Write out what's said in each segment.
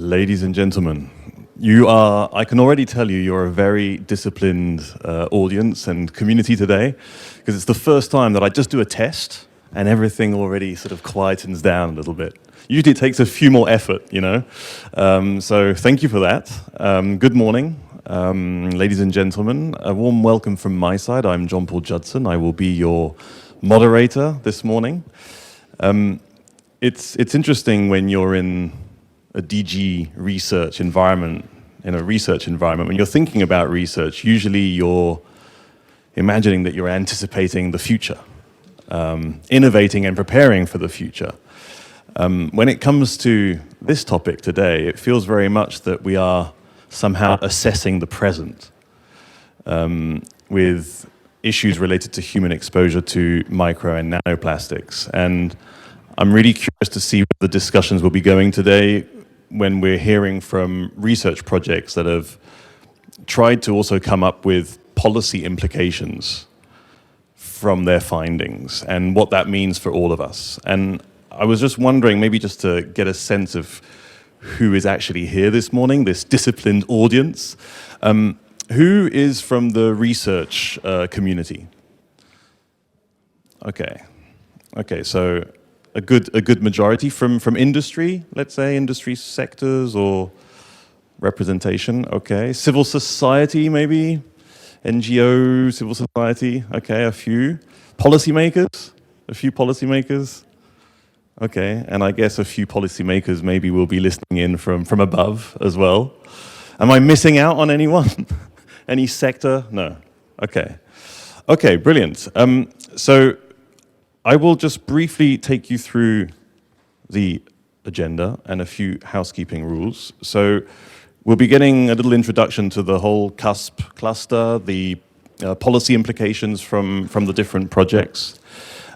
Ladies and gentlemen, I can already tell you're a very disciplined audience and community today, because it's the first time that I just do a test and everything already sort of quietens down a little bit. Usually it takes a few more effort, you know. So thank you for that. Good morning, ladies and gentlemen. A warm welcome from my side. I'm John Paul Judson. I will be your moderator this morning. It's interesting when you're in a DG research environment, in a research environment, when you're thinking about research, usually you're imagining that you're anticipating the future, innovating and preparing for the future. When it comes to this topic today, it feels very much that we are somehow assessing the present with issues related to human exposure to micro and nanoplastics. And I'm really curious to see where the discussions will be going today when we're hearing from research projects that have tried to also come up with policy implications from their findings and what that means for all of us. And I was just wondering, maybe just to get a sense of who is actually here this morning, this disciplined audience, who is from the research community? Okay, so a good majority from industry, let's say, industry sectors or representation, okay. Civil society, maybe, NGO, civil society, okay, a few. Policymakers, a few policymakers, okay, and I guess a few policymakers maybe will be listening in from above as well. Am I missing out on anyone? Any sector? No, okay, brilliant. So I will just briefly take you through the agenda and a few housekeeping rules. So we'll be getting a little introduction to the whole CUSP cluster, the policy implications from the different projects.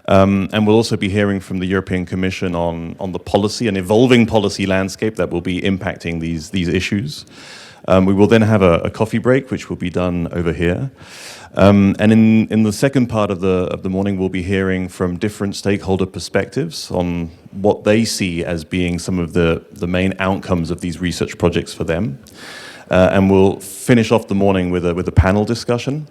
And we'll also be hearing from the European Commission on the policy and evolving policy landscape that will be impacting these issues. We will then have a coffee break, which will be done over here. And in the second part of the morning, we'll be hearing from different stakeholder perspectives on what they see as being some of the main outcomes of these research projects for them. And we'll finish off the morning with a panel discussion.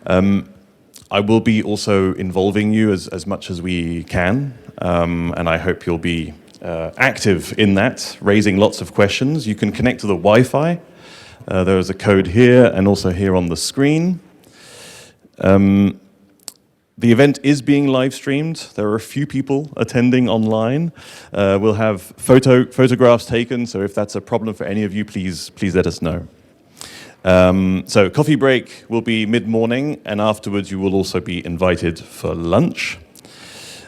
I will be also involving you as much as we can, and I hope you'll be active in that, raising lots of questions. You can connect to the Wi-Fi. There is a code here and also here on the screen. The event is being live streamed. There are a few people attending online. We'll have photographs taken, so if that's a problem for any of you, please let us know. So coffee break will be mid-morning, and afterwards you will also be invited for lunch.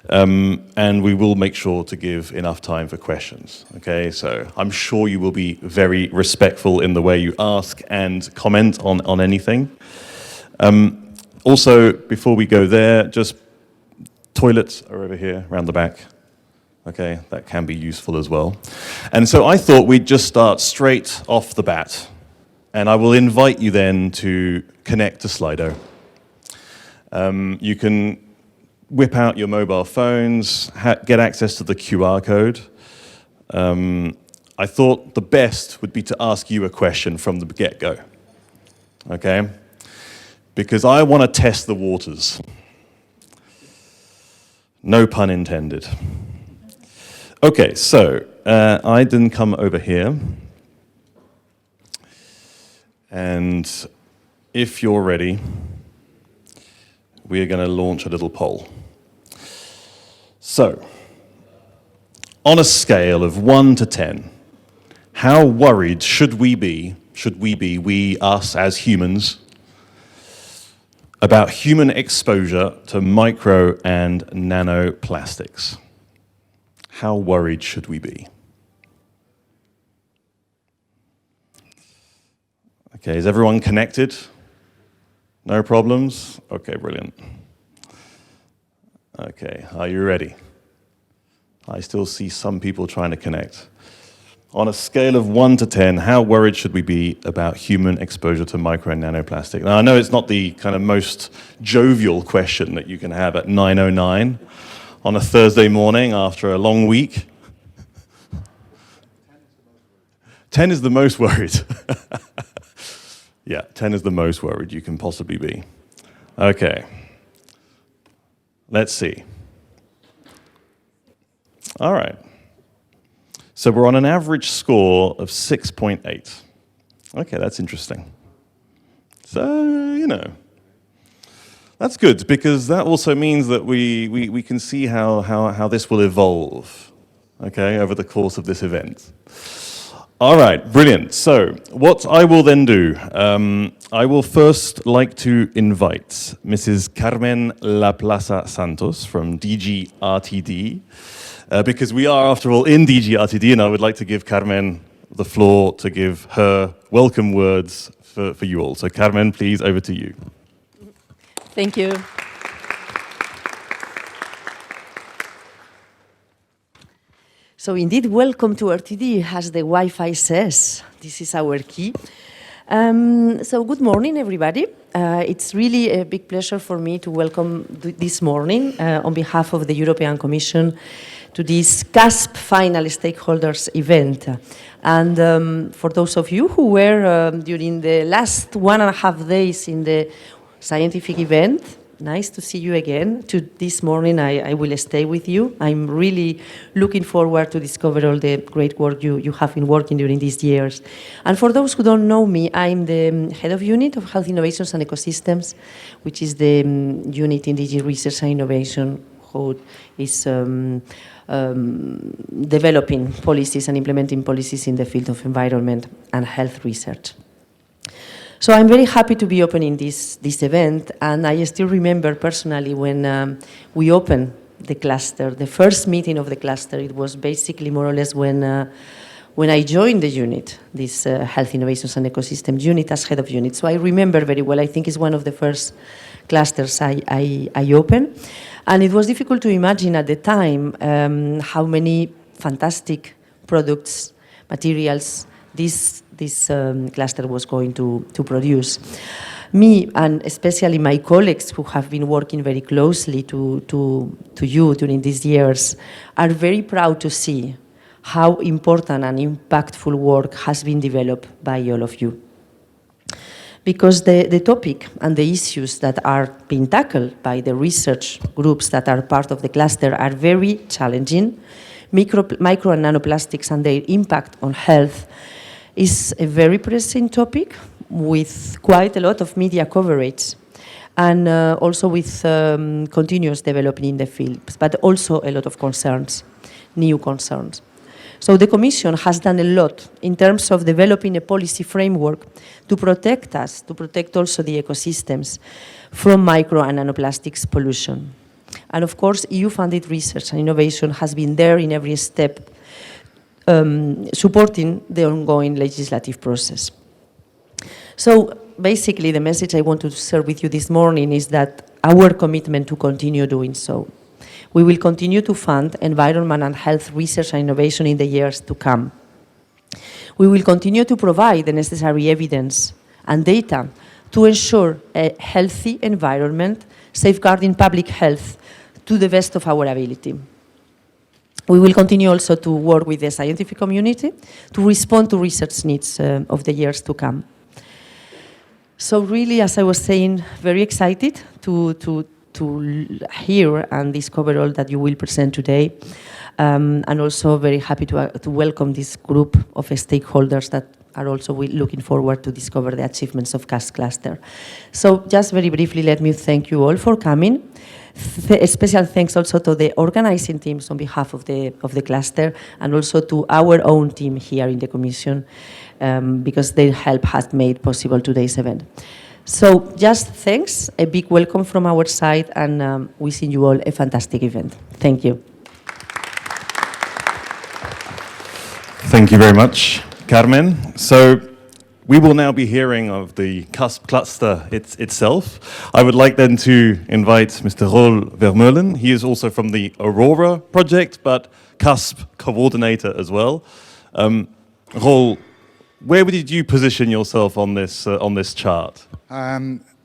And we will make sure to give enough time for questions, okay? So I'm sure you will be very respectful in the way you ask and comment on anything. Also, before we go there, just toilets are over here, around the back. Okay, that can be useful as well. And so I thought we'd just start straight off the bat. And I will invite you then to connect to Slido. You can whip out your mobile phones, get access to the QR code. I thought the best would be to ask you a question from the get-go, okay? Because I want to test the waters. No pun intended. Okay, so I then come over here. And if you're ready, we are going to launch a little poll. So, on a scale of 1 to 10, how worried should we be, we, us as humans, about human exposure to micro and nanoplastics? How worried should we be? Okay, is everyone connected? No problems? Okay, brilliant. Okay, are you ready? I still see some people trying to connect. On a scale of 1 to 10, how worried should we be about human exposure to micro and nanoplastic? Now, I know it's not the kind of most jovial question that you can have at 9:09 on a Thursday morning after a long week. 10 is the most worried. Yeah, 10 is the most worried you can possibly be. Okay. Let's see. All right. So we're on an average score of 6.8. Okay, that's interesting. So, you know, that's good, because that also means that we can see how this will evolve, okay, over the course of this event. All right, brilliant. So what I will then do, I will first like to invite Mrs. Carmen Laplaza Santos from DG RTD, because we are, after all, in DG RTD, and I would like to give Carmen the floor to give her welcome words for you all. So Carmen, please, over to you. Thank you. So indeed, welcome to RTD, as the Wi-Fi says. This is our key. So good morning, everybody. It's really a big pleasure for me to welcome this morning, on behalf of the European Commission, to this CUSP Final Stakeholders event. And for those of you who were during the last 1.5 days in the scientific event, nice to see you again. To this morning, I will stay with you. I'm really looking forward to discover all the great work you have been working during these years. And for those who don't know me, I'm the head of unit of Health Innovations and Ecosystems, which is the unit in DG Research and Innovation who is developing policies and implementing policies in the field of environment and health research. So I'm very happy to be opening this event, and I still remember personally when we opened the cluster, the first meeting of the cluster. It was basically more or less when I joined the unit, this Health Innovations and Ecosystems unit as head of unit. So I remember very well. I think it's one of the first clusters I opened, and it was difficult to imagine at the time how many fantastic products, materials this cluster was going to produce. Me, and especially my colleagues who have been working very closely to you during these years, are very proud to see how important and impactful work has been developed by all of you. Because the topic and the issues that are being tackled by the research groups that are part of the cluster are very challenging. Micro and nanoplastics and their impact on health is a very pressing topic with quite a lot of media coverage, and also with continuous development in the field, but also a lot of concerns, new concerns. So the Commission has done a lot in terms of developing a policy framework to protect us, to protect also the ecosystems from micro and nanoplastics pollution. And of course, EU-funded research and innovation has been there in every step, supporting the ongoing legislative process. So basically the message I want to share with you this morning is that our commitment to continue doing so. We will continue to fund environment and health research and innovation in the years to come. We will continue to provide the necessary evidence and data to ensure a healthy environment, safeguarding public health to the best of our ability. We will continue also to work with the scientific community to respond to research needs of the years to come. So really, as I was saying, very excited to hear and discover all that you will present today, and also very happy to welcome this group of stakeholders that are also looking forward to discover the achievements of CUSP cluster. So just very briefly, let me thank you all for coming. A special thanks also to the organizing teams on behalf of the cluster, and also to our own team here in the Commission, because their help has made possible today's event. So just thanks, a big welcome from our side, and wishing you all a fantastic event. Thank you. Thank you very much, Carmen. So we will now be hearing of the CUSP cluster itself. I would like then to invite Mr. Rol Vermeulen. He is also from the Aurora project, but CUSP coordinator as well. Rol, where did you position yourself on this chart?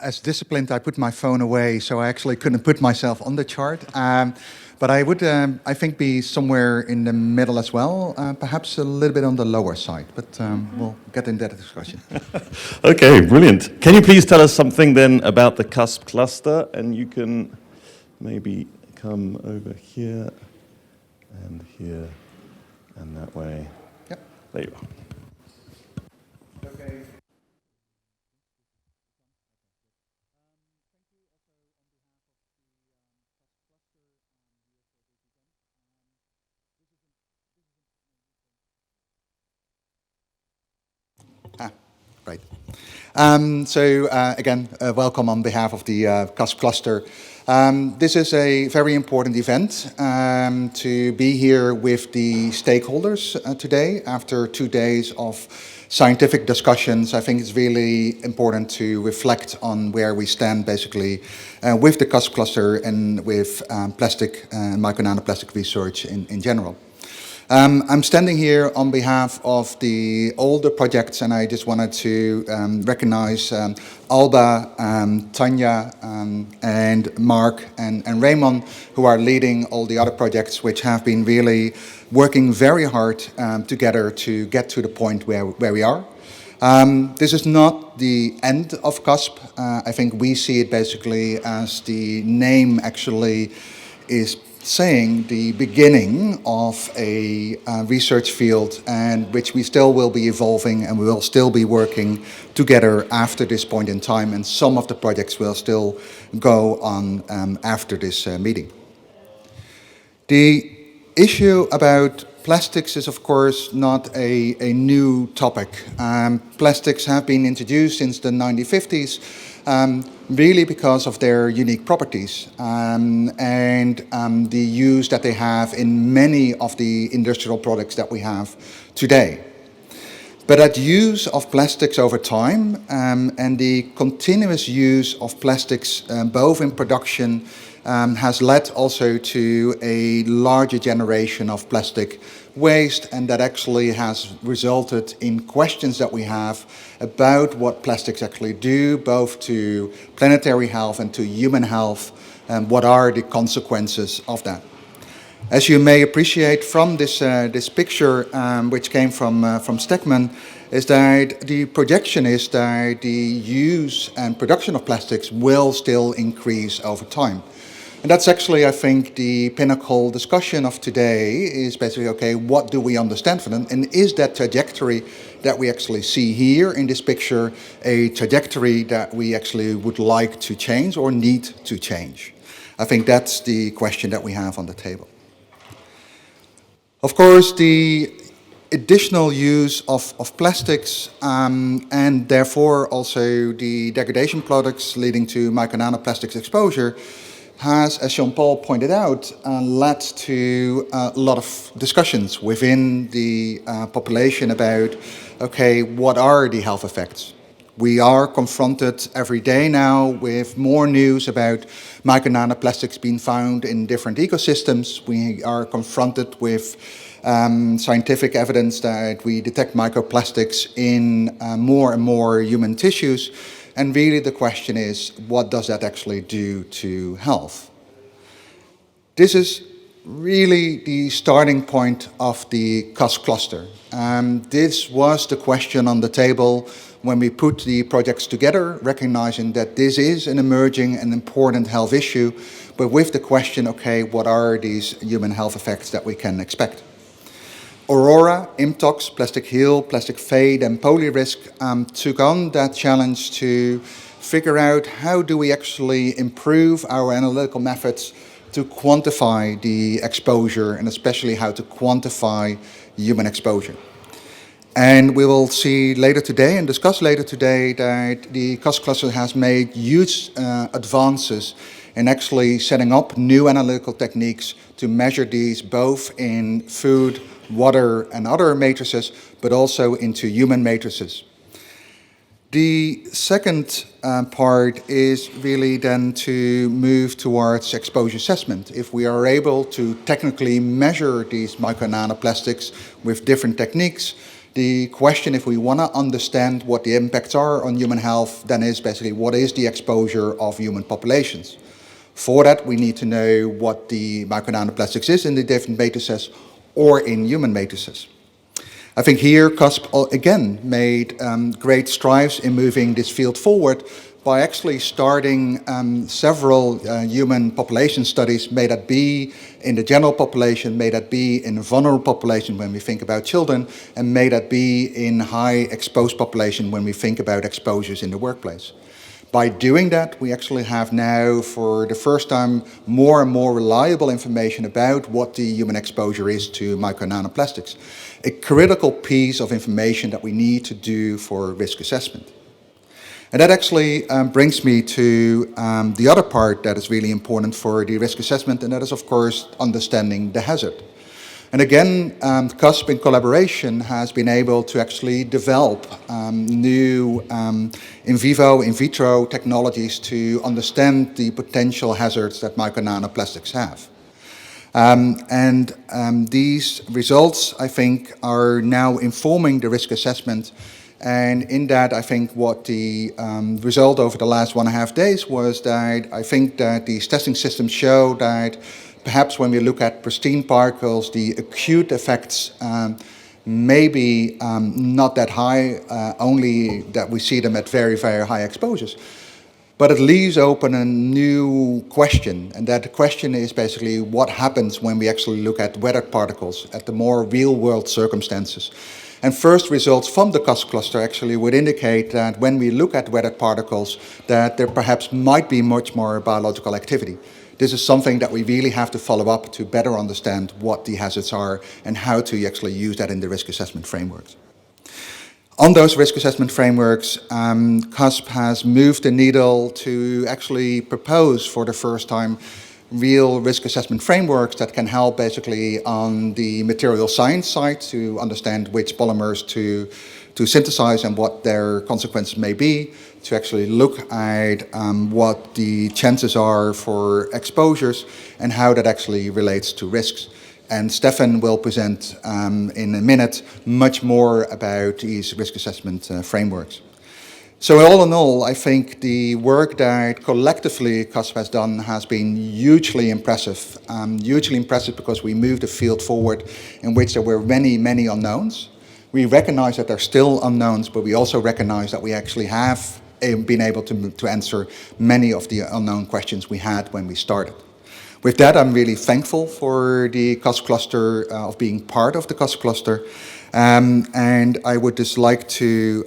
as disciplined, I put my phone away, so I actually couldn't put myself on the chart. But I would, I think, be somewhere in the middle as well, perhaps a little bit on the lower side, but we'll get into that discussion. Okay, brilliant. Can you please tell us something then about the CUSP cluster? And you can maybe come over here and that way. Yep. There you are. Okay. Right. Again, welcome on behalf of the CUSP cluster. This is a very important event to be here with the stakeholders today. After 2 days of scientific discussions, I think it's really important to reflect on where we stand basically with the CUSP cluster and with plastic and micro-nanoplastic research in general. I'm standing here on behalf of the older projects, and I just wanted to recognize Alba, Tanya, and Mark and Raymond, who are leading all the other projects, which have been really working very hard together to get to the point where we are. This is not the end of CUSP. I think we see it basically as the name actually is saying the beginning of a research field, and which we still will be evolving, and we will still be working together after this point in time, and some of the projects will still go on after this meeting. The issue about plastics is, of course, not a new topic. Plastics have been introduced since the 1950s, really because of their unique properties and the use that they have in many of the industrial products that we have today. But that use of plastics over time and the continuous use of plastics both in production has led also to a larger generation of plastic waste, and that actually has resulted in questions that we have about what plastics actually do, both to planetary health and to human health, and what are the consequences of that. As you may appreciate from this picture, which came from Stegman, is that the projection is that the use and production of plastics will still increase over time. And that's actually, I think, the pinnacle discussion of today is basically, okay, what do we understand from them? And is that trajectory that we actually see here in this picture a trajectory that we actually would like to change or need to change? I think that's the question that we have on the table. Of course, the additional use of plastics and therefore also the degradation products leading to micro-nanoplastics exposure has, as Jean-Paul pointed out, led to a lot of discussions within the population about, okay, what are the health effects? We are confronted every day now with more news about micro-nanoplastics being found in different ecosystems. We are confronted with scientific evidence that we detect microplastics in more and more human tissues. And really the question is, what does that actually do to health? This is really the starting point of the CUSP cluster. This was the question on the table when we put the projects together, recognizing that this is an emerging and important health issue, but with the question, okay, what are these human health effects that we can expect? Aurora, IMTOX, Plastic Heal, Plastic Fade, and Polyrisk took on that challenge to figure out how do we actually improve our analytical methods to quantify the exposure, and especially how to quantify human exposure. And we will see later today and discuss later today that the CUSP cluster has made huge advances in actually setting up new analytical techniques to measure these both in food, water, and other matrices, but also into human matrices. The second part is really then to move towards exposure assessment. If we are able to technically measure these micro-nanoplastics with different techniques, The question, if we want to understand what the impacts are on human health, then is basically what is the exposure of human populations. For that, we need to know what the micro-nanoplastics is in the different matrices or in human matrices. I think here CUSP again made great strides in moving this field forward by actually starting several human population studies, may that be in the general population, may that be in a vulnerable population when we think about children, and may that be in high exposed population when we think about exposures in the workplace. By doing that, we actually have now, for the first time, more and more reliable information about what the human exposure is to micro-nanoplastics. A critical piece of information that we need to do for risk assessment. And that actually brings me to the other part that is really important for the risk assessment, and that is, of course, understanding the hazard. And again, CUSP in collaboration has been able to actually develop new in vivo, in vitro technologies to understand the potential hazards that micro-nanoplastics have. These results, I think, are now informing the risk assessment. And in that, I think what the result over the last 1.5 days was that I think that these testing systems show that perhaps when we look at pristine particles, the acute effects may be not that high, only that we see them at very, very high exposures. But it leaves open a new question, and that question is basically what happens when we actually look at weathered particles, at the more real-world circumstances. And first results from the CUSP cluster actually would indicate that when we look at weathered particles, that there perhaps might be much more biological activity. This is something that we really have to follow up to better understand what the hazards are and how to actually use that in the risk assessment frameworks. On those risk assessment frameworks, CUSP has moved the needle to actually propose for the first time real risk assessment frameworks that can help basically on the material science side to understand which polymers to synthesize and what their consequences may be, to actually look at what the chances are for exposures and how that actually relates to risks. And Stefan will present in a minute much more about these risk assessment frameworks. So all in all, I think the work that collectively CUSP has done has been hugely impressive. Hugely impressive because we moved the field forward in which there were many, many unknowns. We recognize that there are still unknowns, but we also recognize that we actually have been able to answer many of the unknown questions we had when we started. With that, I'm really thankful for the CUSP cluster, of being part of the CUSP cluster. And I would just like to,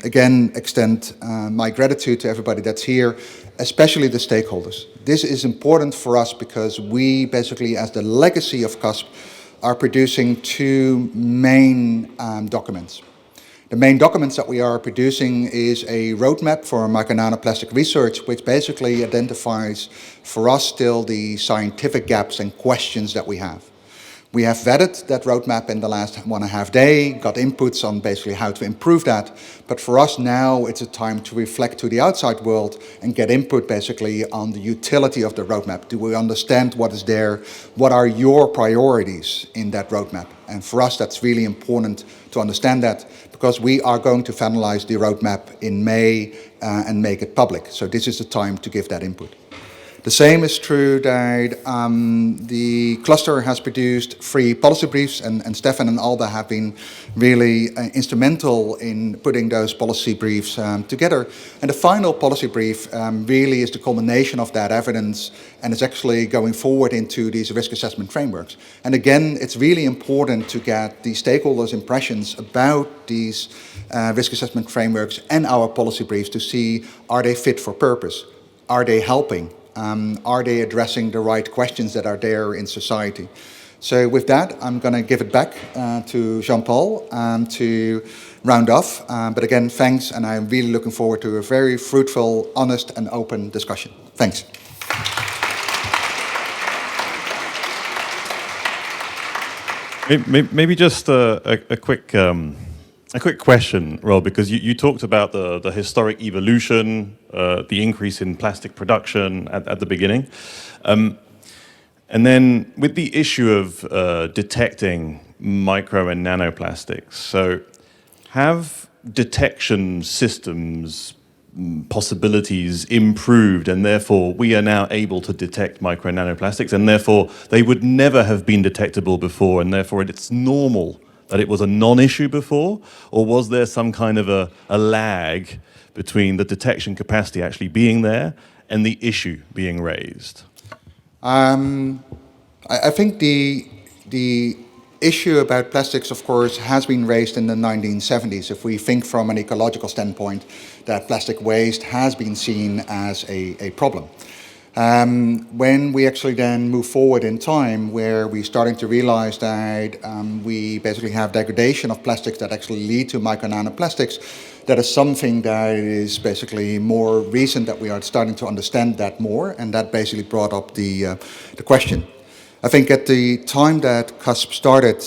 again, extend my gratitude to everybody that's here, especially the stakeholders. This is important for us because we basically, as the legacy of CUSP, are producing two main documents. The main documents that we are producing is a roadmap for micro-nanoplastic research, which basically identifies for us still the scientific gaps and questions that we have. We have vetted that roadmap in the last 1.5 days, got inputs on basically how to improve that. But for us now, it's a time to reflect to the outside world and get input basically on the utility of the roadmap. Do we understand what is there? What are your priorities in that roadmap? And for us, that's really important to understand that because we are going to finalize the roadmap in May and make it public. So this is the time to give that input. The same is true that the cluster has produced 3 policy briefs, and Stefan and Alba have been really instrumental in putting those policy briefs together. And the final policy brief really is the culmination of that evidence, and it's actually going forward into these risk assessment frameworks. And again, it's really important to get the stakeholders' impressions about these risk assessment frameworks and our policy briefs to see, are they fit for purpose? Are they helping? Are they addressing the right questions that are there in society? So with that, I'm going to give it back to Jean-Paul to round off. But again, thanks, and I'm really looking forward to a very fruitful, honest, and open discussion. Thanks. Maybe just a quick question, Roel, because you talked about the historic evolution, the increase in plastic production at the beginning. And then with the issue of detecting micro and nanoplastics. So have detection systems possibilities improved, and therefore we are now able to detect micro and nanoplastics, and therefore they would never have been detectable before, and therefore it's normal that it was a non-issue before? Or was there some kind of a lag between the detection capacity actually being there and the issue being raised? I think the issue about plastics, of course, has been raised in the 1970s. If we think from an ecological standpoint, that plastic waste has been seen as a problem. When we actually then move forward in time, where we're starting to realize that we basically have degradation of plastics that actually lead to micro nanoplastics, that is something that is basically more recent, that we are starting to understand that more, and that basically brought up the question. I think at the time that CUSP started,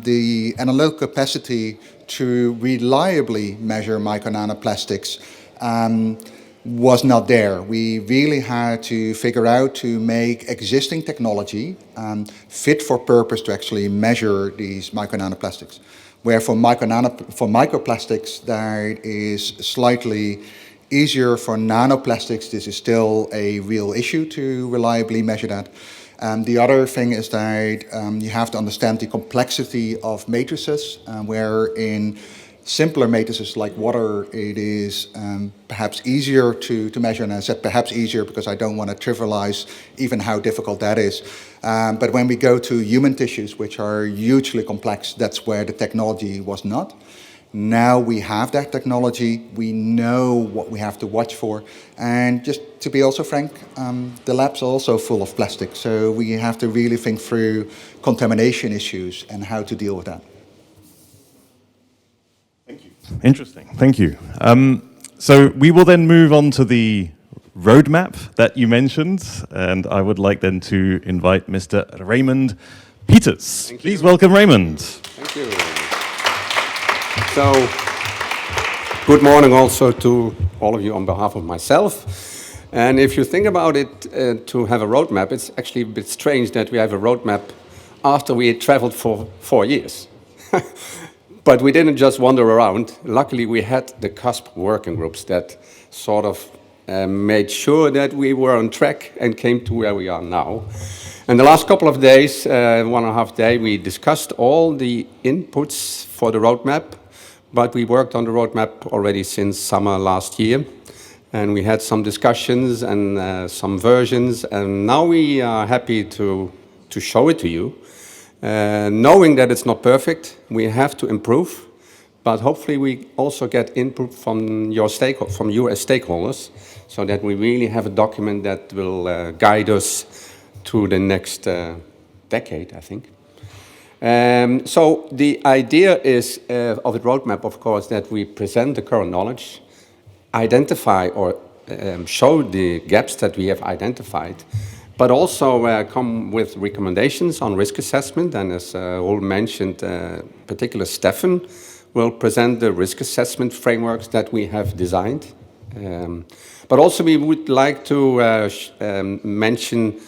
the analytical capacity to reliably measure micro nanoplastics was not there. We really had to figure out to make existing technology fit for purpose to actually measure these micro nanoplastics. Where for microplastics, that is slightly easier. For nanoplastics, this is still a real issue to reliably measure that. The other thing is that you have to understand the complexity of matrices, where in simpler matrices like water, it is perhaps easier to measure. And I said perhaps easier because I don't want to trivialize even how difficult that is. But when we go to human tissues, which are hugely complex, that's where the technology was not. Now we have that technology, we know what we have to watch for, and just to be also frank, the lab's also full of plastic, so we have to really think through contamination issues and how to deal with that. Thank you. Interesting, thank you. So we will then move on to the roadmap that you mentioned, and I would like then to invite Mr. Raymond Peters. Please welcome Raymond. Thank you. So, good morning also to all of you on behalf of myself. And if you think about it, to have a roadmap, it's actually a bit strange that we have a roadmap after we had traveled for 4 years. But we didn't just wander around. Luckily, we had the CUSP working groups that sort of made sure that we were on track and came to where we are now. And the last couple of days, 1.5 days, we discussed all the inputs for the roadmap. But we worked on the roadmap already since summer last year, and we had some discussions and some versions, and now we are happy to show it to you. Knowing that it's not perfect, we have to improve, but hopefully we also get input from you as stakeholders, so that we really have a document that will guide us to the next decade, I think. So the idea is of the roadmap, of course, that we present the current knowledge, identify or show the gaps that we have identified, but also come with recommendations on risk assessment. And as Roel mentioned, particularly Stefan will present the risk assessment frameworks that we have designed. But also we would like to mention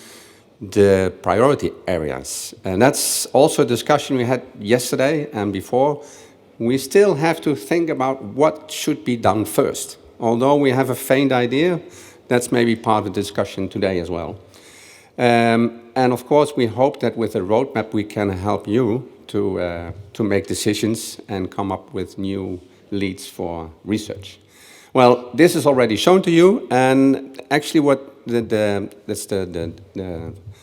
the priority areas. And that's also a discussion we had yesterday and before. We still have to think about what should be done first. Although we have a faint idea, that's maybe part of the discussion today as well. And of course, we hope that with a roadmap we can help you to make decisions and come up with new leads for research. Well, this is already shown to you, and actually that's the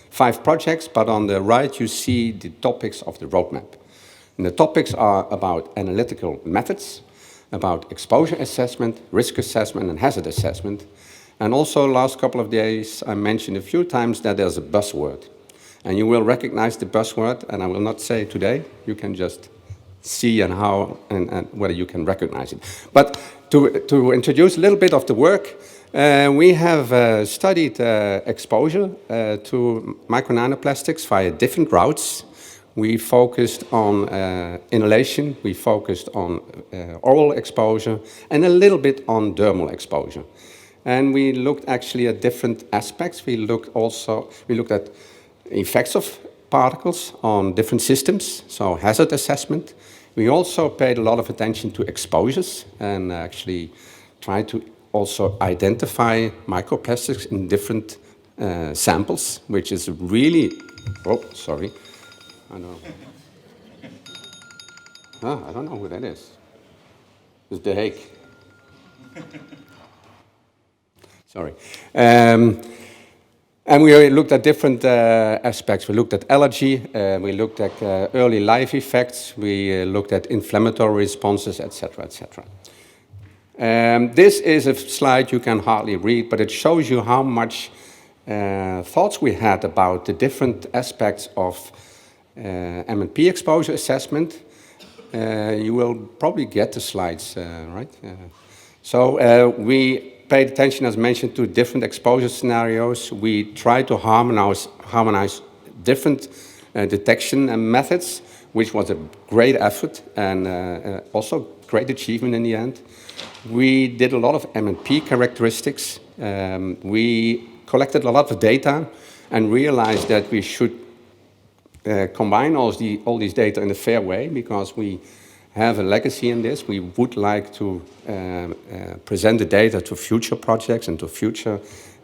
5 projects, but on the right you see the topics of the roadmap. And the topics are about analytical methods, about exposure assessment, risk assessment, and hazard assessment. And also last couple of days I mentioned a few times that there's a buzzword. And you will recognize the buzzword, and I will not say it today, you can just see and how and whether you can recognize it. But to introduce a little bit of the work, we have studied exposure to micro nanoplastics via different routes. We focused on inhalation, we focused on oral exposure, and a little bit on dermal exposure. And we looked actually at different aspects. We looked at effects of particles on different systems, so hazard assessment. We also paid a lot of attention to exposures and actually tried to also identify microplastics in different samples, which is really, oh, sorry, I know. I don't know who that is. It's The Hague. Sorry. And we looked at different aspects. We looked at allergy, we looked at early life effects, we looked at inflammatory responses, etc., etc. This is a slide you can hardly read, but it shows you how much thoughts we had about the different aspects of M&P exposure assessment. You will probably get the slides, right? So we paid attention, as mentioned, to different exposure scenarios. We tried to harmonize different detection methods, which was a great effort and also great achievement in the end. We did a lot of M&P characteristics. We collected a lot of data and realized that we should combine all these data in a fair way, because we have a legacy in this. We would like to present the data to future projects and to future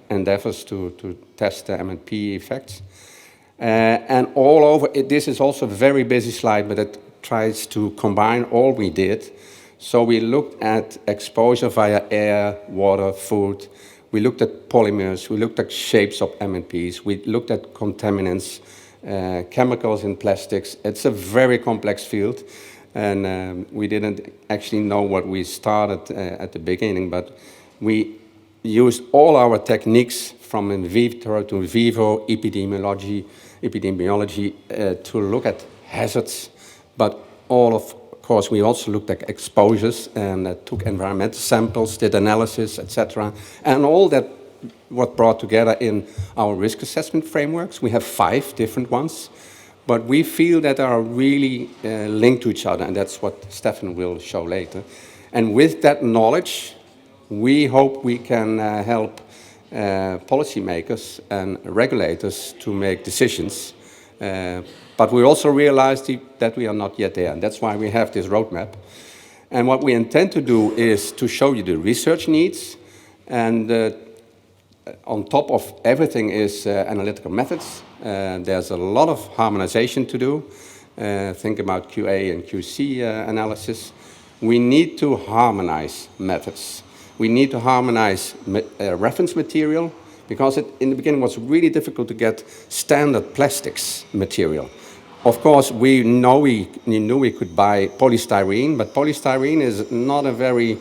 endeavors to test the M&P effects. And all over, this is also a very busy slide, but it tries to combine all we did. So we looked at exposure via air, water, food. We looked at polymers. We looked at shapes of M&Ps. We looked at contaminants, chemicals in plastics. It's a very complex field. And we didn't actually know what we started at the beginning, but we used all our techniques from in vitro to in vivo epidemiology to look at hazards. But of course, we also looked at exposures and took environmental samples, did analysis, etc. And all that was brought together in our risk assessment frameworks. We have 5 different ones. But we feel that they are really linked to each other, and that's what Stefan will show later. And with that knowledge, we hope we can help policymakers and regulators to make decisions. But we also realized that we are not yet there, and that's why we have this roadmap. And what we intend to do is to show you the research needs, and on top of everything is analytical methods. There's a lot of harmonization to do. Think about QA and QC analysis. We need to harmonize methods. We need to harmonize reference material, because in the beginning it was really difficult to get standard plastics material. Of course, we knew we could buy polystyrene, but polystyrene is not a very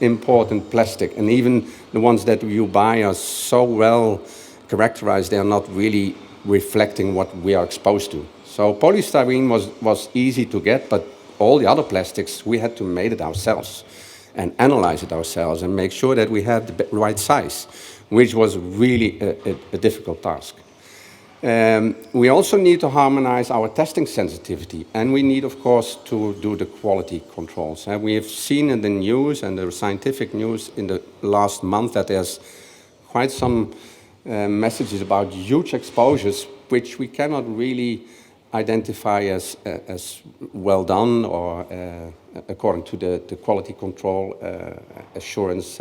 important plastic, and even the ones that you buy are so well characterized, they are not really reflecting what we are exposed to. So polystyrene was easy to get, but all the other plastics, we had to make it ourselves and analyze it ourselves and make sure that we had the right size, which was really a difficult task. We also need to harmonize our testing sensitivity, and we need, of course, to do the quality controls. We have seen in the news and the scientific news in the last month that there's quite some messages about huge exposures, which we cannot really identify as well done or according to the quality control assurance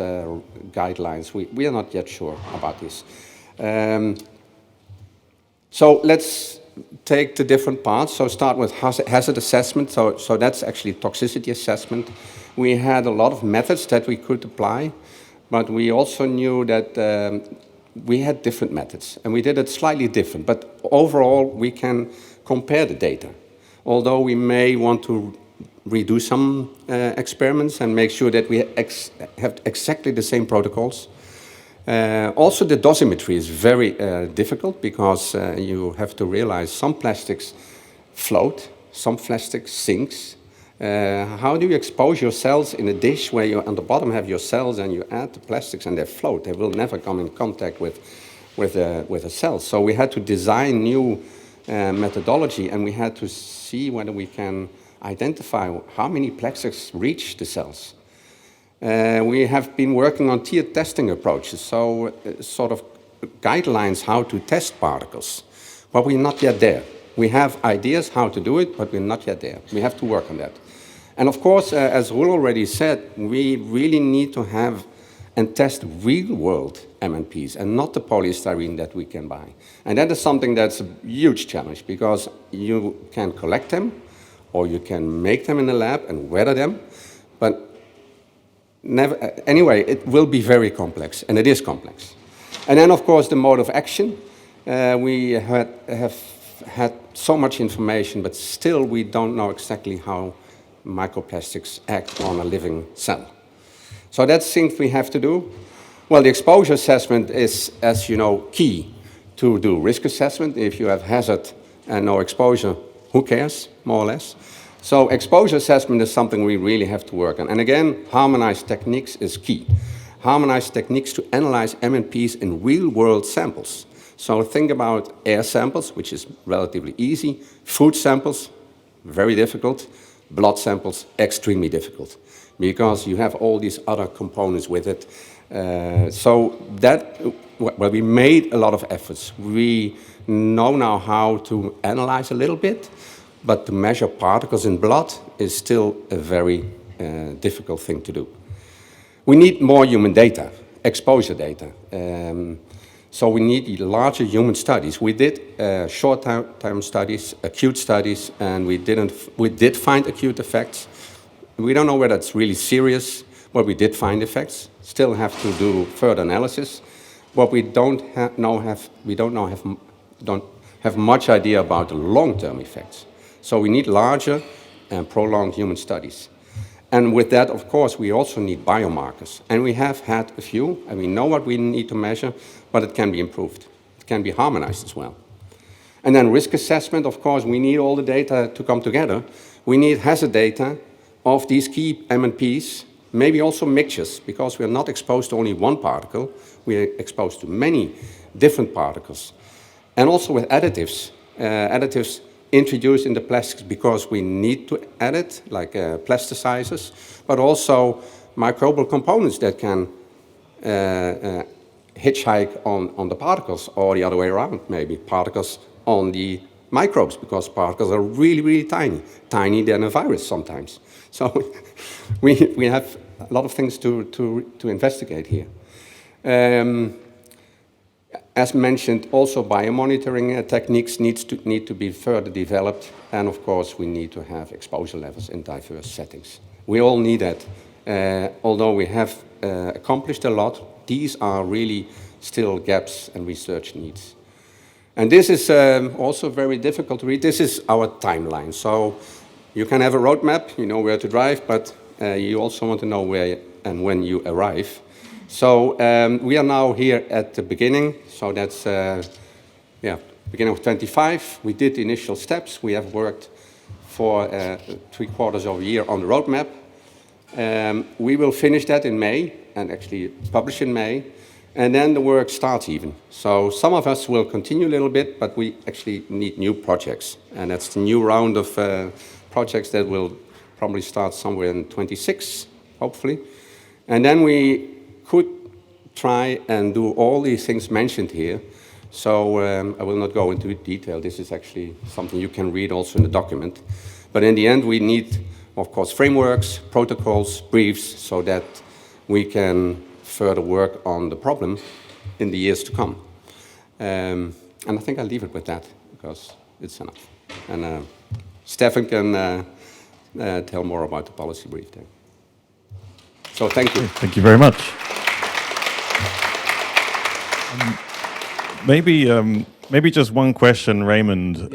guidelines. We are not yet sure about this. So let's take the different parts. So start with hazard assessment. So that's actually toxicity assessment. We had a lot of methods that we could apply, but we also knew that we had different methods, and we did it slightly different. But overall, we can compare the data. Although we may want to redo some experiments and make sure that we have exactly the same protocols. Also, the dosimetry is very difficult, because you have to realize some plastics float, some plastics sinks. How do you expose your cells in a dish where you on the bottom have your cells and you add the plastics and they float? They will never come in contact with a cell. So we had to design new methodology, and we had to see whether we can identify how many plastics reach the cells. We have been working on tiered testing approaches, so sort of guidelines how to test particles, but we're not yet there. We have ideas how to do it, but we're not yet there. We have to work on that. And of course, as Roel already said, we really need to have and test real-world MNPs and not the polystyrene that we can buy. And that is something that's a huge challenge because you can collect them or you can make them in the lab and weather them, but anyway, it will be very complex, and it is complex. And then, of course, the mode of action. We have had so much information, but still we don't know exactly how microplastics act on a living cell. So that's things we have to do. Well, the exposure assessment is, as you know, key to do risk assessment. If you have hazard and no exposure, who cares, more or less? So exposure assessment is something we really have to work on. And again, harmonized techniques is key. Harmonized techniques to analyze MNPs in real-world samples. So think about air samples, which is relatively easy, food samples, very difficult, blood samples, extremely difficult, because you have all these other components with it. So that, well, we made a lot of efforts. We know now how to analyze a little bit, but to measure particles in blood is still a very difficult thing to do. We need more human data, exposure data. So we need larger human studies. We did short-term studies, acute studies, and we did find acute effects. We don't know whether it's really serious, but we did find effects. Still have to do further analysis. What we don't have much idea about the long-term effects. So we need larger and prolonged human studies. And with that, of course, we also need biomarkers. And we have had a few, and we know what we need to measure, but it can be improved. It can be harmonized as well. And then risk assessment, of course, we need all the data to come together. We need hazard data of these key MNPs, maybe also mixtures, because we are not exposed to only one particle, we are exposed to many different particles. And also with additives, additives introduced in the plastics because we need to add it, like plasticizers, but also microbial components that can hitchhike on the particles, or the other way around, maybe particles on the microbes, because particles are really, really tiny, tinier than a virus sometimes. So we have a lot of things to investigate here. As mentioned, also biomonitoring techniques need to be further developed, and of course we need to have exposure levels in diverse settings. We all need that. Although we have accomplished a lot, these are really still gaps and research needs. And this is also very difficult to read. This is our timeline. So you can have a roadmap, you know where to drive, but you also want to know where and when you arrive. So we are now here at the beginning. So that's beginning of 25. We did the initial steps. We have worked for 3/4 of a year on the roadmap. We will finish that in May and actually publish in May. And then the work starts even. So some of us will continue a little bit, but we actually need new projects. And that's the new round of projects that will probably start somewhere in 26, hopefully. And then we could try and do all these things mentioned here. So I will not go into detail. This is actually something you can read also in the document. But in the end, we need, of course, frameworks, protocols, briefs, so that we can further work on the problem in the years to come. And I think I'll leave it with that, because it's enough. And Stefan can tell more about the policy brief there. So thank you. Thank you very much. Maybe just one question, Raymond,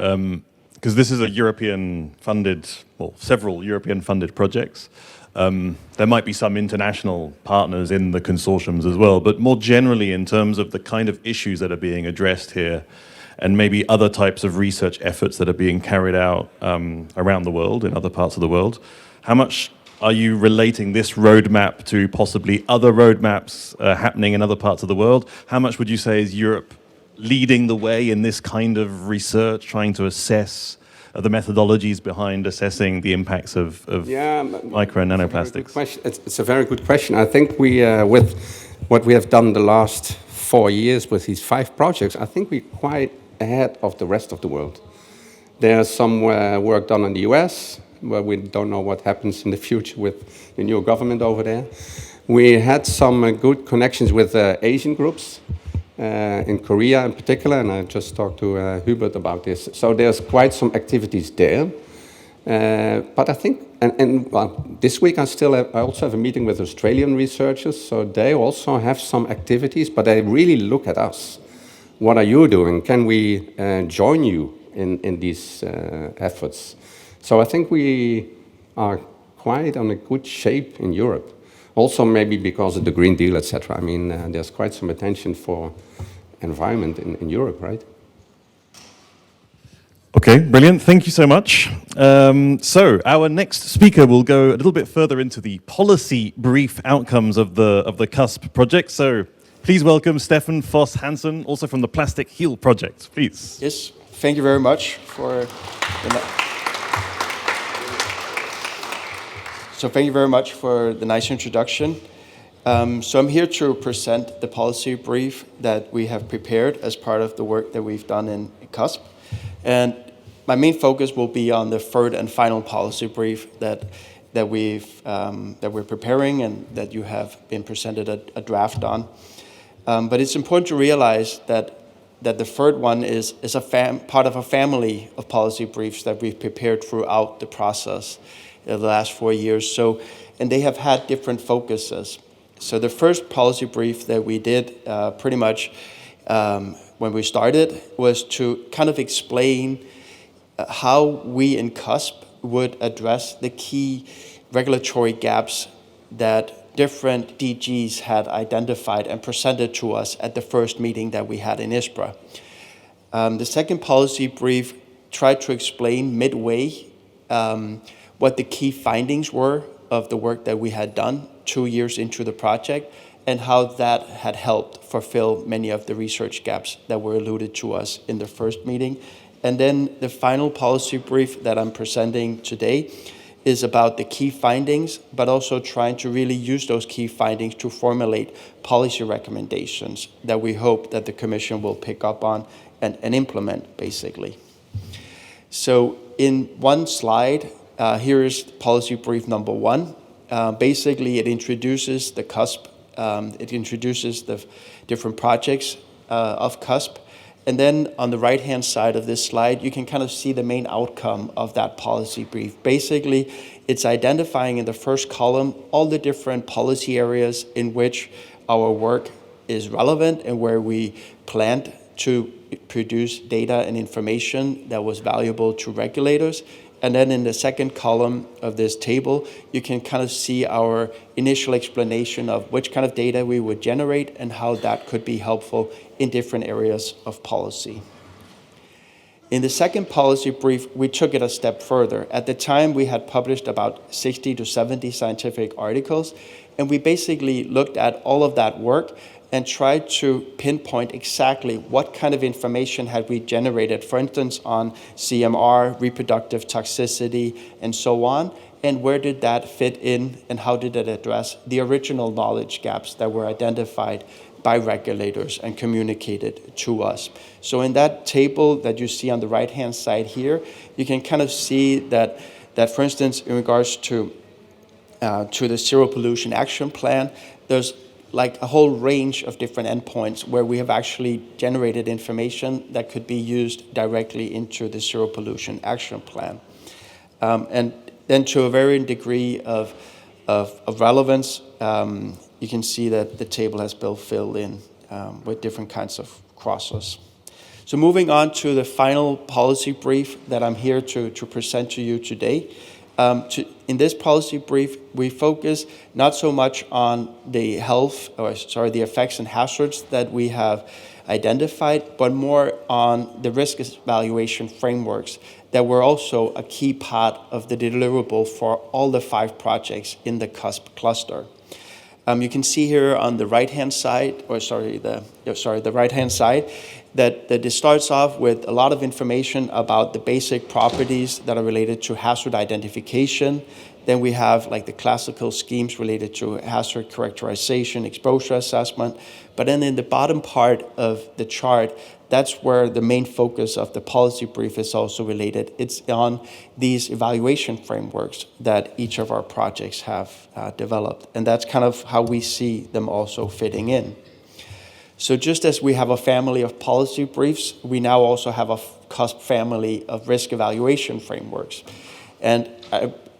because this is a European-funded, well, several European-funded projects. There might be some international partners in the consortiums as well, but more generally in terms of the kind of issues that are being addressed here, and maybe other types of research efforts that are being carried out around the world, in other parts of the world, how much are you relating this roadmap to possibly other roadmaps happening in other parts of the world? How much would you say is Europe leading the way in this kind of research, trying to assess the methodologies behind assessing the impacts of micro and nanoplastics? It's a very good question. I think we, with what we have done the last 4 years with these 5 projects, I think we're quite ahead of the rest of the world. There's some work done in the US, where we don't know what happens in the future with the new government over there. We had some good connections with Asian groups, in Korea in particular, and I just talked to Hubert about this. So there's quite some activities there. But I think, this week I also have a meeting with Australian researchers, so they also have some activities, but they really look at us. What are you doing? Can we join you in these efforts? So I think we are quite on a good shape in Europe. Also maybe because of the Green Deal, etc. I mean, there's quite some attention for environment in Europe, right? Okay, brilliant. Thank you so much. So our next speaker will go a little bit further into the policy brief outcomes of the CUSP project. So please welcome Stefan Foss Hansen, also from the Plastic Heel Project. Please. Yes, thank you very much for. So thank you very much for the nice introduction. So I'm here to present the policy brief that we have prepared as part of the work that we've done in CUSP. And my main focus will be on the third and final policy brief that we're preparing and that you have been presented a draft on. But it's important to realize that the third one is part of a family of policy briefs that we've prepared throughout the process of the last 4 years. And they have had different focuses. So the first policy brief that we did pretty much when we started was to kind of explain how we in CUSP would address the key regulatory gaps that different DGs had identified and presented to us at the first meeting that we had in ISPRA. The second policy brief tried to explain midway what the key findings were of the work that we had done 2 years into the project and how that had helped fulfill many of the research gaps that were alluded to us in the first meeting. And then the final policy brief that I'm presenting today is about the key findings, but also trying to really use those key findings to formulate policy recommendations that we hope that the Commission will pick up on and implement, basically. So in one slide, here is policy brief number 1. Basically, it introduces the CUSP. It introduces the different projects of CUSP. And then on the right-hand side of this slide, you can kind of see the main outcome of that policy brief. Basically, it's identifying in the first column all the different policy areas in which our work is relevant and where we planned to produce data and information that was valuable to regulators. And then in the second column of this table, you can kind of see our initial explanation of which kind of data we would generate and how that could be helpful in different areas of policy. In the second policy brief, we took it a step further. At the time, we had published about 60 to 70 scientific articles, and we basically looked at all of that work and tried to pinpoint exactly what kind of information had we generated, for instance, on CMR, reproductive toxicity, and so on, and where did that fit in, and how did it address the original knowledge gaps that were identified by regulators and communicated to us. So in that table that you see on the right-hand side here, you can kind of see that for instance, in regards to the Zero Pollution Action Plan, there's like a whole range of different endpoints where we have actually generated information that could be used directly into the Zero Pollution Action Plan. And then to a varying degree of relevance, you can see that the table has been filled in with different kinds of crosses. So moving on to the final policy brief that I'm here to present to you today. In this policy brief, we focus not so much on the the effects and hazards that we have identified, but more on the risk evaluation frameworks that were also a key part of the deliverable for all the 5 projects in the CUSP cluster. You can see here on the right-hand side, the right-hand side, that it starts off with a lot of information about the basic properties that are related to hazard identification. Then we have like the classical schemes related to hazard characterization, exposure assessment. But then in the bottom part of the chart, that's where the main focus of the policy brief is also related. It's on these evaluation frameworks that each of our projects have developed. And that's kind of how we see them also fitting in. So just as we have a family of policy briefs, we now also have a CUSP family of risk evaluation frameworks. And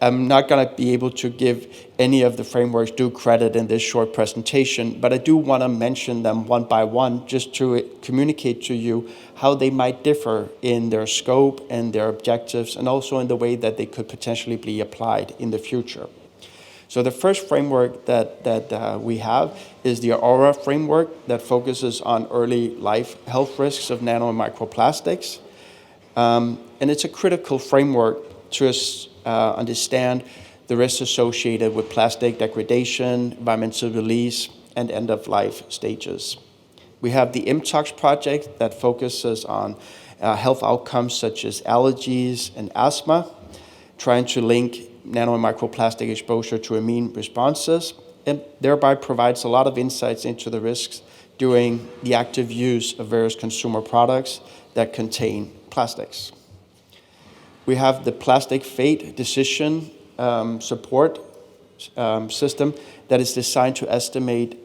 I'm not going to be able to give any of the frameworks due credit in this short presentation, but I do want to mention them one by one just to communicate to you how they might differ in their scope and their objectives, and also in the way that they could potentially be applied in the future. So the first framework that we have is the Aura framework that focuses on early life health risks of nano and microplastics. And it's a critical framework to understand the risks associated with plastic degradation, environmental release, and end-of-life stages. We have the IMTOX project that focuses on health outcomes such as allergies and asthma, trying to link nano and microplastic exposure to immune responses, and thereby provides a lot of insights into the risks during the active use of various consumer products that contain plastics. We have the plastic fate decision support system that is designed to estimate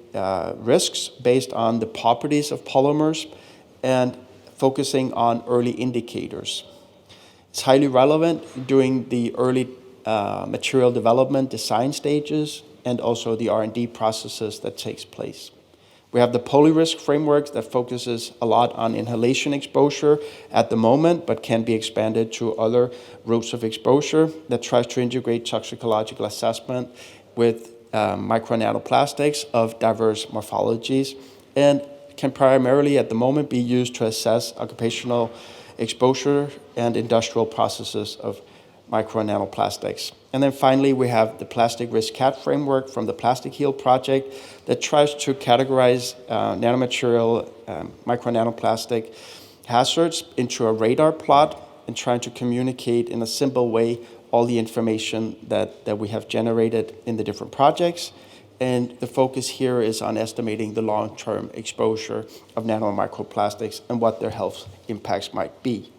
risks based on the properties of polymers and focusing on early indicators. It's highly relevant during the early material development design stages and also the R&D processes that takes place. We have the polyrisk framework that focuses a lot on inhalation exposure at the moment, but can be expanded to other routes of exposure, that tries to integrate toxicological assessment with micro and nanoplastics of diverse morphologies, and can primarily at the moment be used to assess occupational exposure and industrial processes of micro and nanoplastics. And then finally, we have the plastic risk CAT framework from the Plastic Heal project that tries to categorize nanomaterial, micro nanoplastic hazards into a radar plot and trying to communicate in a simple way all the information that we have generated in the different projects. And the focus here is on estimating the long-term exposure of nano and microplastics and what their health impacts might be.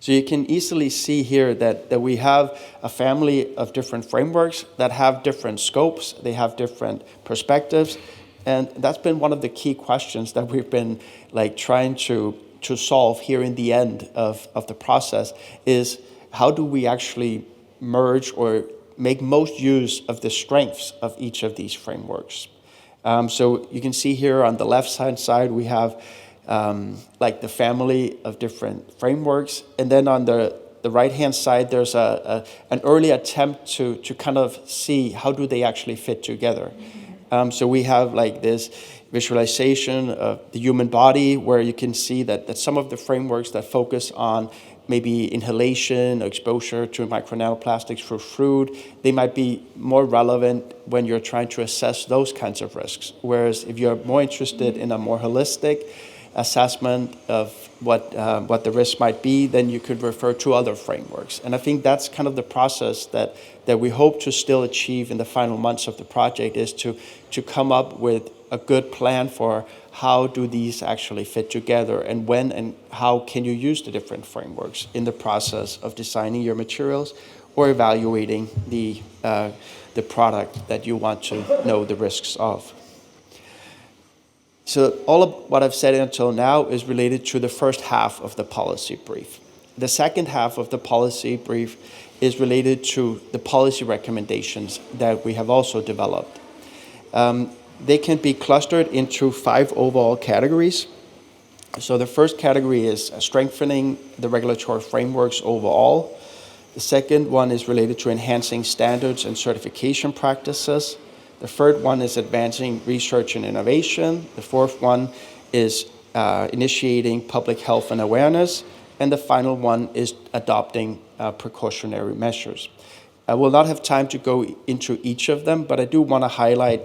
So you can easily see here that we have a family of different frameworks that have different scopes, they have different perspectives, and that's been one of the key questions that we've been like trying to solve here in the end of the process is how do we actually merge or make most use of the strengths of each of these frameworks. So you can see here on the left-hand side we have like the family of different frameworks. And then on the right-hand side, there's an early attempt to kind of see how do they actually fit together. So we have like this visualization of the human body where you can see that some of the frameworks that focus on maybe inhalation, exposure to micro nanoplastics for food, they might be more relevant when you're trying to assess those kinds of risks. Whereas if you're more interested in a more holistic assessment of what the risk might be, then you could refer to other frameworks. And I think that's kind of the process that we hope to still achieve in the final months of the project, is to come up with a good plan for how do these actually fit together, and when and how can you use the different frameworks in the process of designing your materials or evaluating the product that you want to know the risks of. So all of what I've said until now is related to the first half of the policy brief. The second half of the policy brief is related to the policy recommendations that we have also developed. They can be clustered into 5 overall categories. So the first category is strengthening the regulatory frameworks overall. The second one is related to enhancing standards and certification practices. The third one is advancing research and innovation. The fourth one is initiating public health and awareness. And the final one is adopting precautionary measures. I will not have time to go into each of them, but I do want to highlight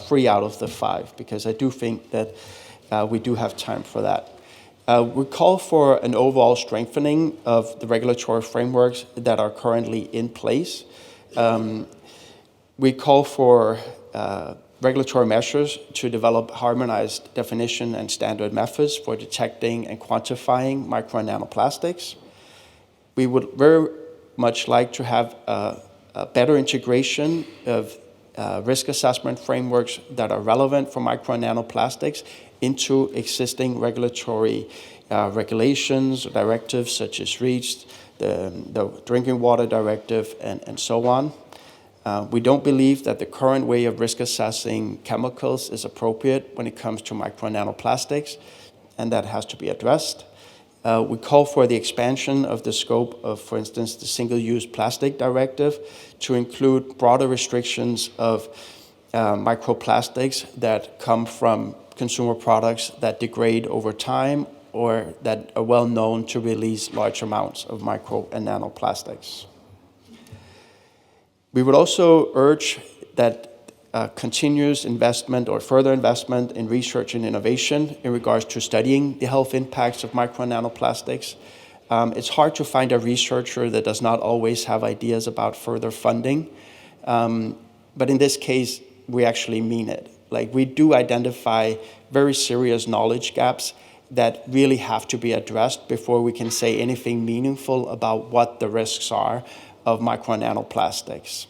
3 out of the 5, because I do think that we do have time for that. We call for an overall strengthening of the regulatory frameworks that are currently in place. We call for regulatory measures to develop harmonized definition and standard methods for detecting and quantifying micro and nanoplastics. We would very much like to have a better integration of risk assessment frameworks that are relevant for micro and nanoplastics into existing regulatory regulations, directives such as REACH, the Drinking Water Directive, and so on. We don't believe that the current way of risk assessing chemicals is appropriate when it comes to micro and nanoplastics, and that has to be addressed. We call for the expansion of the scope of, for instance, the Single-Use Plastic Directive to include broader restrictions of microplastics that come from consumer products that degrade over time or that are well known to release large amounts of micro and nanoplastics. We would also urge that continuous investment or further investment in research and innovation in regards to studying the health impacts of micro and nanoplastics. It's hard to find a researcher that does not always have ideas about further funding. But in this case, we actually mean it. Like, we do identify very serious knowledge gaps that really have to be addressed before we can say anything meaningful about what the risks are of micro and nanoplastics.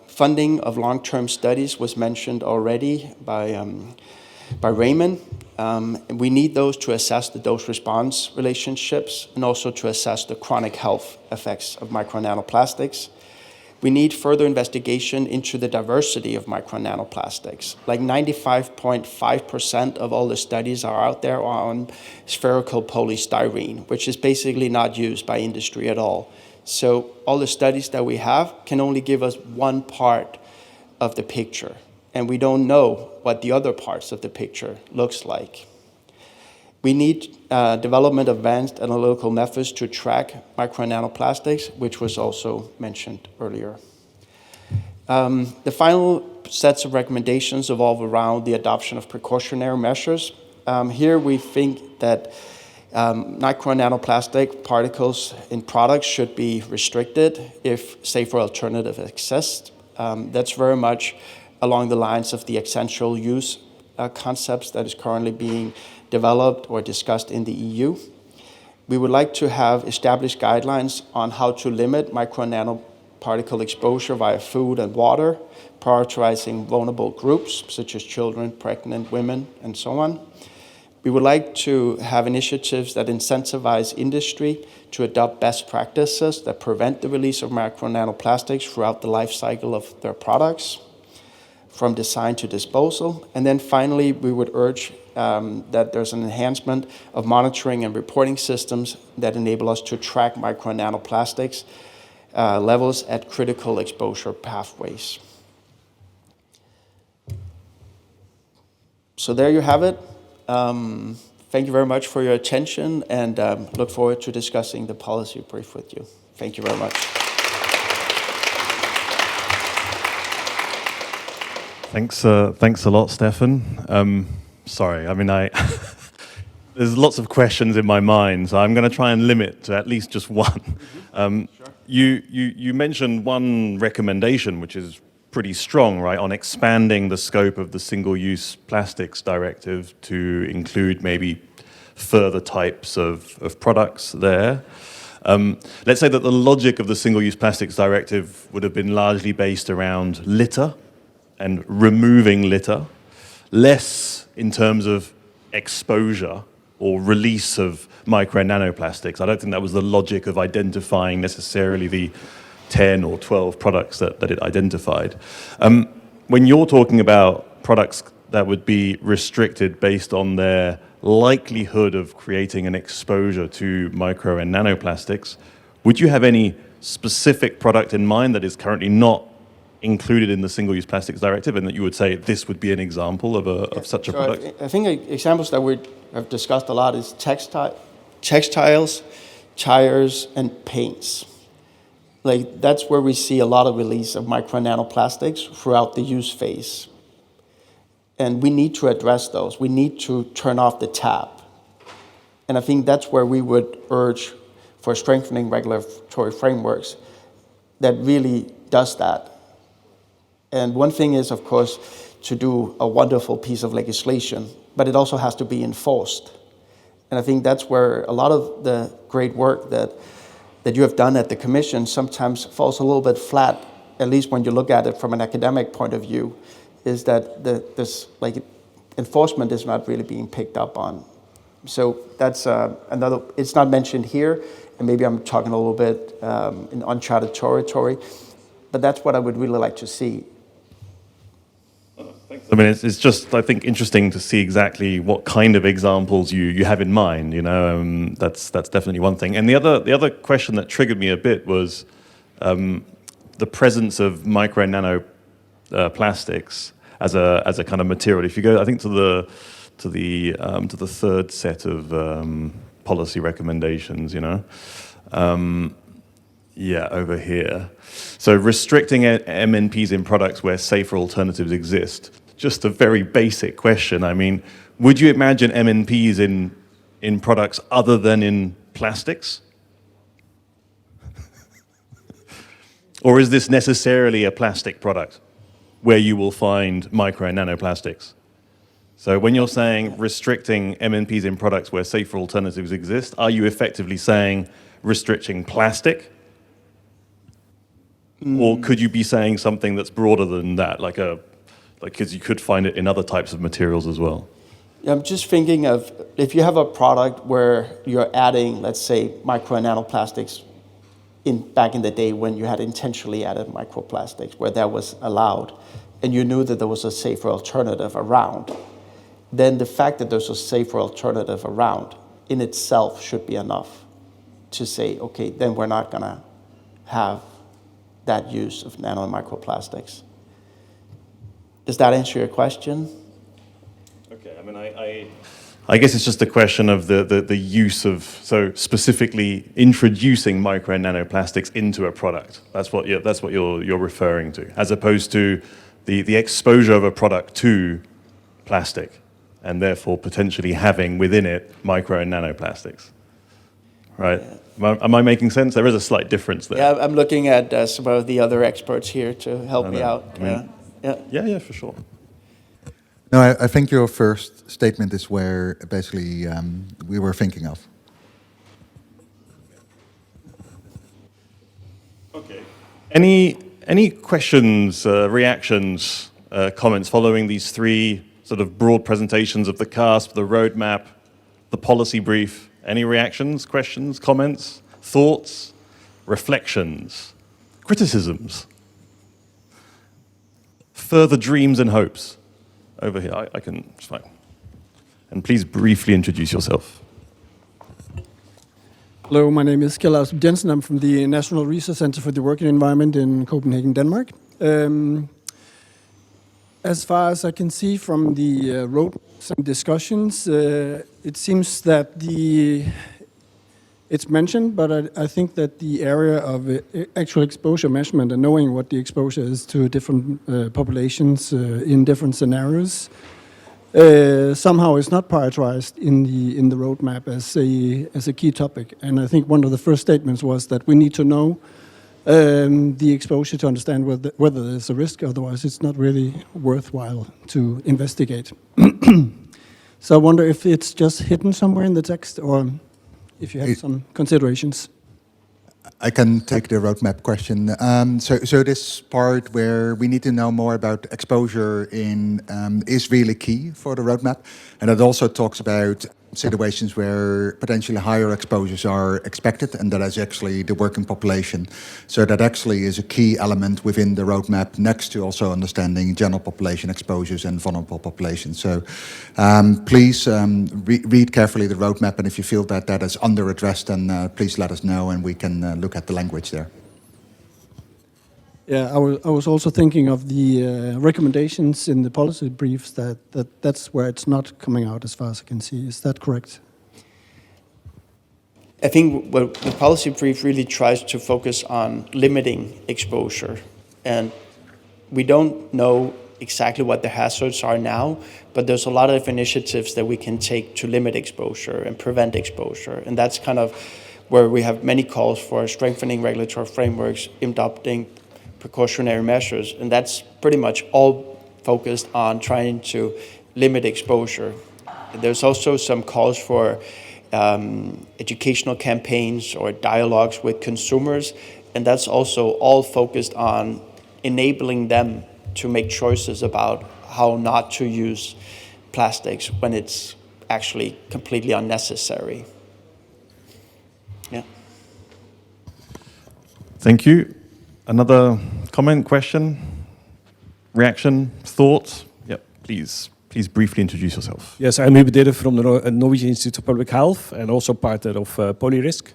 Funding of long-term studies was mentioned already by Raymond. We need those to assess the dose-response relationships and also to assess the chronic health effects of micro and nanoplastics. We need further investigation into the diversity of micro and nanoplastics. Like 95.5% of all the studies are out there on spherical polystyrene, which is basically not used by industry at all. So all the studies that we have can only give us one part of the picture, and we don't know what the other parts of the picture looks like. We need development of advanced analytical methods to track micro and nanoplastics, which was also mentioned earlier. The final sets of recommendations revolve around the adoption of precautionary measures. Here we think that micro and nanoplastic particles in products should be restricted if safer alternatives exist. That's very much along the lines of the essential use concepts that is currently being developed or discussed in the EU. We would like to have established guidelines on how to limit micro and nanoparticle exposure via food and water, prioritizing vulnerable groups such as children, pregnant women, and so on. We would like to have initiatives that incentivize industry to adopt best practices that prevent the release of micro and nanoplastics throughout the life cycle of their products, from design to disposal. And then finally, we would urge that there's an enhancement of monitoring and reporting systems that enable us to track micro and nanoplastics levels at critical exposure pathways. So there you have it. Thank you very much for your attention, and look forward to discussing the policy brief with you. Thank you very much. Thanks a lot, Stefan. Sorry, I mean, there's lots of questions in my mind, so I'm going to try and limit to at least just one. Sure. You mentioned one recommendation, which is pretty strong, right, on expanding the scope of the Single-Use Plastics Directive to include maybe further types of products there. Let's say that the logic of the Single-Use Plastics Directive would have been largely based around litter and removing litter, less in terms of exposure or release of micro and nanoplastics. I don't think that was the logic of identifying necessarily the 10 or 12 products that it identified. When you're talking about products that would be restricted based on their likelihood of creating an exposure to micro and nanoplastics, would you have any specific product in mind that is currently not included in the Single-Use Plastics Directive, and that you would say this would be an example of such a product? I think examples that we have discussed a lot is textiles, tires, and paints. Like, that's where we see a lot of release of micro and nanoplastics throughout the use phase. And we need to address those. We need to turn off the tap And I think that's where we would urge for strengthening regulatory frameworks that really does that. And one thing is, of course, to do a wonderful piece of legislation, but it also has to be enforced. And I think that's where a lot of the great work that you have done at the Commission sometimes falls a little bit flat, at least when you look at it from an academic point of view, is that this enforcement is not really being picked up on. So that's another, it's not mentioned here, and maybe I'm talking a little bit in uncharted territory, but that's what I would really like to see. I mean, it's just, I think, interesting to see exactly what kind of examples you have in mind. You know, that's definitely one thing. And the other question that triggered me a bit was the presence of micro and nano plastics as a kind of material. If you go, I think to the third set of policy recommendations, you know. Yeah, over here. So restricting MNPs in products where safer alternatives exist. Just a very basic question. I mean, would you imagine MNPs in products other than in plastics? Or is this necessarily a plastic product where you will find micro and nanoplastics? So when you're saying restricting MNPs in products where safer alternatives exist, are you effectively saying restricting plastic? Or could you be saying something that's broader than that, because you could find it in other types of materials as well? Yeah, I'm just thinking of if you have a product where you're adding, let's say, micro and nanoplastics back in the day when you had intentionally added microplastics, where that was allowed, and you knew that there was a safer alternative around, then the fact that there's a safer alternative around in itself should be enough to say, okay, then we're not going to have that use of nano and microplastics. Does that answer your question? Okay, I mean, I guess it's just a question of the use of, so specifically introducing micro and nanoplastics into a product. That's what you're referring to, as opposed to the exposure of a product to plastic, and therefore potentially having within it micro and nanoplastics. Right? Am I making sense? There is a slight difference there. Yeah, I'm looking at some of the other experts here to help me out. Yeah, for sure. No, I think your first statement is where basically we were thinking of. Okay. Any questions, reactions, comments following these three sort of broad presentations of the CUSP, the roadmap, the policy brief? Any reactions, questions, comments, thoughts, reflections, criticisms, further dreams and hopes? Over here, I can, it's fine. And please briefly introduce yourself. Hello, my name is Kjell Austrup Jensen. I'm from the National Research Center for the Working Environment in Copenhagen, Denmark. As far as I can see from the roadmaps and discussions, it seems that it's mentioned, but I think that the area of actual exposure measurement and knowing what the exposure is to different populations in different scenarios somehow is not prioritized in the roadmap as a key topic. And I think one of the first statements was that we need to know the exposure to understand whether there's a risk, otherwise it's not really worthwhile to investigate. So I wonder if it's just hidden somewhere in the text, or if you have some considerations. I can take the roadmap question. So this part where we need to know more about exposure is really key for the roadmap. And it also talks about situations where potentially higher exposures are expected, and that is actually the working population. So that actually is a key element within the roadmap, next to also understanding general population exposures and vulnerable populations. So please read carefully the roadmap, and if you feel that that is under-addressed, then please let us know and we can look at the language there. Yeah, I was also thinking of the recommendations in the policy briefs that's where it's not coming out as far as I can see. Is that correct? I think what the policy brief really tries to focus on limiting exposure. And we don't know exactly what the hazards are now, but there's a lot of initiatives that we can take to limit exposure and prevent exposure. And that's kind of where we have many calls for strengthening regulatory frameworks, adopting precautionary measures, and that's pretty much all focused on trying to limit exposure. There's also some calls for educational campaigns or dialogues with consumers, and that's also all focused on enabling them to make choices about how not to use plastics when it's actually completely unnecessary. Yeah. Thank you. Another comment, question, reaction, thought? Yep, please. Please briefly introduce yourself. Yes, I'm Hubert Didde from the Norwegian Institute of Public Health and also partner of Polyrisk.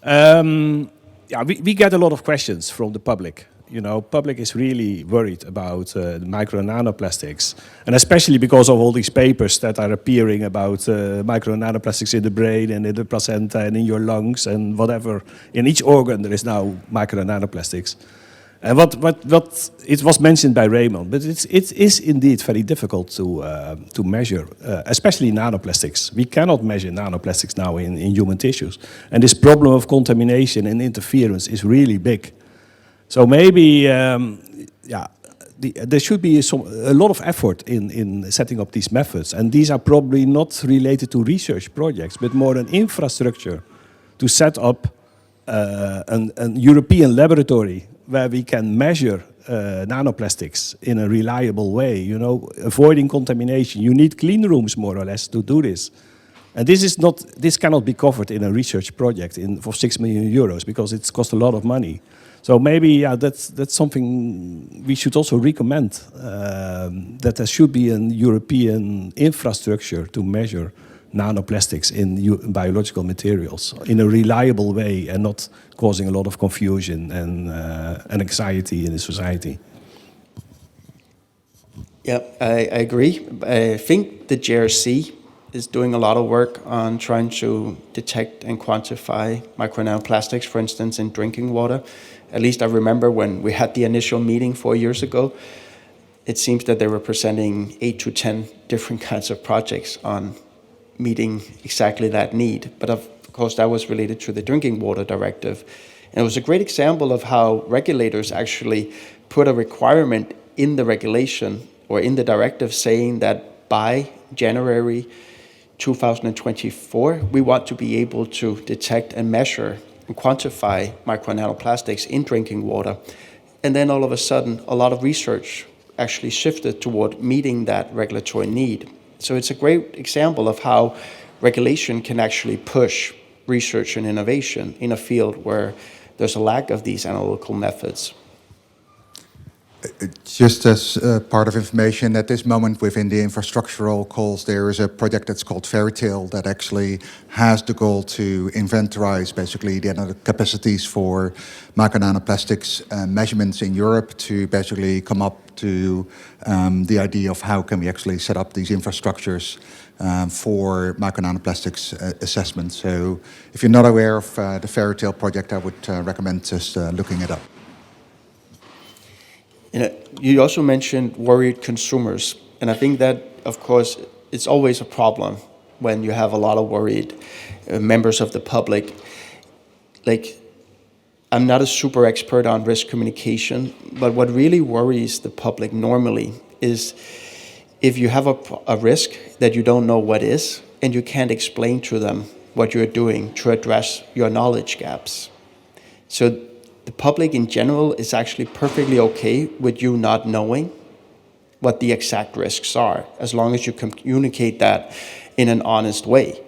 Yeah, we get a lot of questions from the public. You know, public is really worried about micro and nanoplastics, and especially because of all these papers that are appearing about micro and nanoplastics in the brain and in the placenta and in your lungs and whatever. In each organ there is now micro and nanoplastics. And what it was mentioned by Raymond, but it is indeed very difficult to measure, especially nanoplastics. We cannot measure nanoplastics now in human tissues, and this problem of contamination and interference is really big. So maybe, there should be a lot of effort in setting up these methods, and these are probably not related to research projects, but more an infrastructure to set up an European laboratory where we can measure nanoplastics in a reliable way, you know, avoiding contamination. You need clean rooms, more or less, to do this. And this cannot be covered in a research project for 6 million euros because it's cost a lot of money. So maybe that's something we should also recommend, that there should be a European infrastructure to measure nanoplastics in biological materials in a reliable way and not causing a lot of confusion and anxiety in the society. Yeah, I agree. I think the JRC is doing a lot of work on trying to detect and quantify micro nanoplastics, for instance, in drinking water. At least I remember when we had the initial meeting 4 years ago, it seems that they were presenting 8 to 10 different kinds of projects on meeting exactly that need. But of course, that was related to the Drinking Water Directive. And it was a great example of how regulators actually put a requirement in the regulation or in the directive saying that by January 2024, we want to be able to detect and measure and quantify micro nanoplastics in drinking water. And then all of a sudden, a lot of research actually shifted toward meeting that regulatory need. So it's a great example of how regulation can actually push research and innovation in a field where there's a lack of these analytical methods. Just as part of information, at this moment within the infrastructural calls, there is a project that's called Fairytale that actually has the goal to inventorize basically the capacities for micro nanoplastics measurements in Europe to basically come up to the idea of how can we actually set up these infrastructures for micro nanoplastics assessment. So if you're not aware of the Fairytale project, I would recommend just looking it up. You also mentioned worried consumers, and I think that, of course, it's always a problem when you have a lot of worried members of the public. Like, I'm not a super expert on risk communication, but what really worries the public normally is if you have a risk that you don't know what is, and you can't explain to them what you're doing to address your knowledge gaps. So the public in general is actually perfectly okay with you not knowing what the exact risks are, as long as you communicate that in an honest way.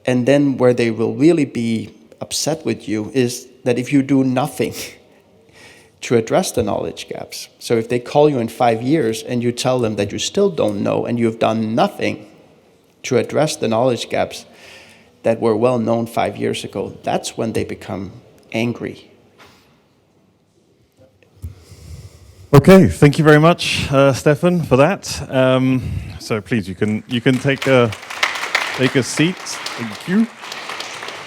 And then where they will really be upset with you is that if you do nothing to address the knowledge gaps. So if they call you in 5 years and you tell them that you still don't know and you've done nothing to address the knowledge gaps that were well known 5 years ago, that's when they become angry. Okay, thank you very much, Stefan, for that. So please, you can take a seat. Thank you.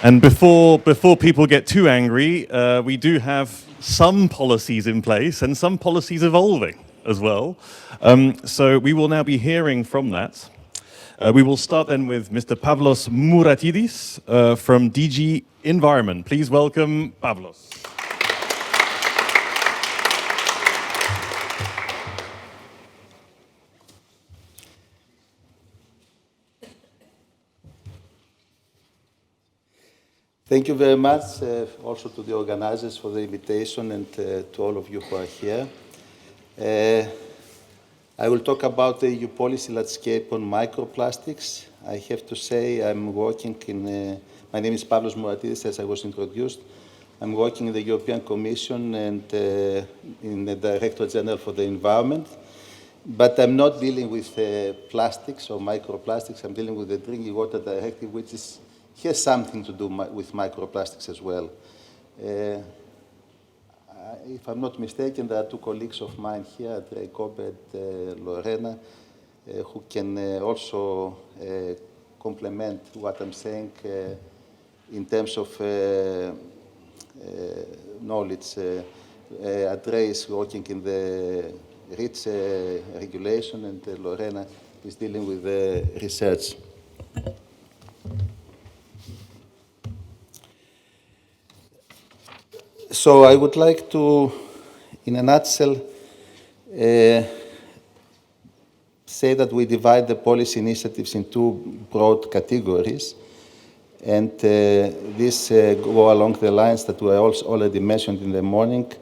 And before people get too angry, we do have some policies in place and some policies evolving. as well. So we will now be hearing from that. We will start then with Mr. Pavlos Muratidis from DG Environment. Please welcome Pavlos. Thank you very much also to the organizers for the invitation and to all of you who are here. I will talk about the EU policy landscape on microplastics. I have to say I'm working in, my name is Pavlos Muratidis, as I was introduced. I'm working in the European Commission and in the Director General for the Environment. But I'm not dealing with plastics or microplastics. I'm dealing with the Drinking Water Directive, which has something to do with microplastics as well. If I'm not mistaken, there are two colleagues of mine here, Andrei Kobe and Lorena, who can also complement what I'm saying in terms of knowledge. Andrei is working in the REACH regulation, and Lorena is dealing with the research. So I would like to, in a nutshell, say that we divide the policy initiatives in two broad categories. And these go along the lines that were also already mentioned in the morning: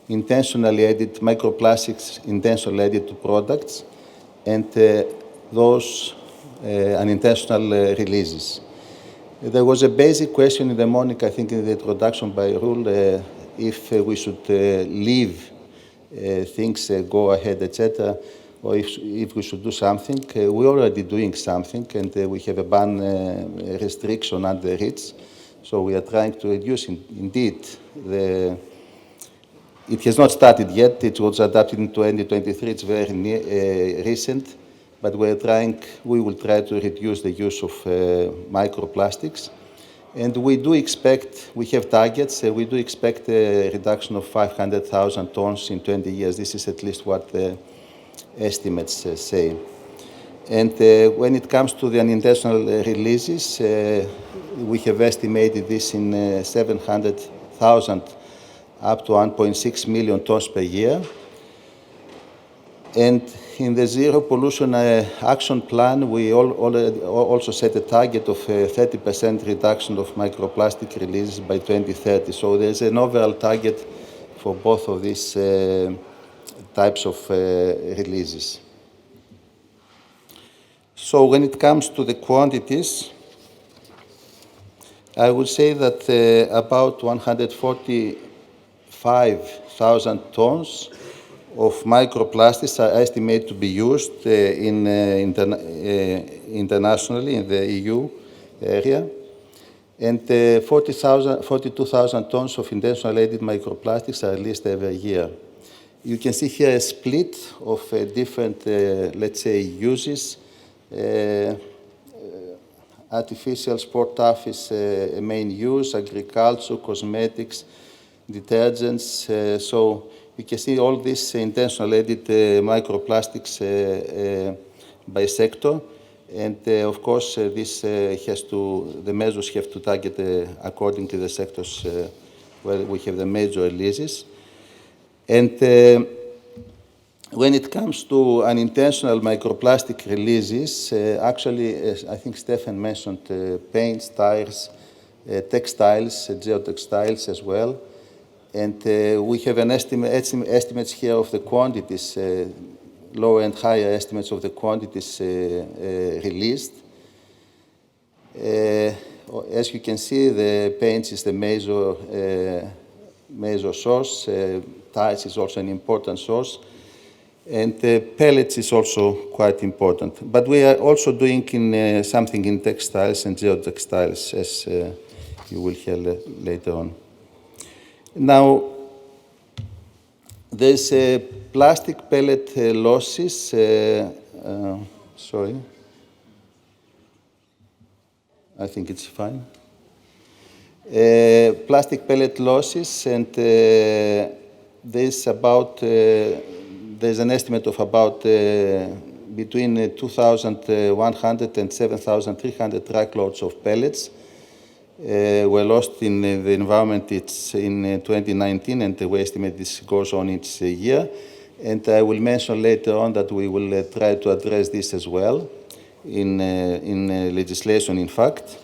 intentionally added microplastics, intentionally added to products, and those unintentional releases. There was a basic question in the morning, I think in the introduction by Rule, if we should leave things go ahead, etc., or if we should do something. We're already doing something, and we have a ban restriction under REACH. So we are trying to reduce, indeed, it has not started yet. It was adopted in 2023. It's very recent. But we will try to reduce the use of microplastics. And we do expect, we have targets, we do expect a reduction of 500,000 tons in 20 years. This is at least what the estimates say. And when it comes to the unintentional releases, we have estimated this in 700,000 up to 1.6 million tons per year. And in the Zero Pollution Action Plan, we also set a target of 30% reduction of microplastic releases by 2030. So there's an overall target for both of these types of releases. So when it comes to the quantities, I would say that about 145,000 tons of microplastics are estimated to be used internationally in the EU area, and 42,000 tons of intentionally added microplastics are released every year. You can see here a split of different, let's say, uses. Artificial sport turf is a main use, agriculture, cosmetics, detergents. So you can see all these intentionally added microplastics by sector. And of course, the measures have to target according to the sectors where we have the major releases. And when it comes to unintentional microplastic releases, actually, I think Stefan mentioned paints, tires, textiles, geotextiles as well. And we have an estimates here of the quantities, lower and higher estimates of the quantities released. As you can see, the paints is the major source. Tires is also an important source. And pellets is also quite important. But we are also doing something in textiles and geotextiles, as you will hear later on. Now, there's plastic pellet losses. Sorry. I think it's fine. Plastic pellet losses, and there's about there's an estimate of about between 2,100 and 7,300 truckloads of pellets were lost in the environment in 2019, and we estimate this goes on each year. And I will mention later on that we will try to address this as well in legislation, in fact.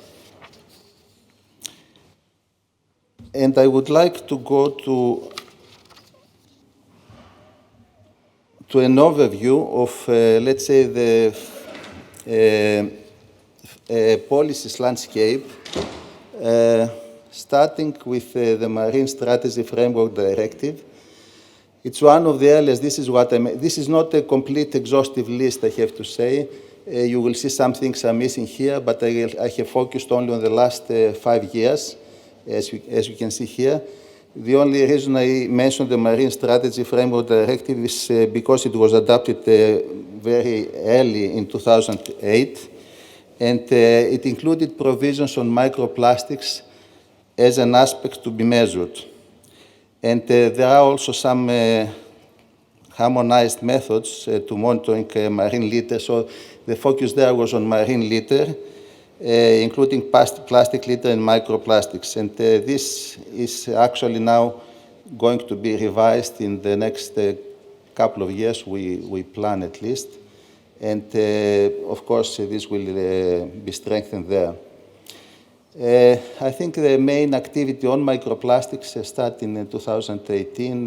And I would like to go to an overview of, let's say, the policies landscape, starting with the Marine Strategy Framework Directive. It's one of the earliest. This is what this is not a complete exhaustive list, I have to say. You will see some things are missing here, but I have focused only on the last 5 years, as you can see here. The only reason I mentioned the Marine Strategy Framework Directive is because it was adopted very early in 2008, and it included provisions on microplastics as an aspect to be measured. And there are also some harmonized methods to monitoring marine litter. So the focus there was on marine litter, including plastic litter and microplastics. And this is actually now going to be revised in the next couple of years, we plan at least. And of course, this will be strengthened there. I think the main activity on microplastics started in 2018.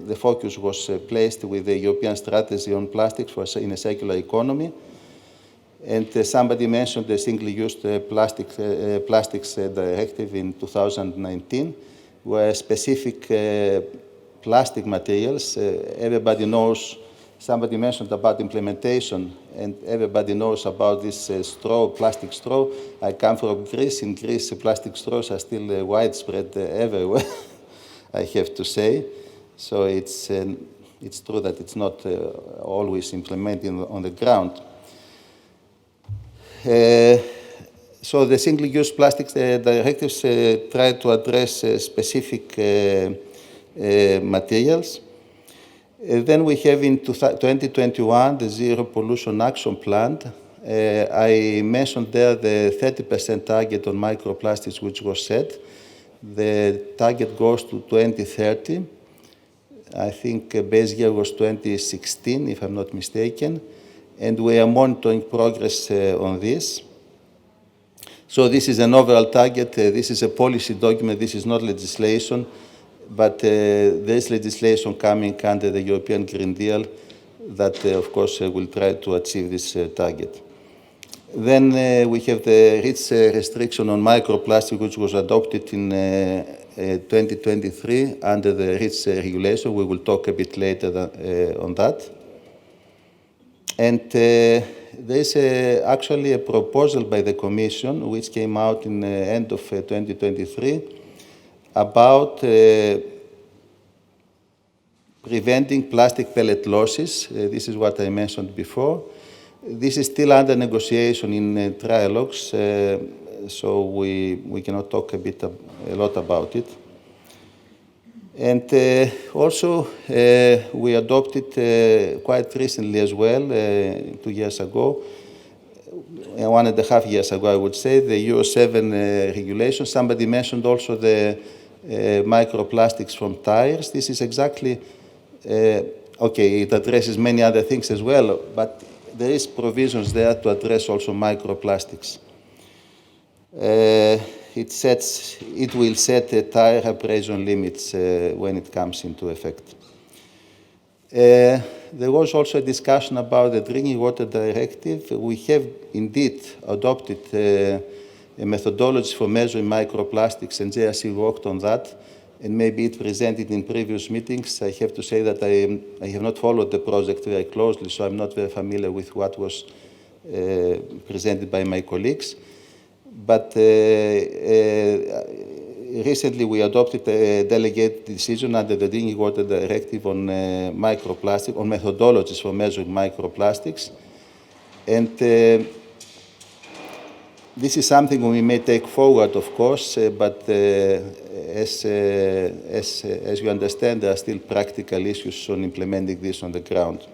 The focus was placed with the European strategy on plastics in a circular economy. And somebody mentioned the single-use plastics directive in 2019, where specific plastic materials, everybody knows. Somebody mentioned about implementation, and everybody knows about this plastic straw. I come from Greece. In Greece, plastic straws are still widespread everywhere, I have to say. So it's true that it's not always implemented on the ground. So the single-use plastics directives try to address specific materials. Then we have in 2021 the Zero Pollution Action Plan. I mentioned there the 30% target on microplastics which was set. The target goes to 2030. I think base year was 2016, if I'm not mistaken. And we are monitoring progress on this. So this is an overall target. This is a policy document. This is not legislation. But there is legislation coming under the European Green Deal that, of course, will try to achieve this target. Then we have the REACH restriction on microplastic, which was adopted in 2023 under the REACH regulation. We will talk a bit later on that. And there is actually a proposal by the Commission, which came out in the end of 2023, about preventing plastic pellet losses. This is what I mentioned before. This is still under negotiation in trialogues, so we cannot talk a lot about it. And also, we adopted quite recently as well, 2 years ago, 1.5 years ago, I would say, the Euro 7 regulation. Somebody mentioned also the microplastics from tires. This is exactly, okay, it addresses many other things as well, but there is provisions there to address also microplastics. It will set tire abrasion limits when it comes into effect. There was also a discussion about the Drinking Water Directive. We have indeed adopted a methodology for measuring microplastics, and JRC worked on that, and maybe it presented in previous meetings. I have to say that I have not followed the project very closely, so I'm not very familiar with what was presented by my colleagues. But recently we adopted a delegated decision under the Drinking Water Directive on microplastic, on methodologies for measuring microplastics. And this is something we may take forward, of course, but as you understand, there are still practical issues on implementing this on the ground.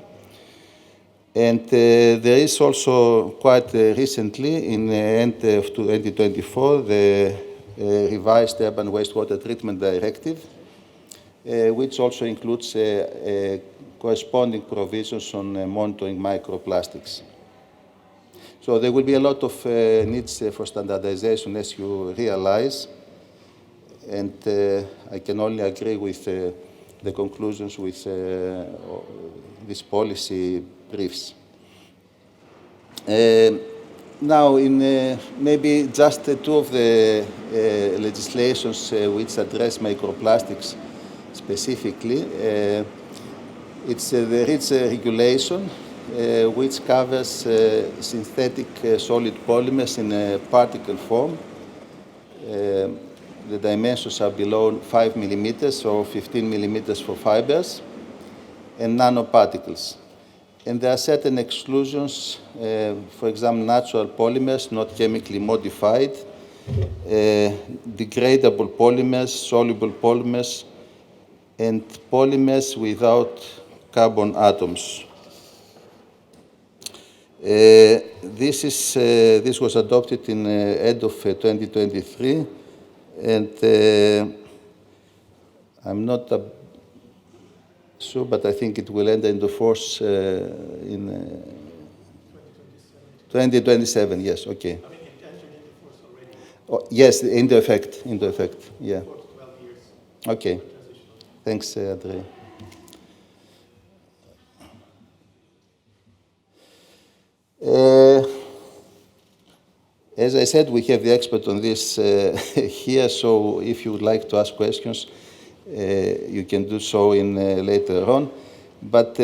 And there is also quite recently, in the end of 2024, the revised Urban Wastewater Treatment Directive, which also includes corresponding provisions on monitoring microplastics. So there will be a lot of needs for standardization, as you realize, and I can only agree with the conclusions with these policy briefs. Now, in maybe just two of the legislations which address microplastics specifically, it's the REACH regulation, which covers synthetic solid polymers in particle form. The dimensions are below 5 millimeters or 15 millimeters for fibers, and nanoparticles. And there are certain exclusions, for example, natural polymers, not chemically modified, degradable polymers, soluble polymers, and polymers without carbon atoms. This was adopted in end of 2023, and I'm not sure, but I think it will enter into force in 2027. Yes, okay. I mean, it entered into force already. Oh, yes, into effect, yeah. For 12 years. Okay. Thanks, Andrea. As I said, we have the expert on this here, so if you would like to ask questions, you can do so in later on. But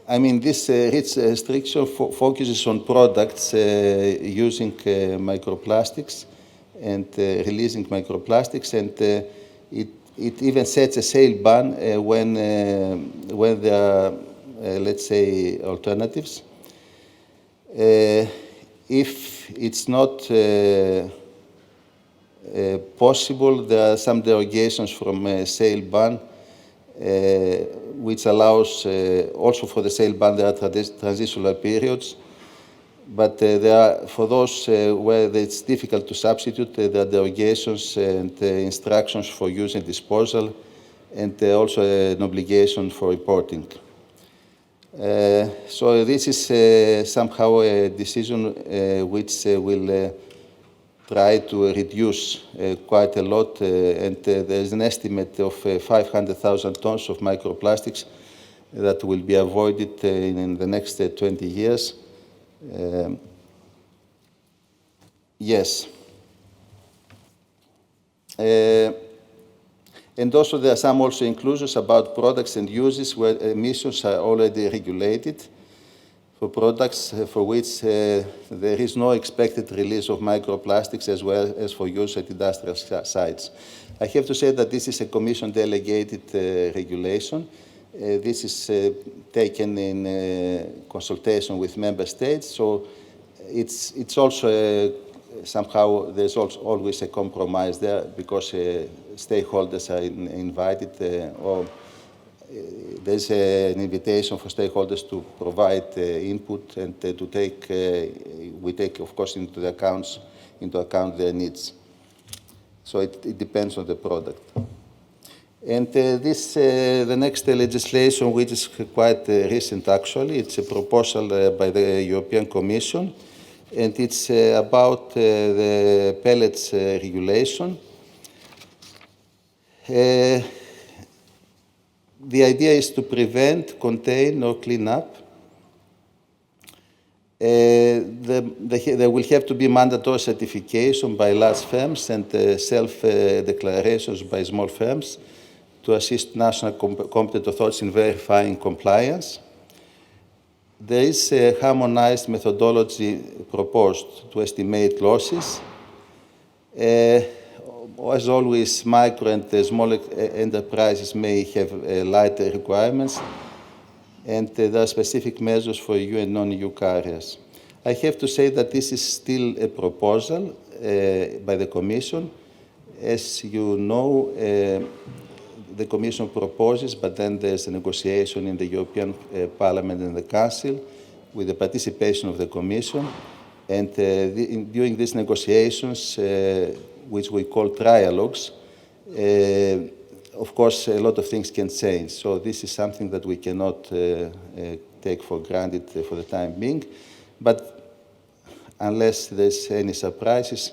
I mean, this REACH restriction focuses on products using microplastics and releasing microplastics, and it even sets a sale ban when there are, let's say, alternatives. If it's not possible, there are some derogations from a sale ban, which allows, also for the sale ban, there are transitional periods. But there are, for those where it's difficult to substitute, there are derogations and instructions for use and disposal, and also an obligation for reporting. So this is somehow a decision which will try to reduce quite a lot, and there is an estimate of 500,000 tons of microplastics that will be avoided in the next 20 years. Yes. And also there are some also inclusions about products and uses where emissions are already regulated for products for which there is no expected release of microplastics, as well as for use at industrial sites. I have to say that this is a Commission delegated regulation. This is taken in consultation with member states, so it's also somehow there's also always a compromise there, because stakeholders are invited, or there's an invitation for stakeholders to provide input and to take, we take, of course, into account their needs. So it depends on the product. And the next legislation, which is quite recent actually, it's a proposal by the European Commission, and it's about the pellets regulation. The idea is to prevent, contain, or clean up. There will have to be mandatory certification by large firms and self-declarations by small firms to assist national competent authorities in verifying compliance. There is a harmonized methodology proposed to estimate losses. As always, micro and small enterprises may have lighter requirements, and there are specific measures for EU and non-EU carriers. I have to say that this is still a proposal by the Commission. As you know, the Commission proposes, but then there's a negotiation in the European Parliament and the Council with the participation of the Commission. And during these negotiations, which we call trialogues, of course, a lot of things can change. So this is something that we cannot take for granted for the time being. But unless there's any surprises,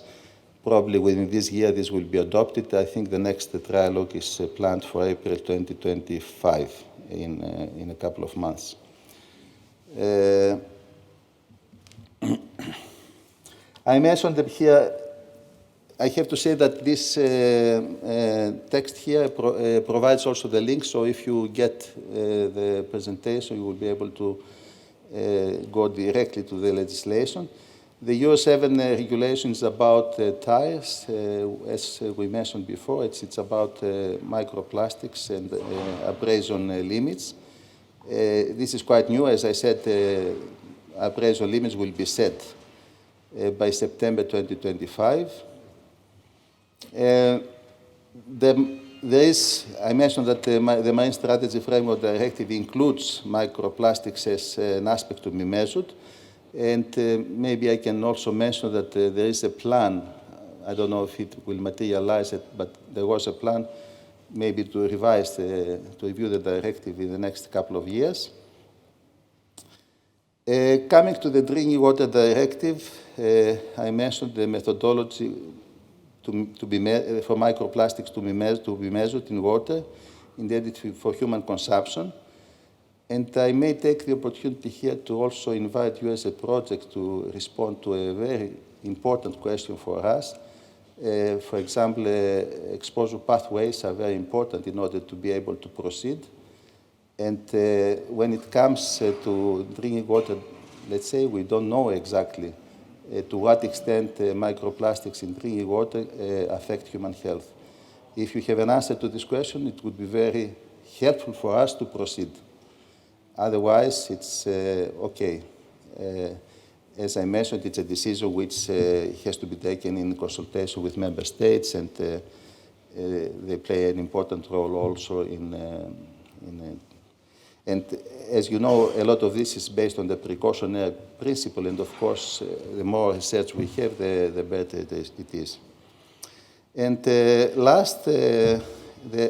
probably within this year this will be adopted. I think the next trialogue is planned for April 2025, in a couple of months. I mentioned that here, I have to say that this text here provides also the link, so if you get the presentation, you will be able to go directly to the legislation. The Euro 7 regulation is about tires, as we mentioned before. It's about microplastics and abrasion limits. This is quite new. As I said, abrasion limits will be set by September 2025. I mentioned that the Marine Strategy Framework Directive includes microplastics as an aspect to be measured. And maybe I can also mention that there is a plan. I don't know if it will materialize, but there was a plan maybe to revise, to review the directive in the next couple of years. Coming to the Drinking Water Directive, I mentioned the methodology for microplastics to be measured in water intended for human consumption. And I may take the opportunity here to also invite you as a project to respond to a very important question for us. For example, exposure pathways are very important in order to be able to proceed. And when it comes to drinking water, let's say we don't know exactly to what extent microplastics in drinking water affect human health. If you have an answer to this question, it would be very helpful for us to proceed. Otherwise, it's okay. As I mentioned, it's a decision which has to be taken in consultation with member states, and they play an important role also and as you know, a lot of this is based on the precautionary principle, and of course, the more research we have, the better it is. And last, the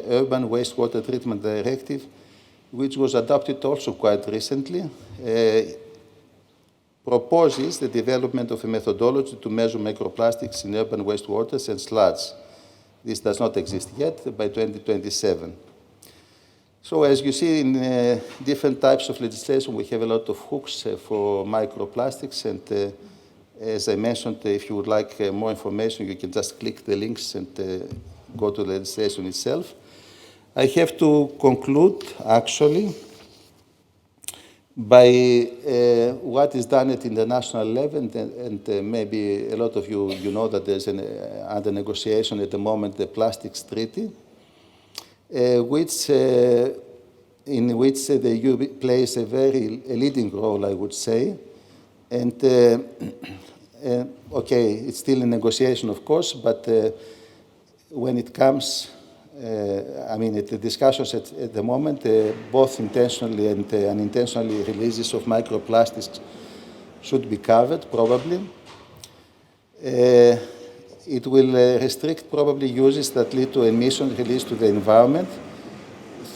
Urban Wastewater Treatment Directive, which was adopted also quite recently, proposes the development of a methodology to measure microplastics in urban wastewaters and sludge. This does not exist yet, by 2027. So as you see in different types of legislation, we have a lot of hooks for microplastics, and as I mentioned, if you would like more information, you can just click the links and go to the legislation itself. I have to conclude, actually, by what is done at international level, and maybe a lot of you know that there's under negotiation at the moment the Plastics Treaty, in which the EU plays a leading role, I would say. And okay, it's still in negotiation, of course, but when it comes, I mean, at the discussions at the moment, both intentionally and unintentionally releases of microplastics should be covered, probably. It will restrict probably uses that lead to emission release to the environment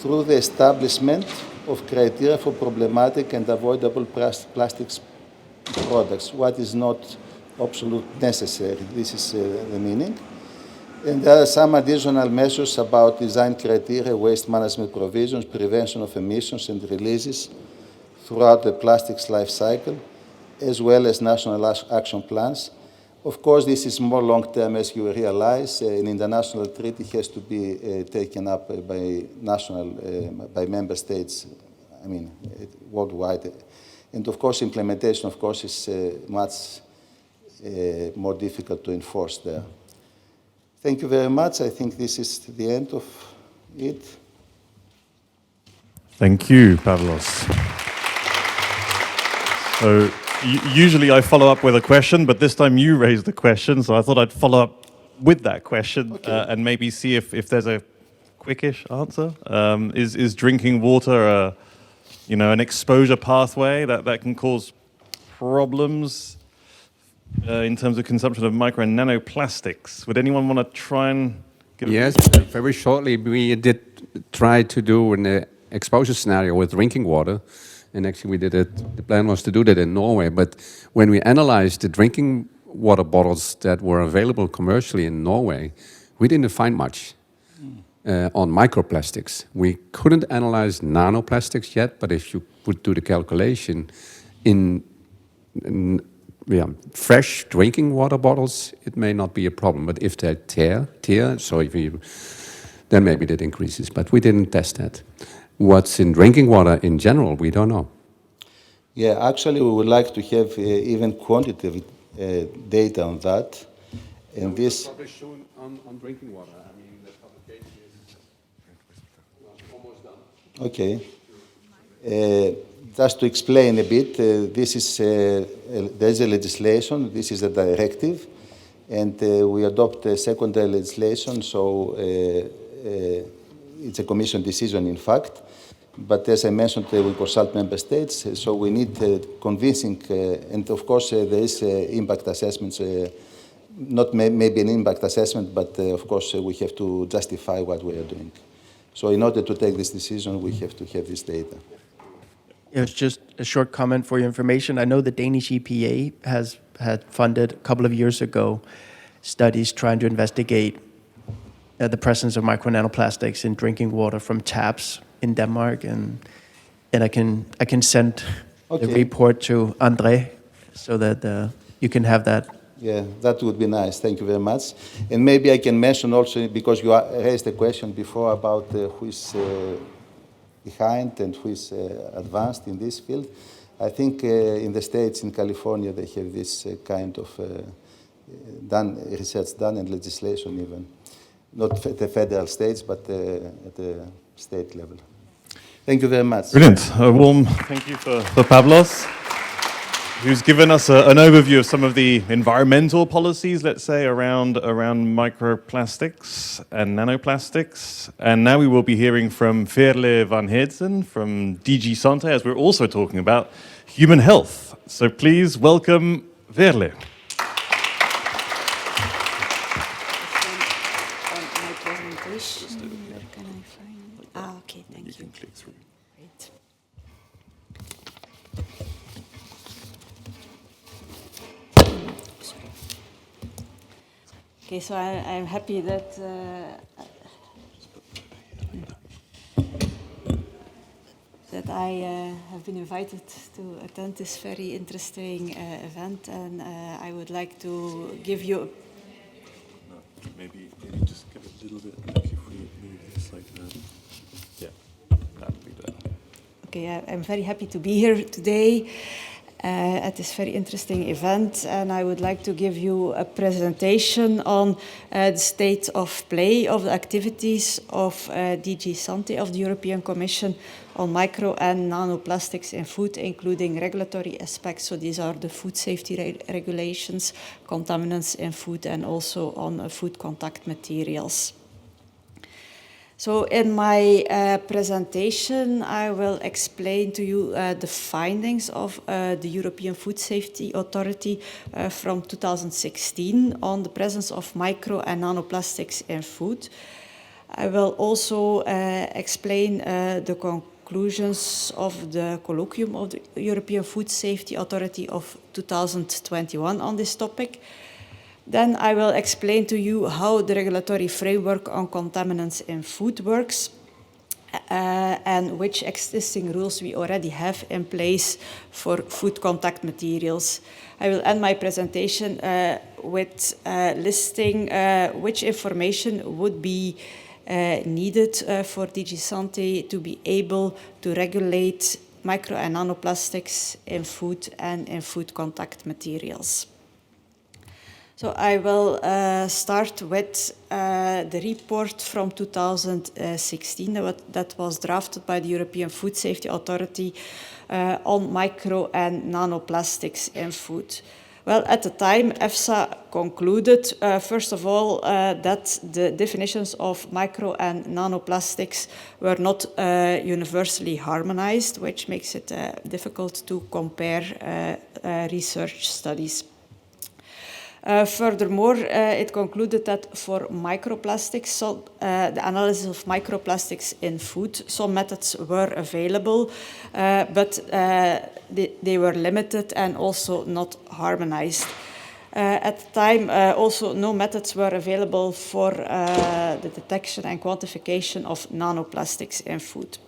through the establishment of criteria for problematic and avoidable plastics products, what is not absolutely necessary. This is the meaning. And there are some additional measures about design criteria, waste management provisions, prevention of emissions and releases throughout the plastics life cycle, as well as national action plans. Of course, this is more long-term, as you realize. An international treaty has to be taken up by member states, I mean, worldwide. And of course, implementation, of course, is much more difficult to enforce there. Thank you very much. I think this is the end of it. Thank you, Pavlos. So Usually I follow up with a question, but this time you raised the question, so I thought I'd follow up with that question and maybe see if there's a quickish answer. Is drinking water an exposure pathway that can cause problems in terms of consumption of micro and nanoplastics? Would anyone want to try and give Yes, very shortly, we did try to do an exposure scenario with drinking water. And actually we did it, the plan was to do that in Norway. But when we analyzed the drinking water bottles that were available commercially in Norway, we didn't find much on microplastics. We couldn't analyze nanoplastics yet, but if you would do the calculation in fresh drinking water bottles, it may not be a problem. But if they tear, so if you, then maybe that increases. But we didn't test that. What's in drinking water in general, we don't know. Yeah, actually, we would like to have even quantitative data on that. And this Published soon on drinking water. I mean, the publication is almost done. Okay. Just to explain a bit, there's a legislation, this is a directive, and we adopt a secondary legislation, so it's a Commission decision, in fact. But as I mentioned, we consult member states, so we need convincing, and of course there is impact assessments, not maybe an impact assessment, but of course we have to justify what we are doing. So in order to take this decision, we have to have this data. It's just a short comment for your information. I know the Danish EPA had funded a couple of years ago studies trying to investigate the presence of micro nanoplastics in drinking water from taps in Denmark, and I can send the report to André so that you can have that. Yeah, that would be nice. Thank you very much. And maybe I can mention also, because you raised a question before about who is behind and who is advanced in this field. I think in the States, in California, they have this kind of research done and legislation even. Not at the federal states, but at the state level. Thank you very much. Brilliant. A warm thank you for Pavlos, who's given us an overview of some of the environmental policies, let's say, around microplastics and nanoplastics. And now we will be hearing from Veerle van Heerden from DG Sante, as we're also talking about human health. So please welcome Veerle. Okay, thank you. You can click through. Great. Sorry. Okay, so I'm happy that I have been invited to attend this very interesting event, and I would like to give you. Maybe just give it a little bit, like if we move this like that. Yeah, that would be better. Okay, I'm very happy to be here today at this very interesting event, and I would like to give you a presentation on the state of play of the activities of DG Sante of the European Commission on micro and nanoplastics in food, including regulatory aspects. So these are the food safety regulations, contaminants in food, and also on food contact materials. So in my presentation, I will explain to you the findings of the European Food Safety Authority from 2016 on the presence of micro and nanoplastics in food. I will also explain the conclusions of the colloquium of the European Food Safety Authority of 2021 on this topic. Then I will explain to you how the regulatory framework on contaminants in food works and which existing rules we already have in place for food contact materials. I will end my presentation with listing which information would be needed for DG Sante to be able to regulate micro and nanoplastics in food and in food contact materials. So I will start with the report from 2016 that was drafted by the European Food Safety Authority on micro and nanoplastics in food. Well, at the time, EFSA concluded, first of all, that the definitions of micro and nanoplastics were not universally harmonized, which makes it difficult to compare research studies. Furthermore, it concluded that for microplastics, so, the analysis of microplastics in food, some methods were available, but they were limited and also not harmonized. At the time, also no methods were available for the detection and quantification of nanoplastics in food.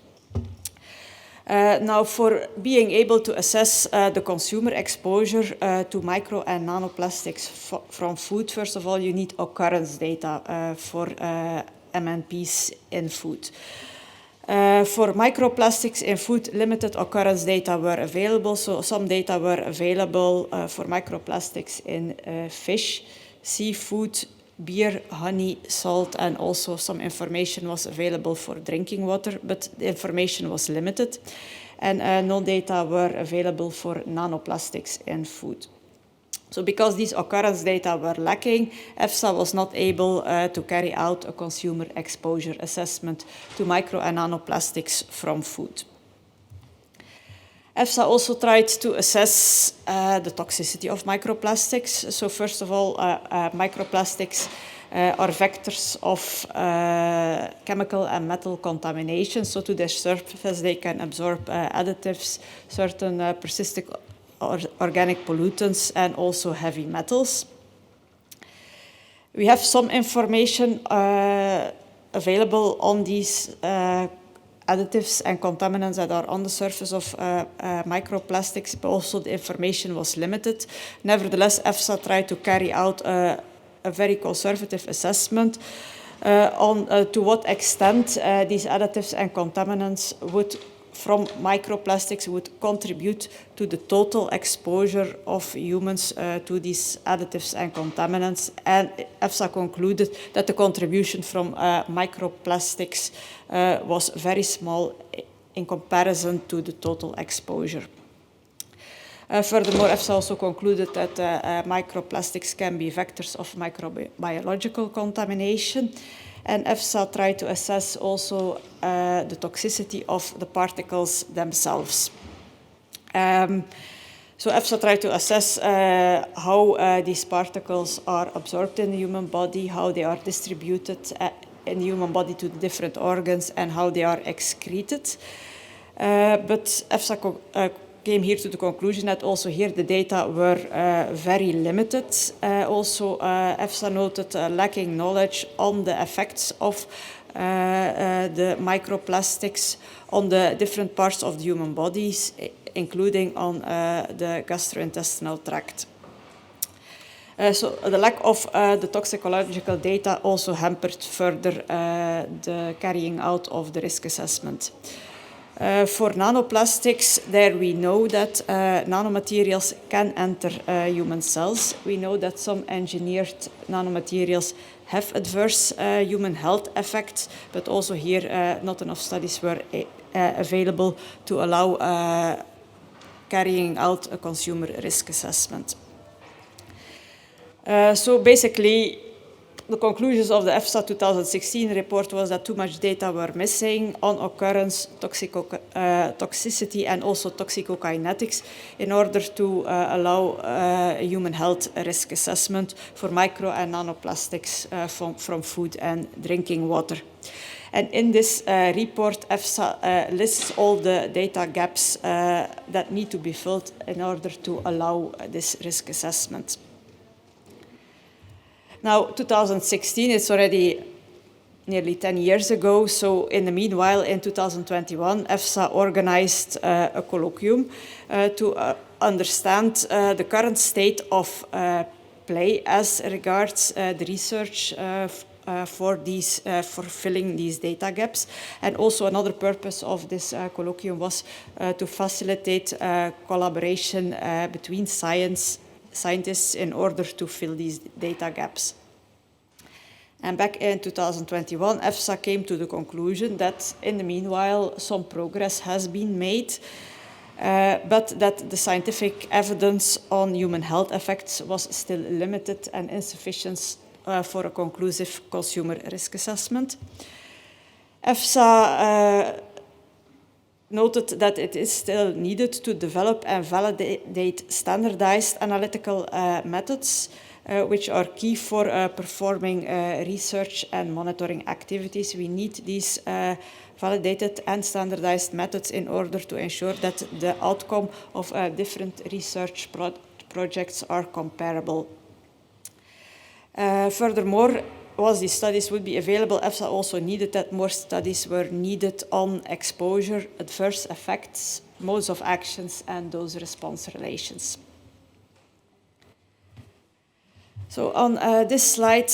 Now, for being able to assess the consumer exposure to micro and nanoplastics from food, first of all, you need occurrence data for MNPs in food. For microplastics in food, limited occurrence data were available. So some data were available for microplastics in fish, seafood, beer, honey, salt, and also some information was available for drinking water, but the information was limited. And no data were available for nanoplastics in food. So because these occurrence data were lacking, EFSA was not able to carry out a consumer exposure assessment to micro and nanoplastics from food. EFSA also tried to assess the toxicity of microplastics. So first of all, microplastics are vectors of chemical and metal contamination. So to their surface, they can absorb additives, certain persistent organic pollutants, and also heavy metals. We have some information available on these additives and contaminants that are on the surface of microplastics, but also the information was limited. Nevertheless, EFSA tried to carry out a very conservative assessment on to what extent these additives and contaminants from microplastics would contribute to the total exposure of humans to these additives and contaminants. And EFSA concluded that the contribution from microplastics was very small in comparison to the total exposure. Furthermore, EFSA also concluded that microplastics can be vectors of microbiological contamination. And EFSA tried to assess also the toxicity of the particles themselves. So EFSA tried to assess how these particles are absorbed in the human body, how they are distributed in the human body to the different organs, and how they are excreted. But EFSA came here to the conclusion that also here the data were very limited. Also, EFSA noted lacking knowledge on the effects of the microplastics on the different parts of the human bodies, including on the gastrointestinal tract. So the lack of the toxicological data also hampered further the carrying out of the risk assessment. For nanoplastics, there we know that nanomaterials can enter human cells. We know that some engineered nanomaterials have adverse human health effects, but also here not enough studies were available to allow carrying out a consumer risk assessment. So basically, the conclusions of the EFSA 2016 report was that too much data were missing on occurrence, toxicity, and also toxicokinetics in order to allow a human health risk assessment for micro and nanoplastics from food and drinking water. And in this report, EFSA lists all the data gaps that need to be filled in order to allow this risk assessment. Now, 2016, it's already nearly 10 years ago. So in the meanwhile, in 2021, EFSA organized a colloquium to understand the current state of play as regards the research for filling these data gaps. And also another purpose of this colloquium was to facilitate collaboration between scientists in order to fill these data gaps. And back in 2021, EFSA came to the conclusion that in the meanwhile, some progress has been made. but that the scientific evidence on human health effects was still limited and insufficient for a conclusive consumer risk assessment. EFSA noted that it is still needed to develop and validate standardized analytical methods, which are key for performing research and monitoring activities. We need these validated and standardized methods in order to ensure that the outcome of different research projects are comparable. Furthermore, once these studies would be available, EFSA also needed that more studies were needed on exposure, adverse effects, modes of actions, and dose-response relations. So on this slide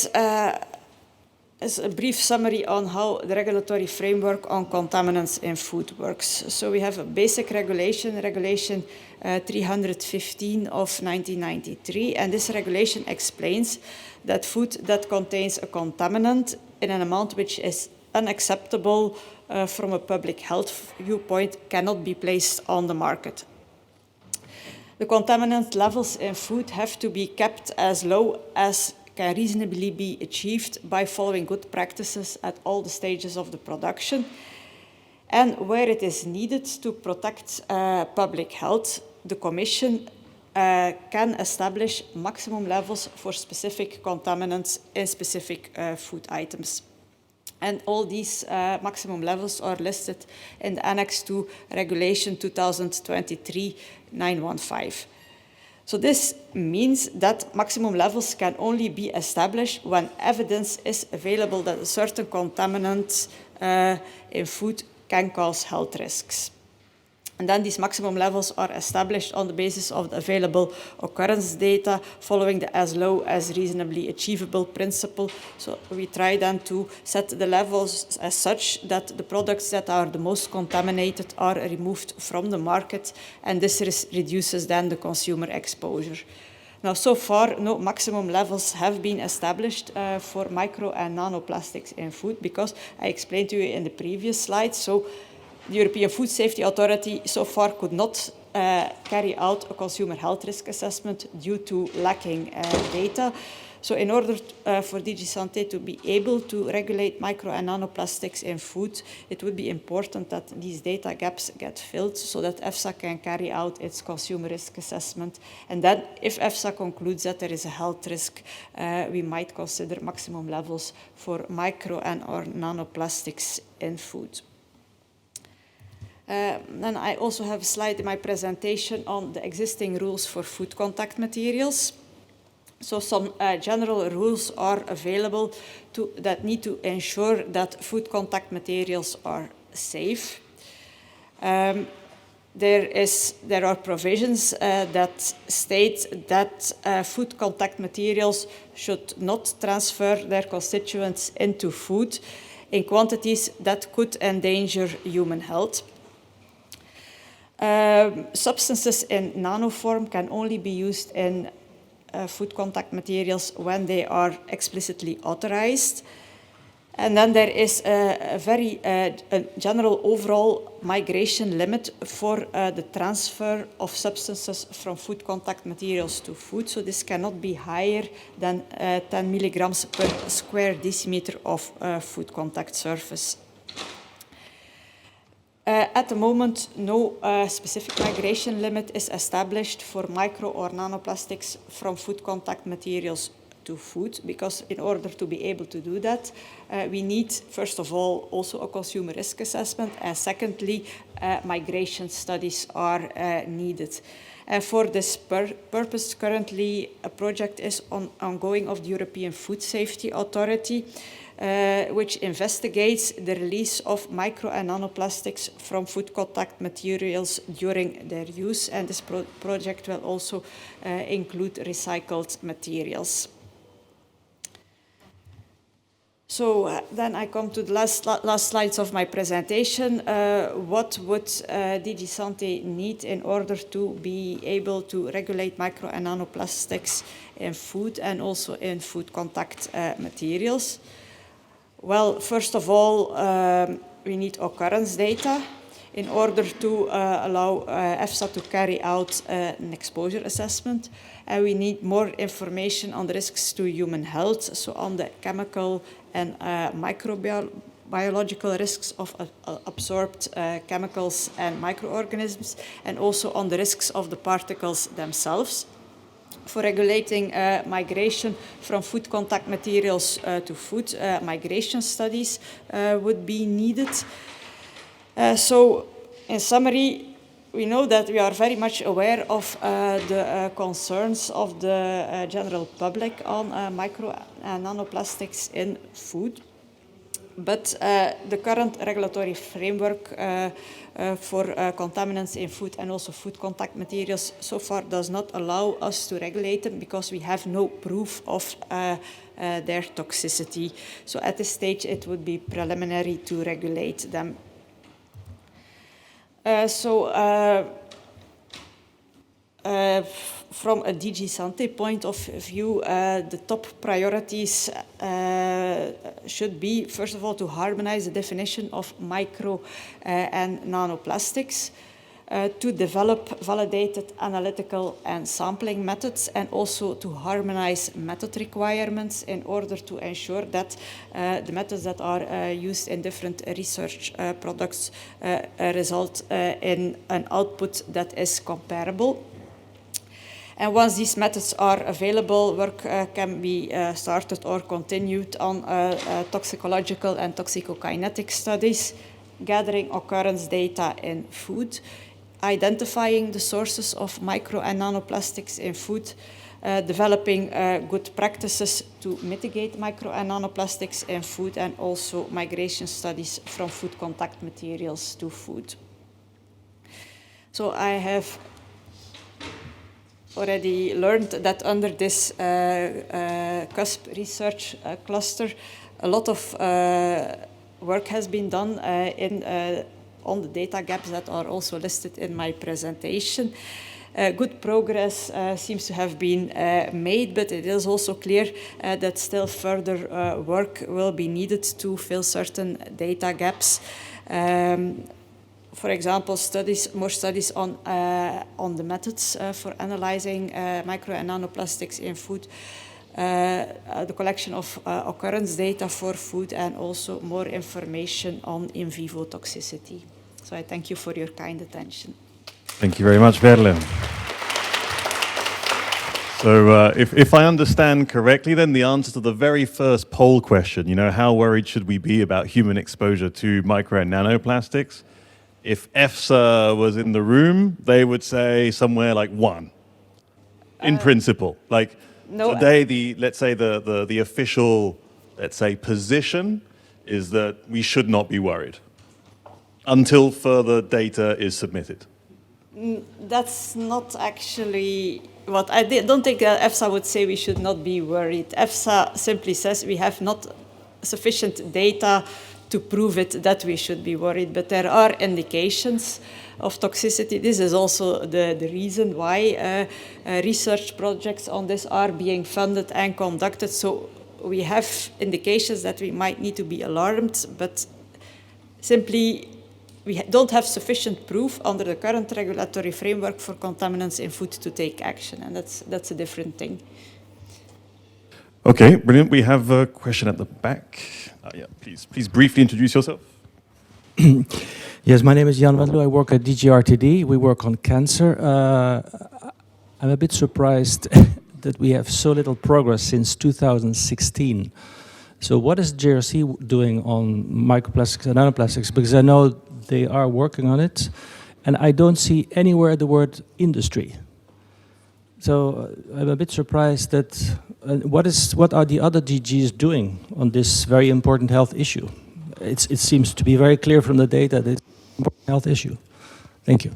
is a brief summary on how the regulatory framework on contaminants in food works. So we have a basic regulation, Regulation 315 of 1993, and this regulation explains that food that contains a contaminant in an amount which is unacceptable from a public health viewpoint cannot be placed on the market. The contaminant levels in food have to be kept as low as can reasonably be achieved by following good practices at all the stages of the production. And where it is needed to protect public health, the Commission can establish maximum levels for specific contaminants in specific food items. And all these maximum levels are listed in the Annex to Regulation 2023-915. So this means that maximum levels can only be established when evidence is available that a certain contaminant in food can cause health risks. And then these maximum levels are established on the basis of the available occurrence data following the as low as reasonably achievable principle. So we try then to set the levels as such that the products that are the most contaminated are removed from the market, and this reduces then the consumer exposure. Now, so far, no maximum levels have been established for micro and nanoplastics in food because I explained to you in the previous slide. So the European Food Safety Authority so far could not carry out a consumer health risk assessment due to lacking data. So in order for DG Santé to be able to regulate micro and nanoplastics in food, it would be important that these data gaps get filled so that EFSA can carry out its consumer risk assessment. And then if EFSA concludes that there is a health risk, we might consider maximum levels for micro and or nanoplastics in food. Then I also have a slide in my presentation on the existing rules for food contact materials. So some general rules are available that need to ensure that food contact materials are safe. There are provisions that state that food contact materials should not transfer their constituents into food in quantities that could endanger human health. Substances in nanoform can only be used in food contact materials when they are explicitly authorized. And then there is a very general overall migration limit for the transfer of substances from food contact materials to food. So this cannot be higher than 10 milligrams per square decimeter of food contact surface. At the moment, no specific migration limit is established for micro or nanoplastics from food contact materials to food, because in order to be able to do that, we need, first of all, also a consumer risk assessment, and secondly, migration studies are needed. For this purpose, currently a project is ongoing of the European Food Safety Authority, which investigates the release of micro and nanoplastics from food contact materials during their use, and this project will also include recycled materials. So then I come to the last slides of my presentation. What would DG Santé need in order to be able to regulate micro and nanoplastics in food and also in food contact materials? Well, first of all, we need occurrence data. in order to allow EFSA to carry out an exposure assessment. And we need more information on the risks to human health, so on the chemical and microbiological risks of absorbed chemicals and microorganisms, and also on the risks of the particles themselves. For regulating migration from food contact materials to food, migration studies would be needed. So, in summary, we know that we are very much aware of the concerns of the general public on micro and nanoplastics in food. But the current regulatory framework for contaminants in food and also food contact materials so far does not allow us to regulate them because we have no proof of their toxicity. So at this stage it would be preliminary to regulate them. From a DG Sante point of view, the top priorities should be, first of all, to harmonize the definition of micro and nanoplastics, to develop validated analytical and sampling methods, and also to harmonize method requirements in order to ensure that the methods that are used in different research products result in an output that is comparable. And once these methods are available, work can be started or continued on toxicological and toxicokinetic studies, gathering occurrence data in food, identifying the sources of micro and nanoplastics in food, developing good practices to mitigate micro and nanoplastics in food, and also migration studies from food contact materials to food. So I have already learned that under this CUSP-Research cluster, a lot of work has been done on the data gaps that are also listed in my presentation. Good progress seems to have been made, but it is also clear that still further work will be needed to fill certain data gaps. For example, more studies on the methods for analyzing micro and nanoplastics in food, the collection of occurrence data for food, and also more information on in vivo toxicity. So I thank you for your kind attention. Thank you very much, Verle. So if I understand correctly, then the answer to the very first poll question, how worried should we be about human exposure to micro and nanoplastics? If EFSA was in the room, they would say somewhere like 1, in principle. Like no, today, let's say the official, position is that we should not be worried until further data is submitted. That's not actually what I don't think EFSA would say we should not be worried. EFSA simply says we have not sufficient data to prove it that we should be worried, but there are indications of toxicity. This is also the reason why research projects on this are being funded and conducted. So we have indications that we might need to be alarmed, but simply we don't have sufficient proof under the current regulatory framework for contaminants in food to take action, and that's a different thing. Okay, brilliant. We have a question at the back. Yeah, please briefly introduce yourself. Yes, my name is Jan Wendel. I work at DGRTD. We work on cancer. I'm a bit surprised that we have so little progress since 2016. So what is JRC doing on microplastics and nanoplastics? Because I know they are working on it, and I don't see anywhere the word industry. So I'm a bit surprised that what are the other DGs doing on this very important health issue? It seems to be very clear from the data that it's an important health issue. Thank you.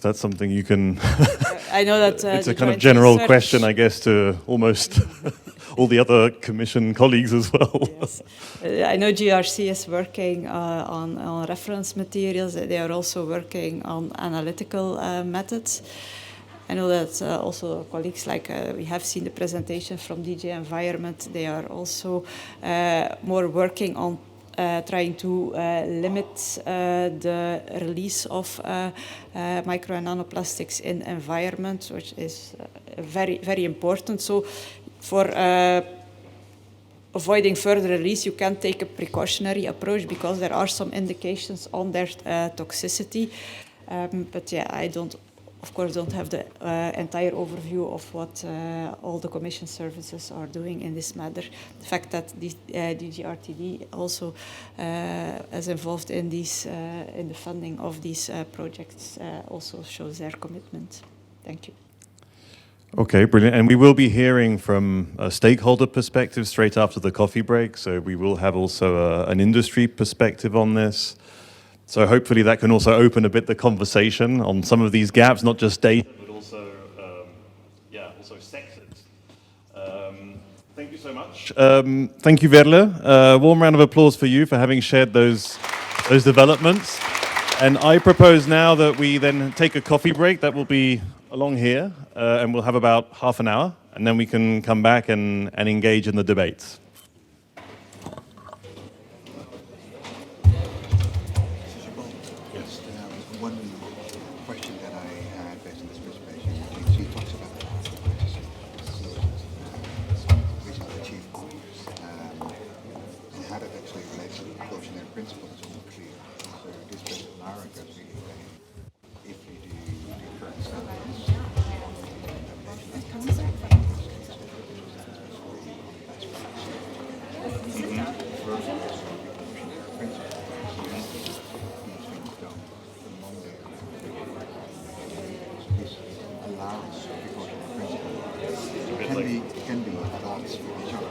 That's something you can... I know that... it's a kind of general question, I guess, to almost all the other Commission colleagues as well. Yes. I know GRC is working on reference materials. They are also working on analytical methods. I know that also colleagues we have seen the presentation from DG Environment. They are also more working on trying to limit the release of micro and nanoplastics in environment, which is very, very important. So for avoiding further release, you can take a precautionary approach because there are some indications on their toxicity. But yeah, I don't, of course, don't have the entire overview of what all the Commission services are doing in this matter. The fact that the DGRTD also is involved in these, in the funding of these projects also shows their commitment. Thank you. Okay, brilliant. And we will be hearing from a stakeholder perspective straight after the coffee break. So we will have also an industry perspective on this. So hopefully that can also open a bit the conversation on some of these gaps, not just data, but also, also sectors. Thank you so much. Thank you, Verle. Warm round of applause for you for having shared those developments. And I propose now that we then take a coffee break. That will be along here, and we'll have about half an hour, and then we can come back and engage in the debates. Yes, one question that I had based on this presentation, she talks about recently achieved goals, and how that actually relates to the precautionary principles is not clear. So this based on our goes really away if we do the current standards. Can be at odds with each other.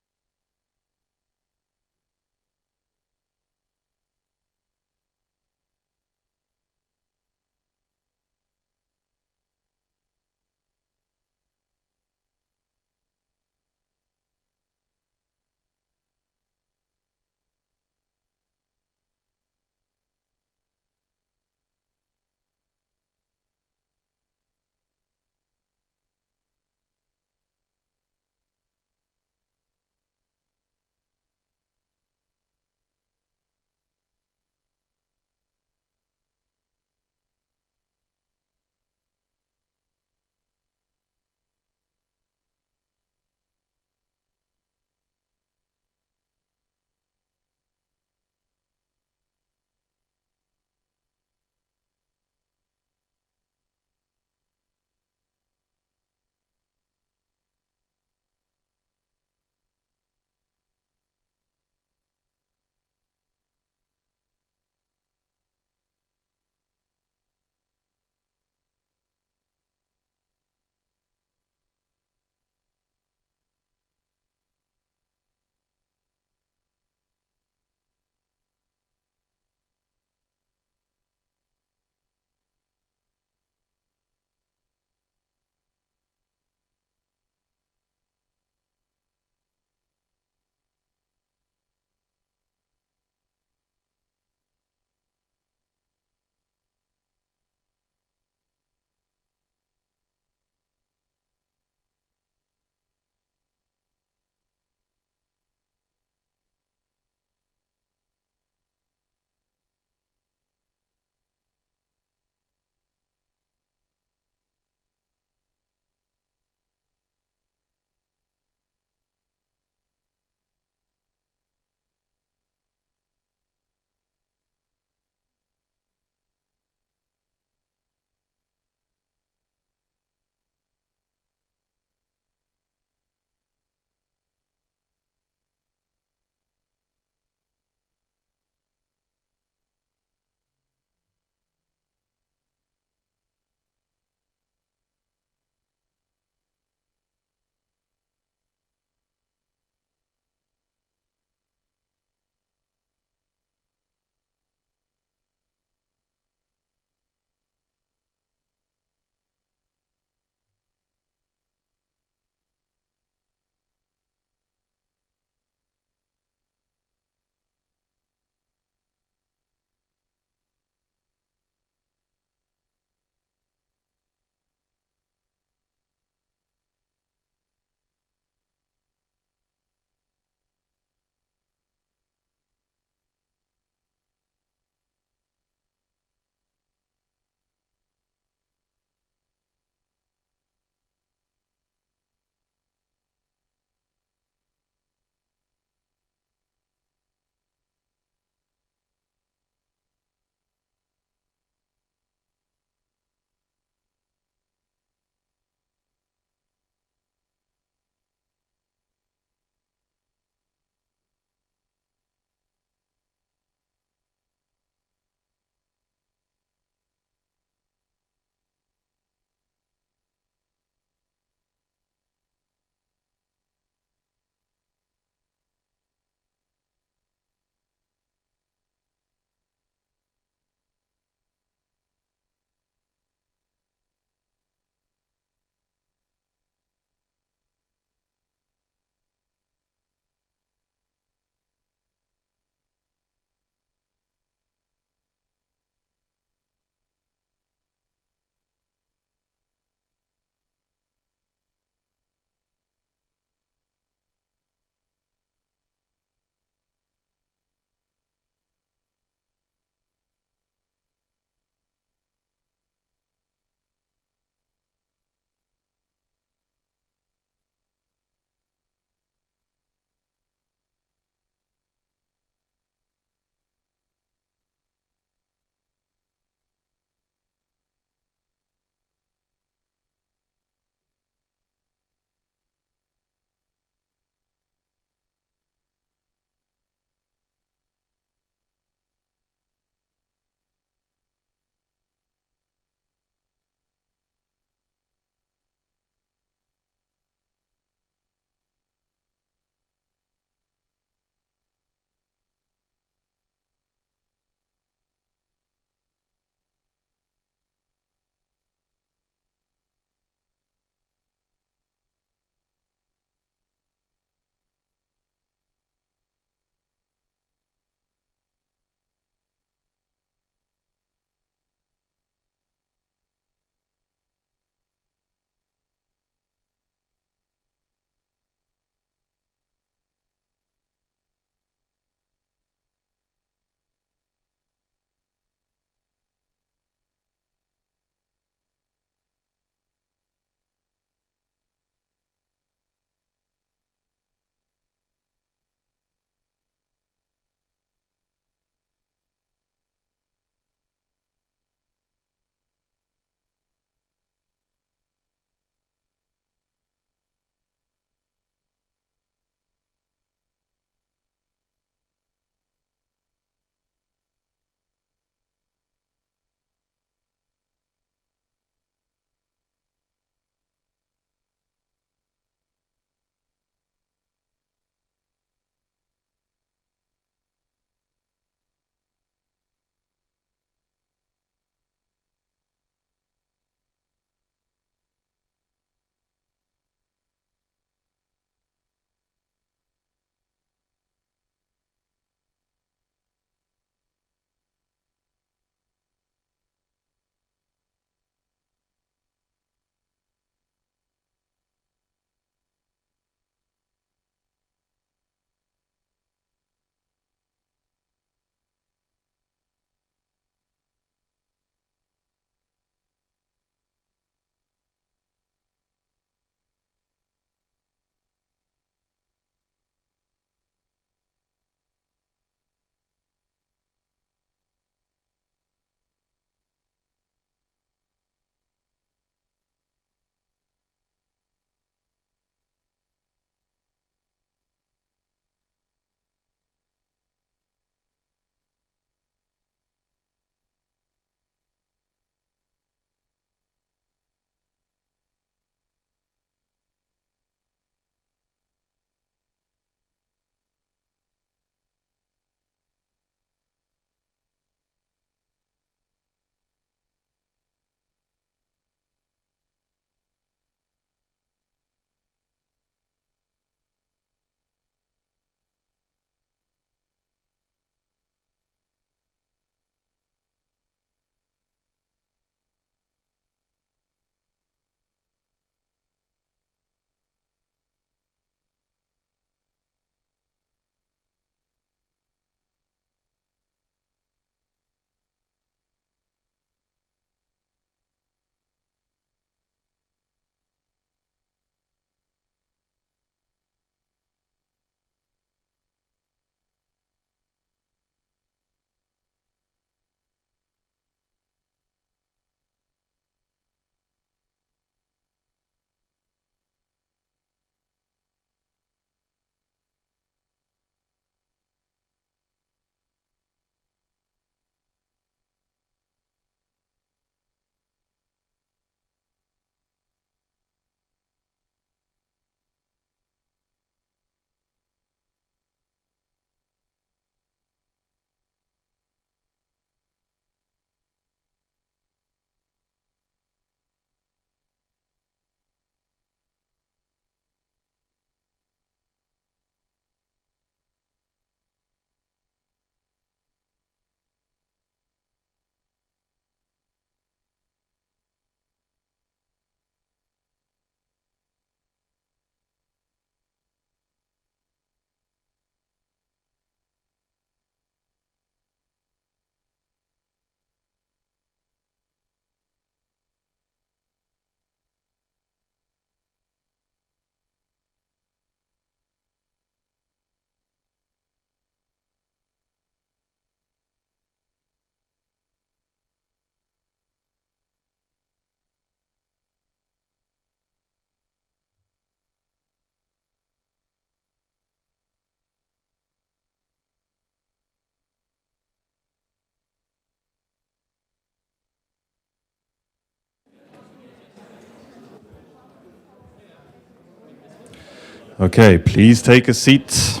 Okay, please take a seat.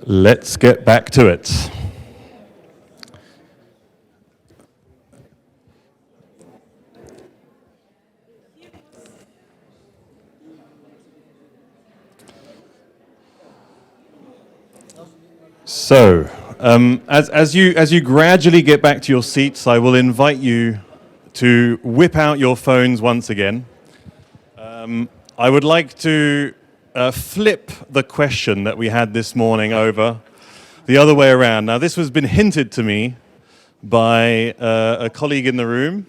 Let's get back to it. So, as you gradually get back to your seats, I will invite you to whip out your phones once again. I would like to flip the question that we had this morning over the other way around. Now, this has been hinted to me by a colleague in the room,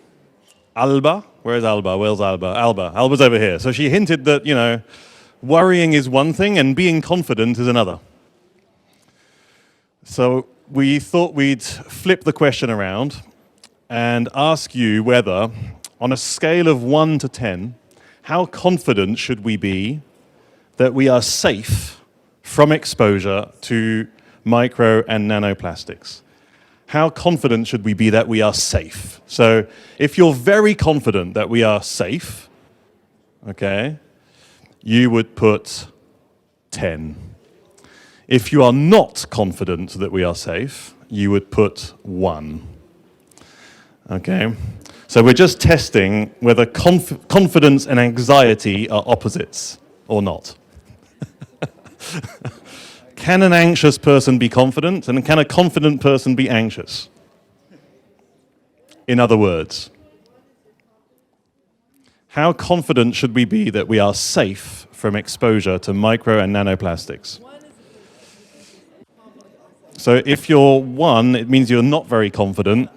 Alba. Where is Alba? Where's Alba? Alba's over here. So she hinted that, you know, worrying is one thing and being confident is another. So we thought we'd flip the question around and ask you whether, on a scale of 1 to 10, how confident should we be that we are safe from exposure to micro and nanoplastics? How confident should we be that we are safe? So if you're very confident that we are safe, okay, you would put 10. If you are not confident that we are safe, you would put 1. Okay? So we're just testing whether confidence and anxiety are opposites or not. Can an anxious person be confident, and can a confident person be anxious? In other words, how confident should we be that we are safe from exposure to micro and nanoplastics? So if you're 1, it means you're not very confident.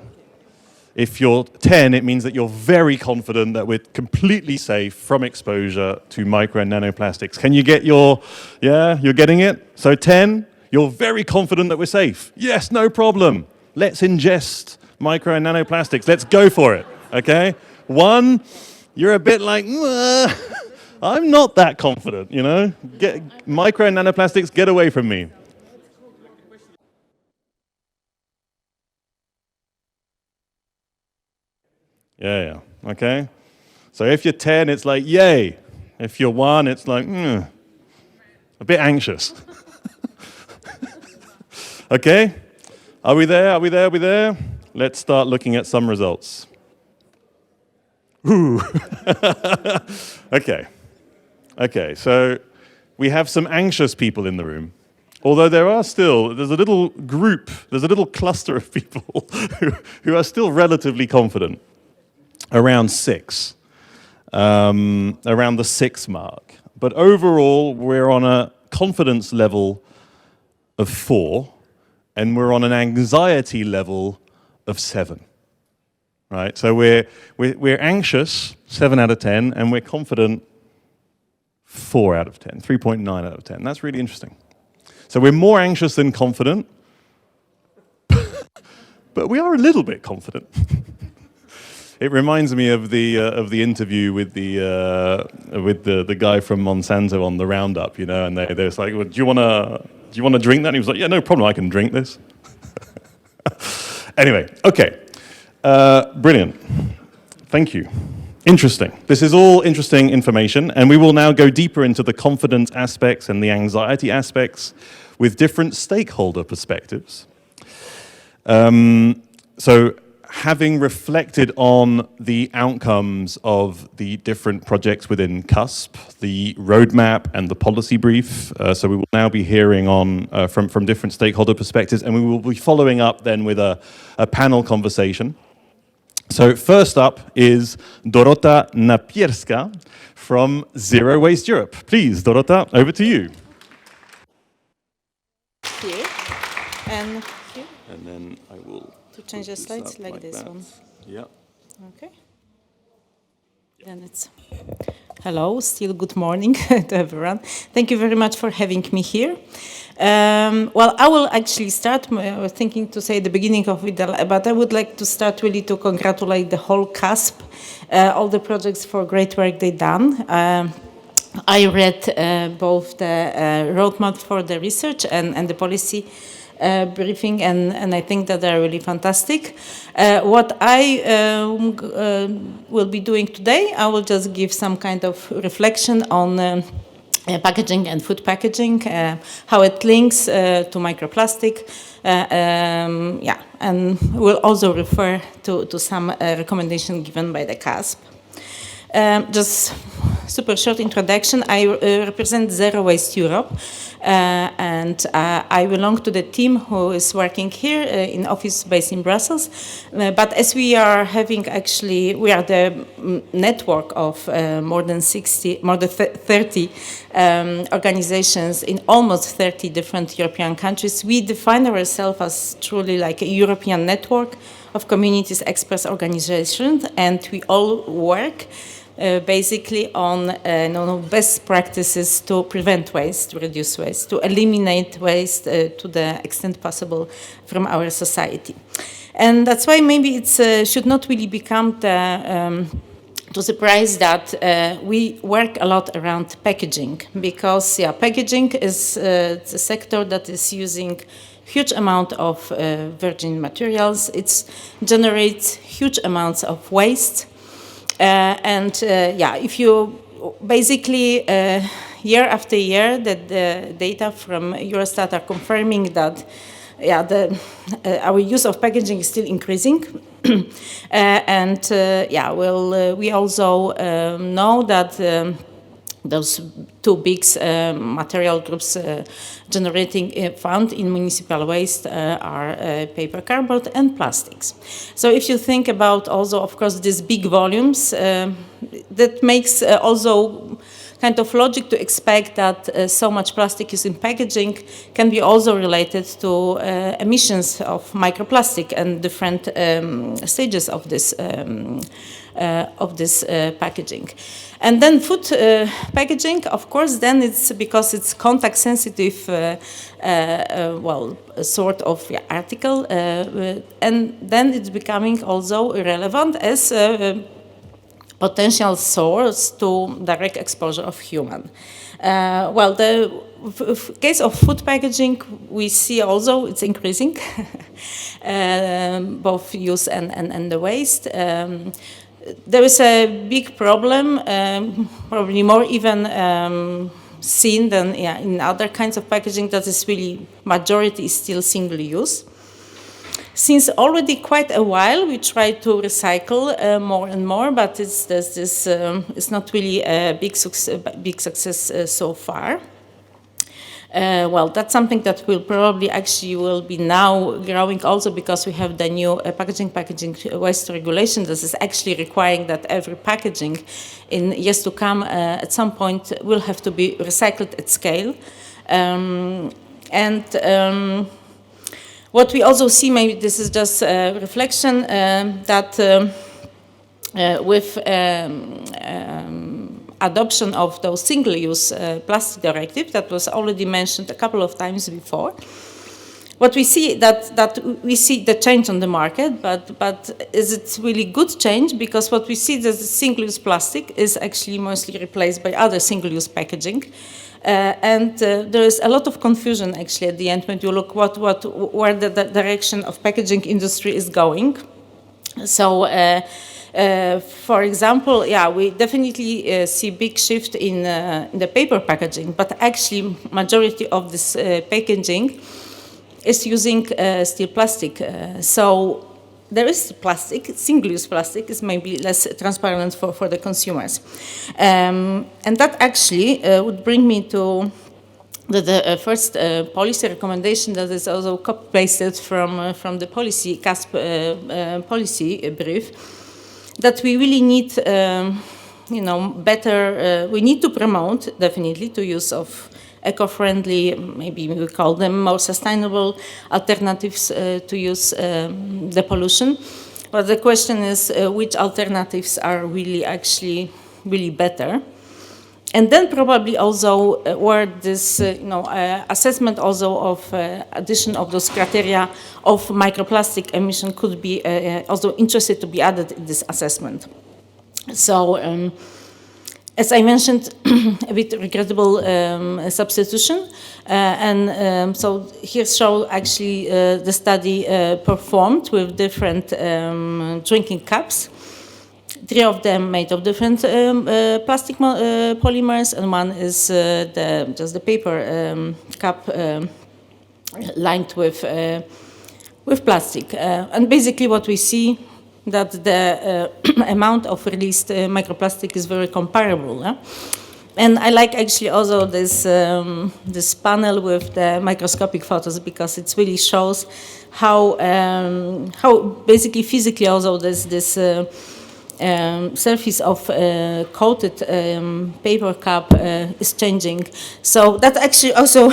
If you're 10, it means that you're very confident that we're completely safe from exposure to micro and nanoplastics. Can you get yeah, you're getting it? So 10, you're very confident that we're safe. Yes, no problem. Let's ingest micro and nanoplastics. Let's go for it, okay? 1, you're a bit like, I'm not that confident, you know? Micro and nanoplastics, get away from me. Yeah, okay? So if you're 10, it's like, yay. If you're 1, it's like, a bit anxious. Okay? Are we there? Let's start looking at some results. Ooh. Okay, so we have some anxious people in the room. Although there's a little group, there's a little cluster of people who are still relatively confident. Around 6, around the 6 mark. But overall, we're on a confidence level of 4, and we're on an anxiety level of 7. Right? So we're anxious, 7 out of 10, and we're confident, 4 out of 10, 3.9 out of 10. That's really interesting. So we're more anxious than confident, but we are a little bit confident. It reminds me of the interview with the guy from Monsanto on the Roundup, you know, and they're like, well, do you want to drink that? And he was like, yeah, no problem, I can drink this. Anyway, okay, brilliant. Thank you. Interesting. This is all interesting information, and we will now go deeper into the confidence aspects and the anxiety aspects with different stakeholder perspectives. So, having reflected on the outcomes of the different projects within CUSP, the roadmap and the policy brief, so we will now be hearing on from different stakeholder perspectives, and we will be following up then with a panel conversation. So first up is Dorota Napierska from Zero Waste Europe. Please, Dorota, over to you. Here. And here. And then I will to change the slides like this one. Yeah. Okay. Then it's hello, still good morning to everyone. Thank you very much for having me here. Well, I will actually start. I was thinking to say the beginning of it, but I would like to start really to congratulate the whole CUSP, all the projects for great work they've done. I read both the roadmap for the research and the policy briefing, and I think that they're really fantastic. What I will be doing today, I will just give some kind of reflection on packaging and food packaging, how it links to microplastic, and we'll also refer to some recommendation given by the CUSP. Just super short introduction. I represent Zero Waste Europe, and I belong to the team who is working here in office based in Brussels. But as we are having we are the network of more than 30 organizations in almost 30 different European countries. We define ourselves as truly like a European network of communities, experts, organizations, and we all work basically on best practices to prevent waste, to reduce waste, to eliminate waste to the extent possible from our society. And that's why maybe it should not really become to surprise that we work a lot around packaging, because packaging is the sector that is using huge amount of virgin materials. It generates huge amounts of waste. If you basically year after year, that the data from Eurostat are confirming that our use of packaging is still increasing. We also know that those two big material groups generating found in municipal waste are paper, cardboard, and plastics. So if you think about also, of course, these big volumes, that makes also kind of logic to expect that so much plastic used in packaging can be also related to emissions of microplastic and different stages of this packaging. And then food packaging, of course, then it's because it's contact sensitive, sort of article, and then it's becoming also irrelevant as a potential source to direct exposure of human. The case of food packaging, we see also it's increasing, both use and the waste. There is a big problem, probably more even seen than in other kinds of packaging, that is really majority is still single use. Since already quite a while, we try to recycle more and more, but it's not really a big success so far. That's something that will probably will be now growing also, because we have the new packaging waste regulation that is actually requiring that every packaging in years to come at some point will have to be recycled at scale. What we also see, maybe this is just a reflection, that with adoption of those single-use plastic directive that was already mentioned a couple of times before, what we see that we see the change on the market, but is it really good change? Because what we see that the single-use plastic is actually mostly replaced by other single-use packaging. There is a lot of confusion actually at the end when you look where the direction of packaging industry is going. So, for example, we definitely see big shift in the paper packaging, but actually majority of this packaging is using still plastic. So there is plastic, single-use plastic is maybe less transparent for the consumers. And that actually would bring me to the first policy recommendation that is also copy-pasted from the policy CUSP policy brief, that we really need, better, we need to promote definitely the use of eco-friendly, maybe we call them more sustainable alternatives to use the pollution. But the question is which alternatives are really better. And then probably also where this assessment also of addition of those criteria of microplastic emission could be also interested to be added in this assessment. So as I mentioned, a bit regrettable substitution. So here show actually the study performed with different drinking cups. 3 of them made of different plastic polymers, and one is just the paper cup lined with plastic. And basically what we see that the amount of released microplastic is very comparable. And I like actually also this this panel with the microscopic photos, because it really shows how basically physically also this surface of coated paper cup is changing. So that actually also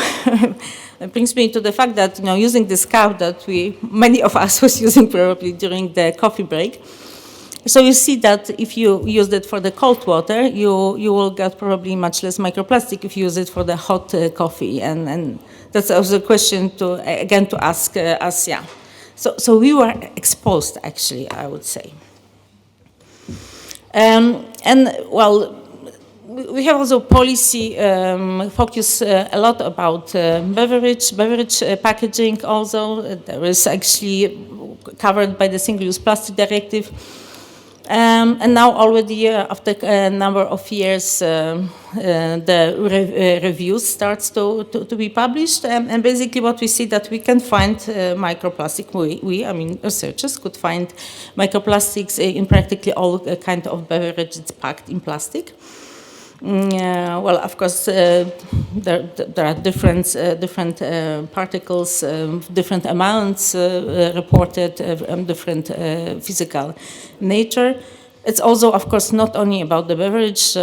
brings me to the fact that, using this cup that many of us was using probably during the coffee break. So you see that if you use it for the cold water, you will get probably much less microplastic if you use it for the hot coffee. And that's also a question to ask us, yeah. So we were exposed, actually, I would say. And well, we have also policy focus a lot about beverage packaging also. There is actually covered by the Single-Use Plastic Directive. And now already after a number of years, the reviews starts to be published. And basically what we see that we can find microplastic. I mean, researchers could find microplastics in practically all kind of beverages packed in plastic. Well, of course, there are different particles, different amounts reported, different physical nature. It's also, of course, not only about the beverage.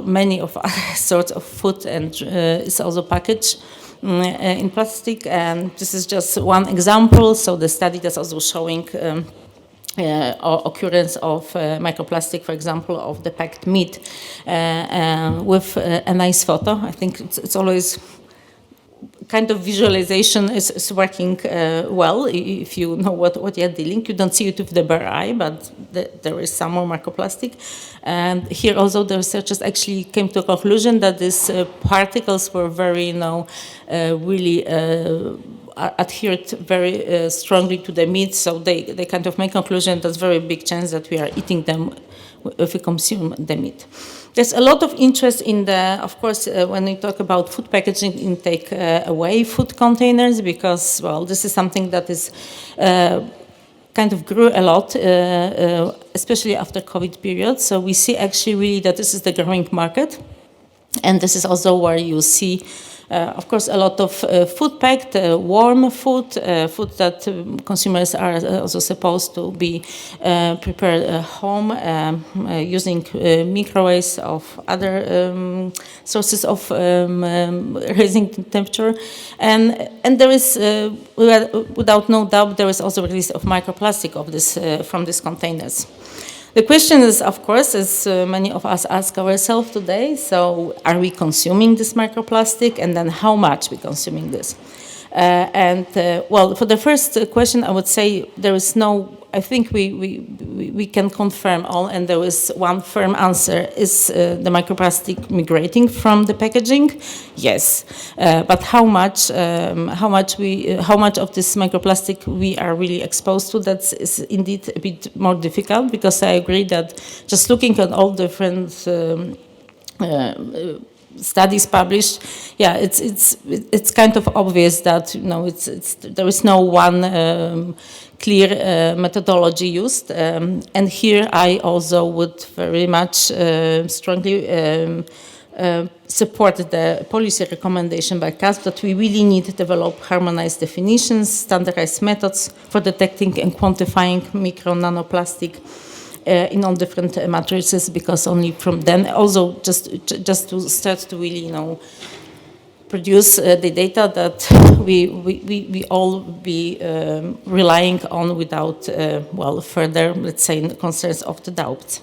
Many of other sorts of food and is also packaged in plastic. And this is just one example. So the study that's also showing occurrence of microplastic, for example, of the packed meat with a nice photo. I think it's always kind of visualization is working well if you know what you're dealing. You don't see it with the bare eye, but there is some more microplastic. And here also the researchers actually came to a conclusion that these particles were very, really adhered very strongly to the meat, so they kind of make conclusion there's very big chance that we are eating them if we consume the meat. There's a lot of interest in of course, when we talk about food packaging, in take away food containers, because, well, this is something that is kind of grew a lot, especially after COVID period. So we see actually really that this is the growing market. And this is also where you see, of course, a lot of food packed, warm food, food that consumers are also supposed to be prepared at home using microwaves of other sources of raising temperature. And there is, without no doubt, there is also release of microplastic of this from these containers. The question is, of course, as many of us ask ourselves today, so are we consuming this microplastic, and then how much we consuming this? Well, for the first question, I would say there is no, I think we can confirm all, and there is one firm answer, is the microplastic migrating from the packaging? Yes, but how much of this microplastic we are really exposed to, that is indeed a bit more difficult, because I agree that just looking at all different studies published, yeah, it's kind of obvious that there is no one clear methodology used, and here I also would very much strongly support the policy recommendation by CUSP that we really need to develop harmonized definitions, standardized methods for detecting and quantifying micro nanoplastic in all different matrices, because only from then, also just to start to really, produce the data that we all be relying on without, well, further, let's say, concerns of the doubt.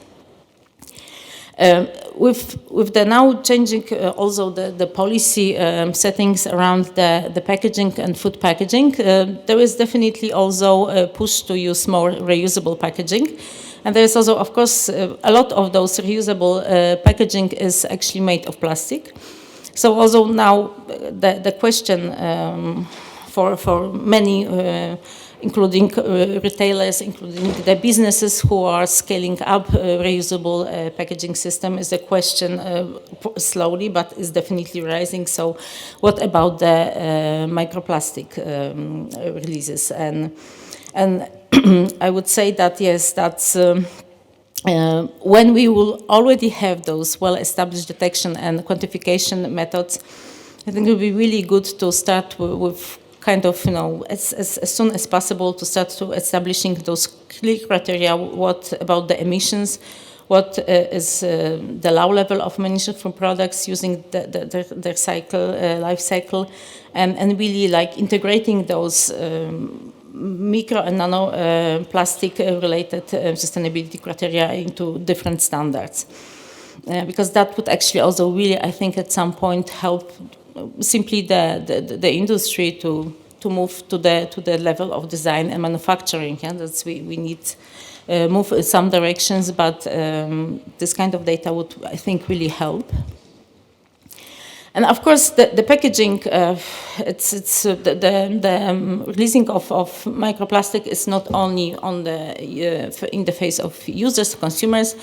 With the now changing also the policy settings around the packaging and food packaging, there is definitely also a push to use more reusable packaging. And there's also, of course, a lot of those reusable packaging is actually made of plastic. So also now the question for many, including retailers, including the businesses who are scaling up reusable packaging system, is a question slowly, but is definitely rising. So what about the microplastic releases? And I would say that, yes, that's when we will already have those well-established detection and quantification methods, I think it will be really good to start with kind of, as soon as possible to start to establishing those clear criteria. What about the emissions? What is the low level of emissions from products using their cycle, life cycle, and really like integrating those micro and nano plastic related sustainability criteria into different standards. Because that would actually also really, I think, at some point help simply the industry to move to the level of design and manufacturing. And that's we need move in some directions, but this kind of data would, I think, really help. And of course, the packaging, it's the releasing of microplastic is not only on the in the face of users, consumers.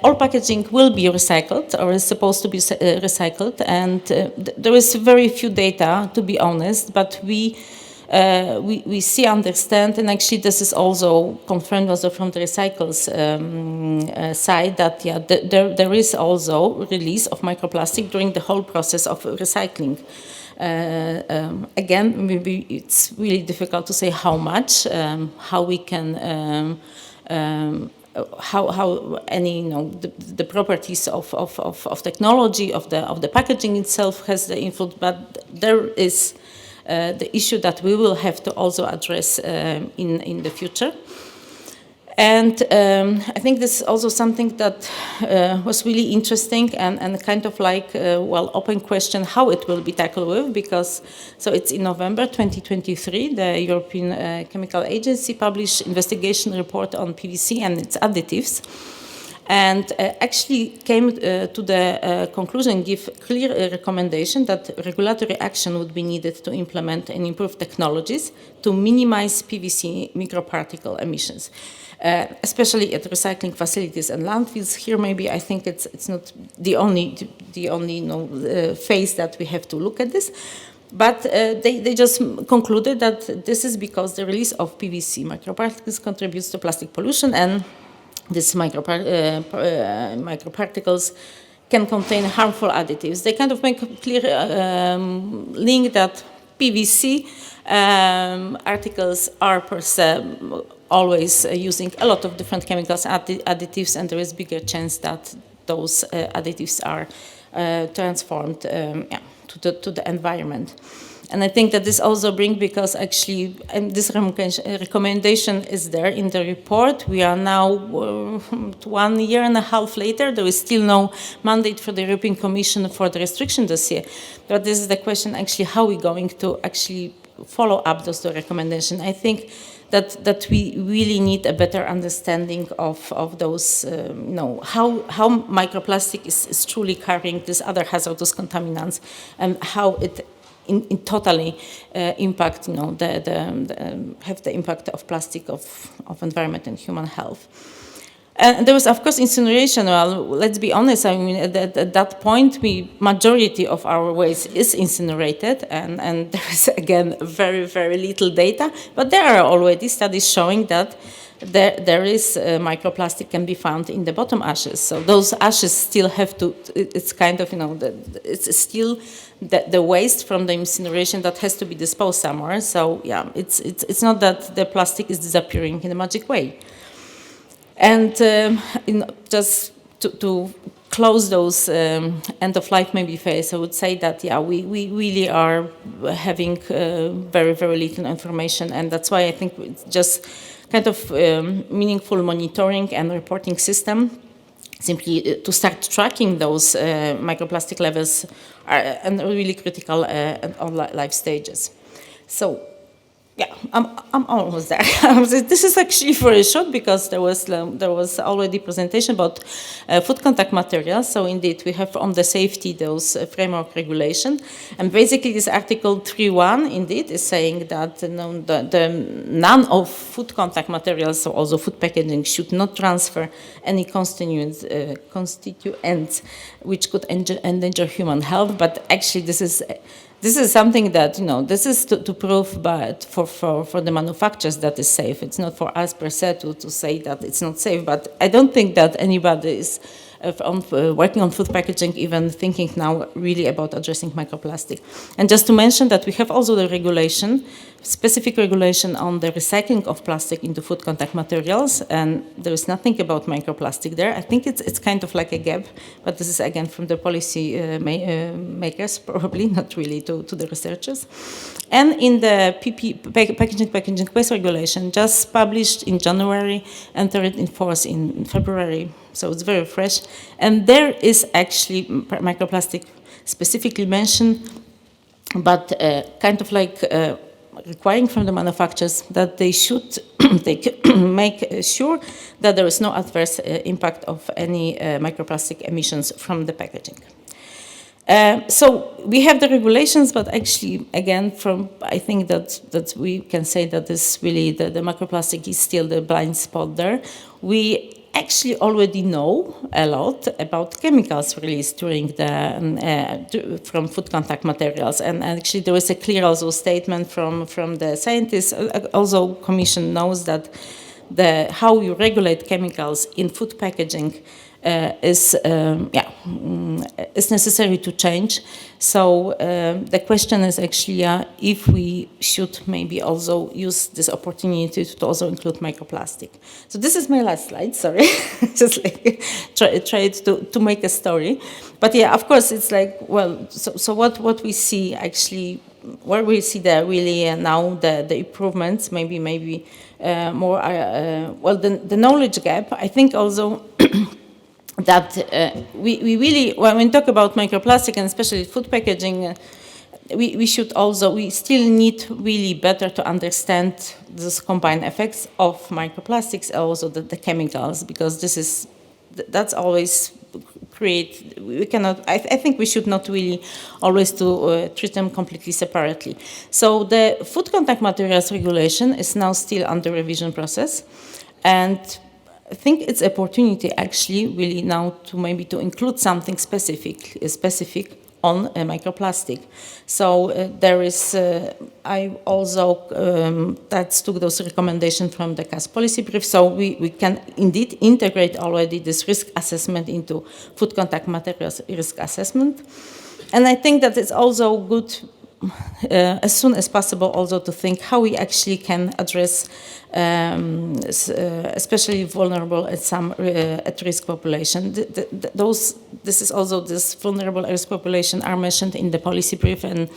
All packaging will be recycled, or is supposed to be recycled, and there is very few data, to be honest, but we see, understand, and actually this is also confirmed also from the recycles side, that there is also release of microplastic during the whole process of recycling. Again, maybe it's really difficult to say how much, how we can how any the properties of technology of the packaging itself has the influence, but there is the issue that we will have to also address in the future. And I think this is also something that was really interesting and kind of like open question how it will be tackled with, because so it's in November 2023 the European Chemical Agency published investigation report on PVC and its additives, and actually came to the conclusion, give clear recommendation that regulatory action would be needed to implement and improve technologies to minimize PVC microparticle emissions. Especially at recycling facilities and landfills. Here, maybe I think it's not the only phase that we have to look at this, but they just concluded that this is because the release of PVC microparticles contributes to plastic pollution, and these microparticles can contain harmful additives. They kind of make a clear link that PVC articles are per se always using a lot of different chemicals, additives, and there is bigger chance that those additives are transformed to the environment. And I think that this also brings, because actually this recommendation is there in the report. We are now 1.5 years later. There is still no mandate for the European Commission for the restriction dossier. But this is the question, actually, how are we going to actually follow up those recommendations? I think that we really need a better understanding of those, how microplastic is truly carrying these other hazardous contaminants, and how it in totally impact, have the impact of plastic of environment and human health. And there was, of course, incineration. Well, let's be honest. I mean, at that point, majority of our waste is incinerated, and there is again very, very little data. But there are already studies showing that there is microplastic can be found in the bottom ashes. So those ashes still have to. It's kind of it's still the waste from the incineration that has to be disposed somewhere. So yeah, it's not that the plastic is disappearing in a magic way. And just to close those end of life maybe phase, I would say that we really are having very, very little information, and that's why I think it's just kind of meaningful monitoring and reporting system, simply to start tracking those microplastic levels are and really critical on life stages. So Yeah, I'm almost there. This is actually very short because there was already presentation about food contact materials. So indeed, we have on the safety those framework regulation, and basically this Article 3.1 indeed is saying that none of food contact materials, so also food packaging, should not transfer any constituents which could endanger human health. But actually, this is something that, this is to prove, but for the manufacturers that is safe. It's not for us per se to say that it's not safe, but I don't think that anybody is working on food packaging even thinking now really about addressing microplastic. And just to mention that we have also the regulation, specific regulation on the recycling of plastic into food contact materials, and there is nothing about microplastic there. I think it's kind of like a gap, but this is again from the policy makers, probably not really to the researchers. And in the packaging waste regulation, just published in January, entered in force in February, so it's very fresh. And there is actually microplastic specifically mentioned, but kind of like requiring from the manufacturers that they should make sure that there is no adverse impact of any microplastic emissions from the packaging. So we have the regulations, but actually, again, I think that we can say that this really, the microplastic is still the blind spot there. We actually already know a lot about chemicals released during from food contact materials, and actually there is a clear also statement from the scientists. Also, Commission knows that how you regulate chemicals in food packaging is necessary to change. So the question is actually if we should maybe also use this opportunity to also include microplastic. So this is my last slide, sorry. Just like try to make a story. But yeah, of course, it's like, well, so what we see actually, where we see really now the improvements, maybe more, well, the knowledge gap, I think also that we really, when we talk about microplastic and especially food packaging, we still need really better to understand those combined effects of microplastics, also the chemicals, because that's always we cannot, I think we should not really always treat them completely separately. So the food contact materials regulation is now still under revision process, and I think it's opportunity actually really now to maybe to include something specific on microplastic. So there is, I also took those recommendations from the CUSP policy brief, so we can indeed integrate already this risk assessment into food contact materials risk assessment. And I think that it's also good as soon as possible also to think how we actually can address especially vulnerable and some at-risk population. This vulnerable at-risk population are mentioned in the policy brief, and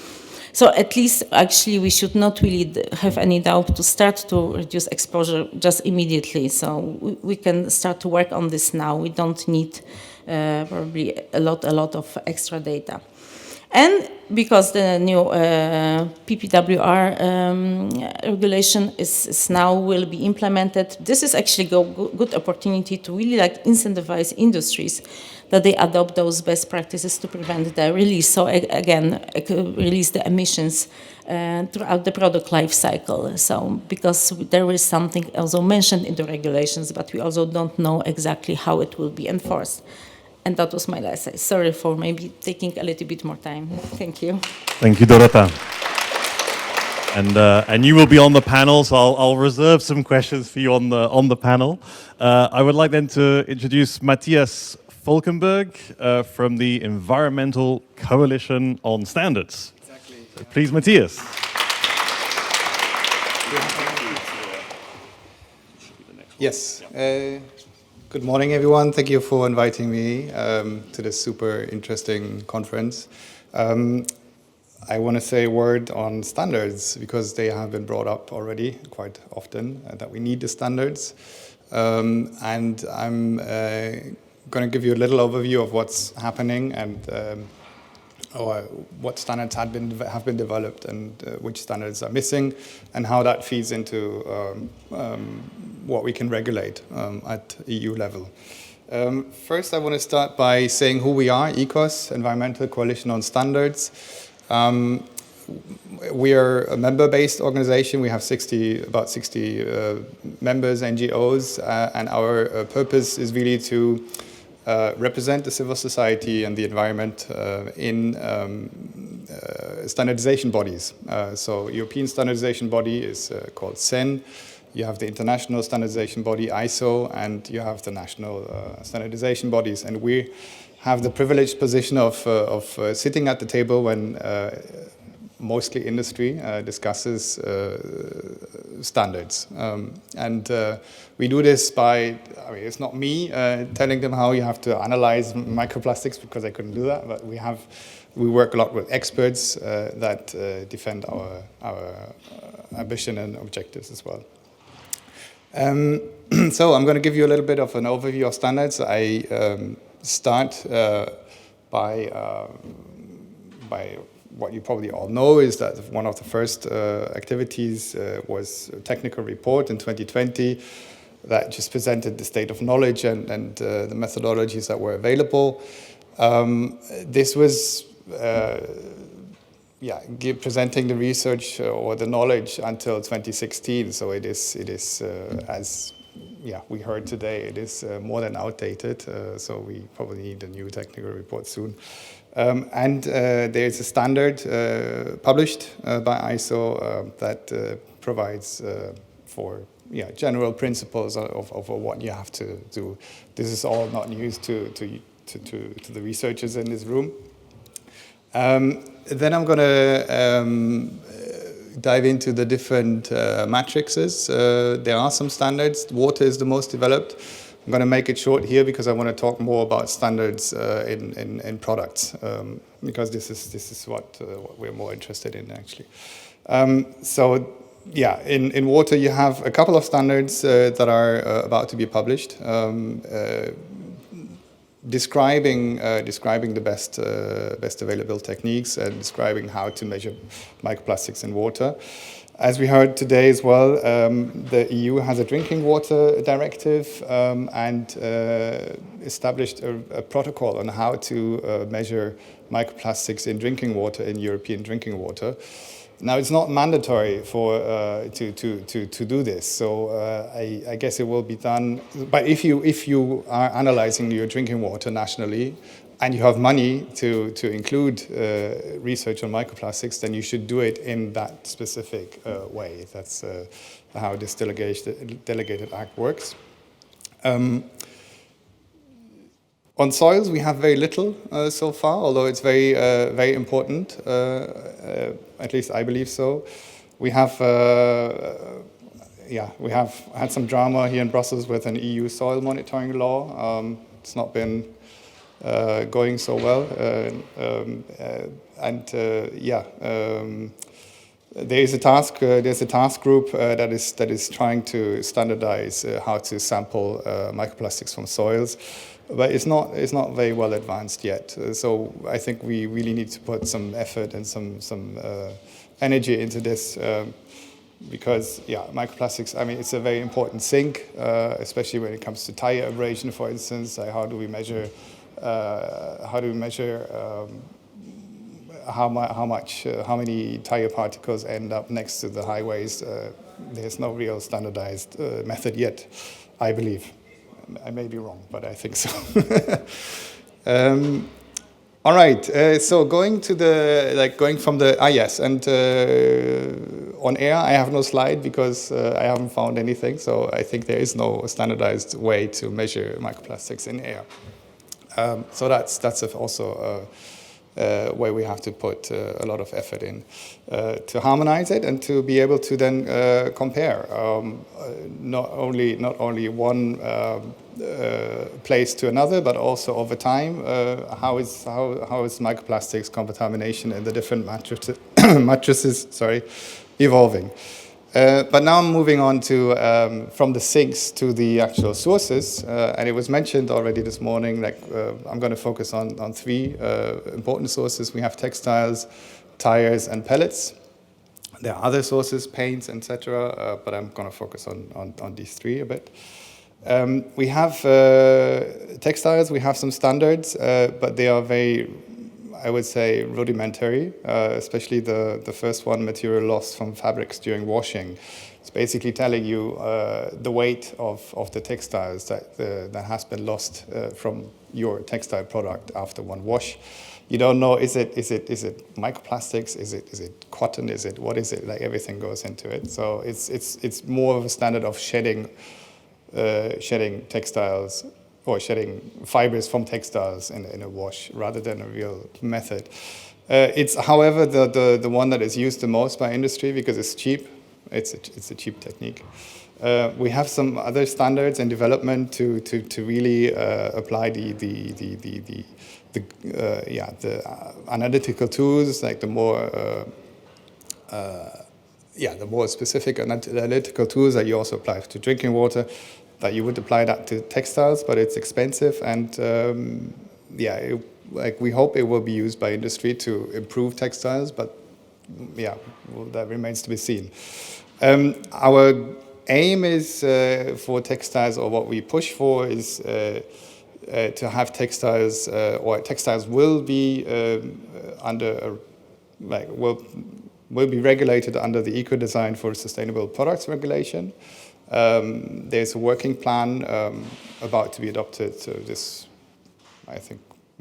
so at least actually we should not really have any doubt to start to reduce exposure just immediately. So we can start to work on this now. We don't need probably a lot of extra data. And because the new PPWR regulation is now will be implemented, this is actually a good opportunity to really like incentivize industries that they adopt those best practices to prevent the release. So again, release the emissions throughout the product life cycle. So because there is something also mentioned in the regulations, but we also don't know exactly how it will be enforced. And that was my last slide. Sorry for maybe taking a little bit more time. Thank you. Thank you, Dorota. And you will be on the panel, so I'll reserve some questions for you on the panel. I would like then to introduce Matthias Falkenberg from the Environmental Coalition on Standards. Exactly. So please, Matthias. Yes. Good morning, everyone. Thank you for inviting me to this super interesting conference. I want to say a word on standards because they have been brought up already quite often, that we need the standards. And I'm going to give you a little overview of what's happening and or what standards have been developed and which standards are missing, and how that feeds into what we can regulate at EU level. First, I want to start by saying who we are, ECOS, Environmental Coalition on Standards. We are a member-based organization. We have about 60 members, NGOs, and our purpose is really to represent the civil society and the environment in standardization bodies. So European standardization body is called CEN. You have the international standardization body, ISO, and you have the national standardization bodies. And we have the privileged position of sitting at the table when mostly industry discusses standards. And we do this by, it's not me telling them how you have to analyze microplastics, because I couldn't do that, but we work a lot with experts that defend our ambition and objectives as well. So I'm going to give you a little bit of an overview of standards. I start by what you probably all know is that one of the first activities was a technical report in 2020 that just presented the state of knowledge and the methodologies that were available. This was presenting the research or the knowledge until 2016. So it is as we heard today, it is more than outdated. So we probably need a new technical report soon. And there's a standard published by ISO that provides for general principles of what you have to do. This is all not news to the researchers in this room. Then I'm going to dive into the different matrices. There are some standards. Water is the most developed. I'm going to make it short here because I want to talk more about standards in products, because this is what we're more interested in actually. In water you have a couple of standards that are about to be published. Describing the best available techniques and describing how to measure microplastics in water. As we heard today as well, the EU has a drinking water directive and established a protocol on how to measure microplastics in drinking water, in European drinking water. Now, it's not mandatory to do this, so I guess it will be done. But if you are analyzing your drinking water nationally and you have money to include research on microplastics, then you should do it in that specific way. That's how this delegated act works. On soils, we have very little so far, although it's very important. At least I believe so. We have had some drama here in Brussels with an EU soil monitoring law. It's not been going so well, there's a task group that is trying to standardize how to sample microplastics from soils. But it's not very well advanced yet. So I think we really need to put some effort and some energy into this because microplastics. I mean, it's a very important sink, especially when it comes to tire abrasion, for instance. How do we measure? How many tire particles end up next to the highways? There's no real standardized method yet, I believe. I may be wrong, but I think so. All right. So going from the on air, I have no slide because I haven't found anything. So I think there is no standardized way to measure microplastics in air. So that's also where we have to put a lot of effort in to harmonize it and to be able to then compare not only one place to another, but also over time how is microplastics contamination in the different matrices evolving. But now I'm moving on to from the sinks to the actual sources, and it was mentioned already this morning. Like I'm going to focus on three important sources. We have textiles, tires, and pellets. There are other sources, paints, etc. But I'm going to focus on these three a bit. We have textiles. We have some standards, but they are very, I would say, rudimentary, especially the first one, material loss from fabrics during washing. It's basically telling you the weight of the textiles that has been lost from your textile product after one wash. You don't know, is it microplastics, is it cotton, what is it? Like everything goes into it. So it's more of a standard of shedding textiles or shedding fibers from textiles in a wash rather than a real method. It's, however, the one that is used the most by industry because it's cheap. It's a cheap technique. We have some other standards in development to really apply the analytical tools, like the more specific analytical tools that you also apply to drinking water, that you would apply that to textiles, but it's expensive, and we hope it will be used by industry to improve textiles, but that remains to be seen. Our aim is for textiles, or what we push for is to have textiles, or textiles will be will be regulated under the Eco-Design for Sustainable Products regulation. There's a working plan about to be adopted this, I think,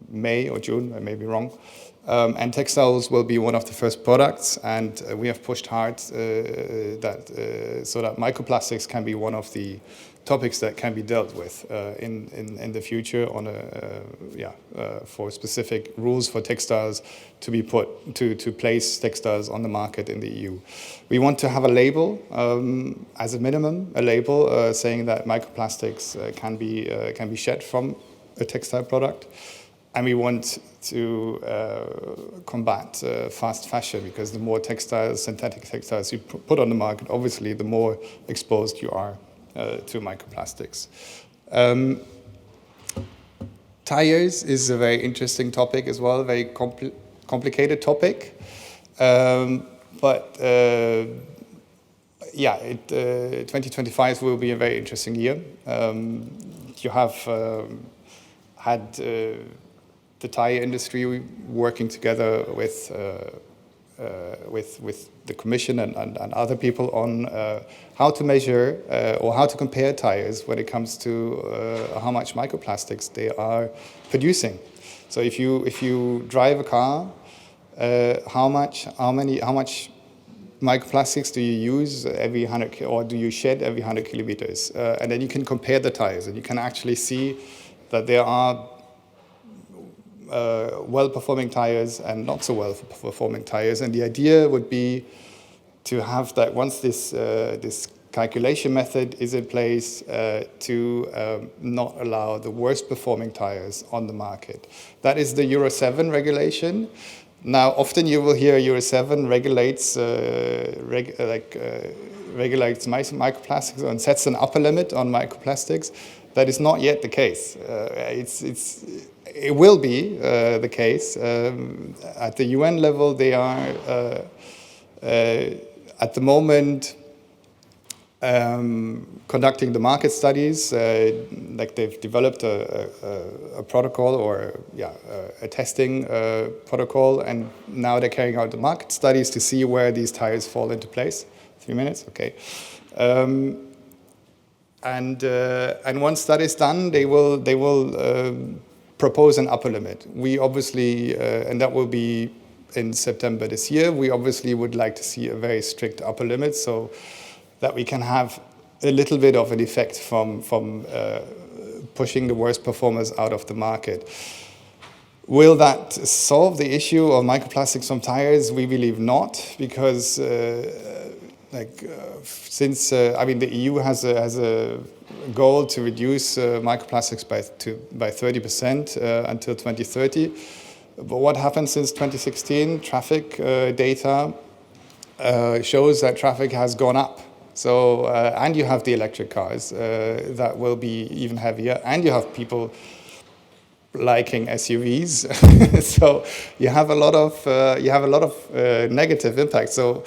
May or June, I may be wrong. And textiles will be one of the first products, and we have pushed hard so that microplastics can be one of the topics that can be dealt with in the future on for specific rules for textiles to be put to place textiles on the market in the EU. We want to have a label as a minimum, a label saying that microplastics can be shed from a textile product, and we want to combat fast fashion, because the more textiles, synthetic textiles you put on the market, obviously the more exposed you are to microplastics. Tires is a very interesting topic as well, a very complicated topic. 2025 will be a very interesting year. You have had the tire industry working together with the Commission and other people on how to measure or how to compare tires when it comes to how much microplastics they are producing. So if you drive a car, how much microplastics do you use every 100, or do you shed every 100 kilometers? And then you can compare the tires, and you can actually see that there are well-performing tires and not so well-performing tires. And the idea would be to have that once this calculation method is in place, to not allow the worst-performing tires on the market. That is the Euro 7 regulation. Now, often you will hear Euro 7 regulates microplastics and sets an upper limit on microplastics. That is not yet the case. It will be the case. At the UN level, they are at the moment conducting the market studies. Like they've developed a protocol, or a testing protocol, and now they're carrying out the market studies to see where these tires fall into place. 3 minutes, okay. And once that is done, they will propose an upper limit. We obviously, and that will be in September this year, we obviously would like to see a very strict upper limit so that we can have a little bit of an effect from pushing the worst performers out of the market. Will that solve the issue of microplastics from tires? We believe not, because since the EU has a goal to reduce microplastics by 30% until 2030. But what happened since 2016? Traffic data shows that traffic has gone up. So, and you have the electric cars that will be even heavier, and you have people liking SUVs. So you have a lot of negative impact. So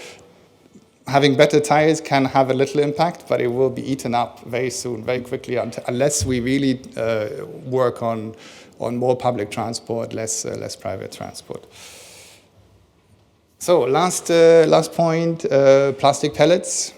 having better tires can have a little impact, but it will be eaten up very soon, very quickly, unless we really work on more public transport, less private transport. So last point, plastic pellets.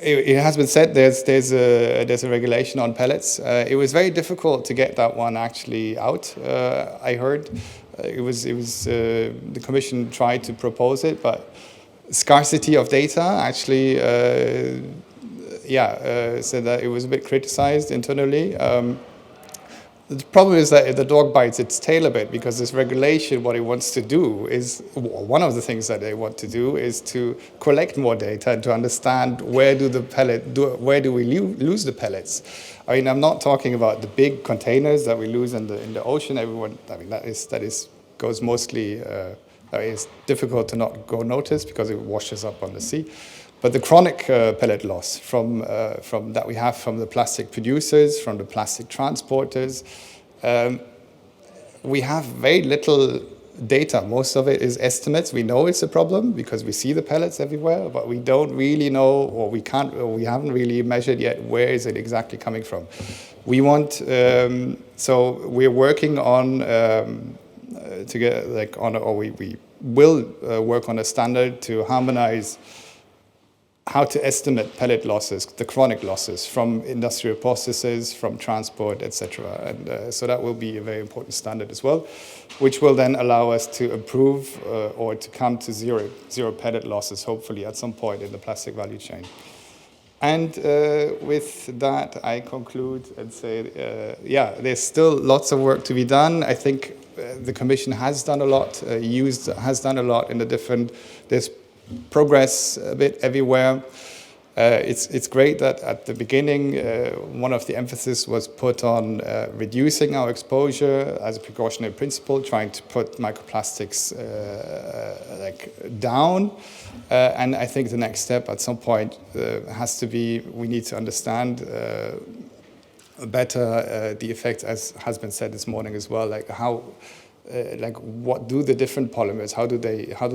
It has been said there's a regulation on pellets. It was very difficult to get that one actually out. I heard the Commission tried to propose it, but scarcity of data actually said that it was a bit criticized internally. The problem is that if the dog bites its tail a bit, because this regulation, what it wants to do is, one of the things that they want to do is to collect more data and to understand where do we lose the pellets. I mean, I'm not talking about the big containers that we lose in the ocean. That goes mostly. It's difficult to not go notice because it washes up on the sea. But the chronic pellet loss from that we have from the plastic producers, from the plastic transporters, we have very little data. Most of it is estimates. We know it's a problem because we see the pellets everywhere, but we don't really know, or we haven't really measured yet where is it exactly coming from. We want, so we're working on we will work on a standard to harmonize how to estimate pellet losses, the chronic losses from industrial processes, from transport, etc. And so that will be a very important standard as well, which will then allow us to improve or to come to zero pellet losses, hopefully at some point in the plastic value chain. And with that, I conclude and say, there's still lots of work to be done. I think the Commission has done a lot, has done a lot in the different, there's progress a bit everywhere. It's great that at the beginning, one of the emphasis was put on reducing our exposure as a precautionary principle, trying to put microplastics down. And I think the next step at some point has to be, we need to understand better the effects, as has been said this morning as well, like how, what do the different polymers, how do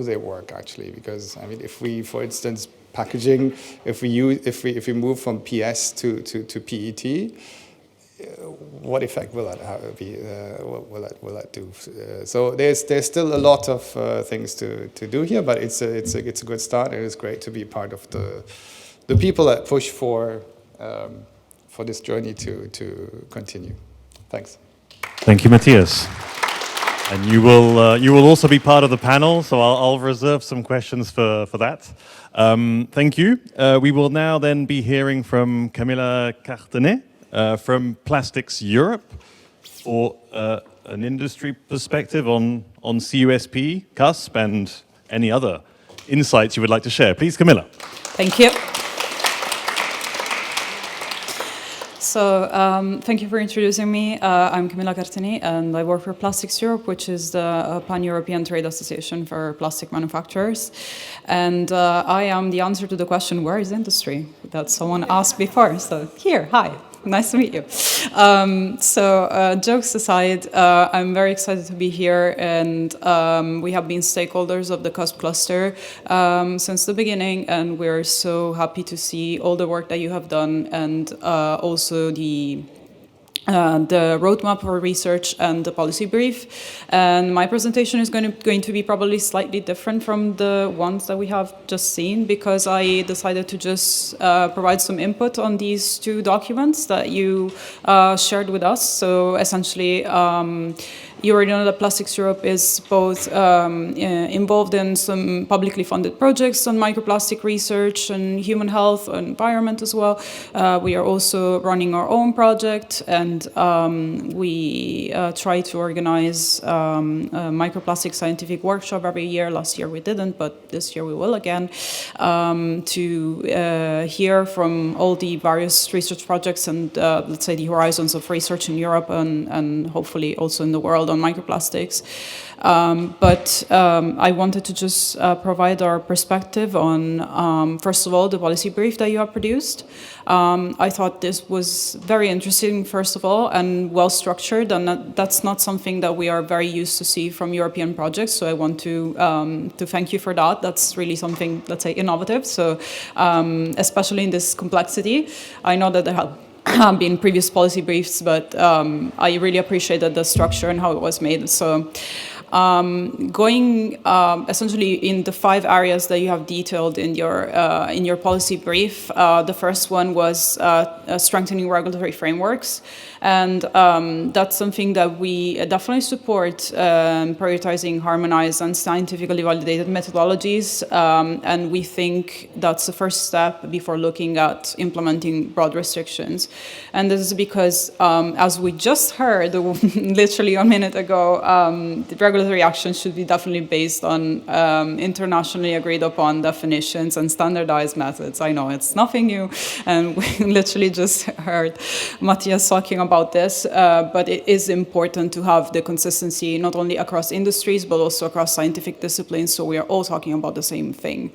they work actually? Because I mean, if we, for instance, packaging, if we move from PS to PET, what effect will that have, will that do? So there's still a lot of things to do here, but it's a good start. It is great to be part of the people that push for this journey to continue. Thanks. Thank you, Matthias. And you will also be part of the panel, so I'll reserve some questions for that. Thank you. We will now then be hearing from Camilla Cartenet from Plastics Europe for an industry perspective on CUSP, CUSP, and any other insights you would like to share. Please, Camilla. Thank you. So thank you for introducing me. I'm Camilla Cartenet, and I work for Plastics Europe, which is the pan-European trade association for plastic manufacturers. And I am the answer to the question, where is industry? That someone asked before. So here, hi. Nice to meet you. Jokes aside, I'm very excited to be here, and we have been stakeholders of the CUSP cluster since the beginning, and we're so happy to see all the work that you have done, and also the roadmap for research and the policy brief. And my presentation is going to be probably slightly different from the ones that we have just seen, because I decided to just provide some input on these two documents that you shared with us. So essentially, you already know that Plastics Europe is both involved in some publicly funded projects on microplastic research and human health and environment as well. We are also running our own project, and we try to organize a microplastic scientific workshop every year. Last year we didn't, but this year we will again, to hear from all the various research projects and let's say the horizons of research in Europe and hopefully also in the world detailed on microplastics. But I wanted to just provide our perspective on, first of all, the policy brief that you have produced. I thought this was very interesting, first of all, and well-structured, and that's not something that we are very used to see from European projects, so I want to thank you for that. That's really something, let's say, innovative, so especially in this complexity. I know that there have been previous policy briefs, but I really appreciated the structure and how it was made. So going essentially in the 5 areas that you have detailed in your policy brief, the first one was strengthening regulatory frameworks, and that's something that we definitely support, prioritizing harmonized and scientifically validated methodologies, and we think that's the first step before looking at implementing broad restrictions. And this is because, as we just heard literally a minute ago, the regulatory action should be definitely based on internationally agreed upon definitions and standardized methods. I know it's nothing new, and we literally just heard Matthias talking about this, but it is important to have the consistency not only across industries, but also across scientific disciplines, so we are all talking about the same thing.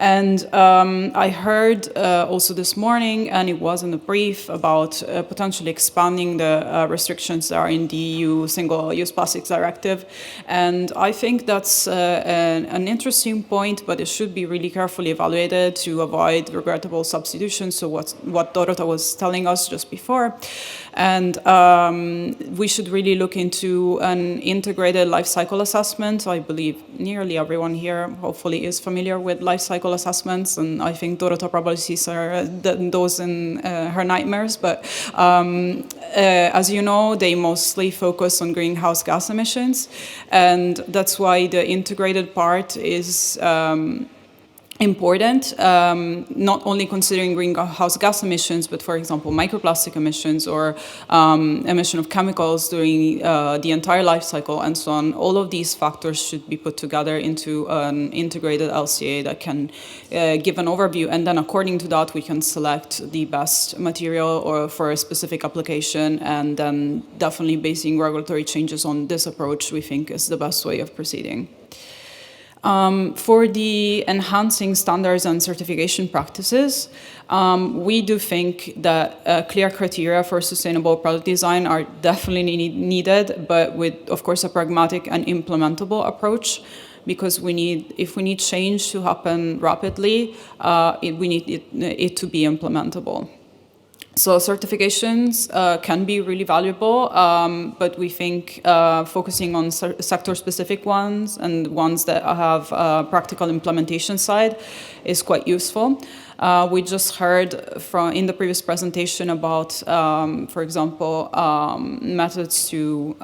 And I heard also this morning, and it was in the brief, about potentially expanding the restrictions that are in the EU Single-Use Plastics Directive. And I think that's an interesting point, but it should be really carefully evaluated to avoid regrettable substitution, so what Dorota was telling us just before. And we should really look into an integrated life cycle assessment. I believe nearly everyone here hopefully is familiar with life cycle assessments, and I think Dorota probably sees those in her nightmares. But as you know, they mostly focus on greenhouse gas emissions, and that's why the integrated part is important, not only considering greenhouse gas emissions, but for example, microplastic emissions or emission of chemicals during the entire life cycle and so on. All of these factors should be put together into an integrated LCA that can give an overview, and then according to that, we can select the best material or for a specific application, and then definitely basing regulatory changes on this approach, we think is the best way of proceeding. For the enhancing standards and certification practices, we do think that clear criteria for sustainable product design are definitely needed, but with, of course, a pragmatic and implementable approach, because if we need change to happen rapidly, we need it to be implementable. So certifications can be really valuable, but we think focusing on sector-specific ones and ones that have practical implementation side is quite useful. We just heard in the previous presentation about, for example, methods to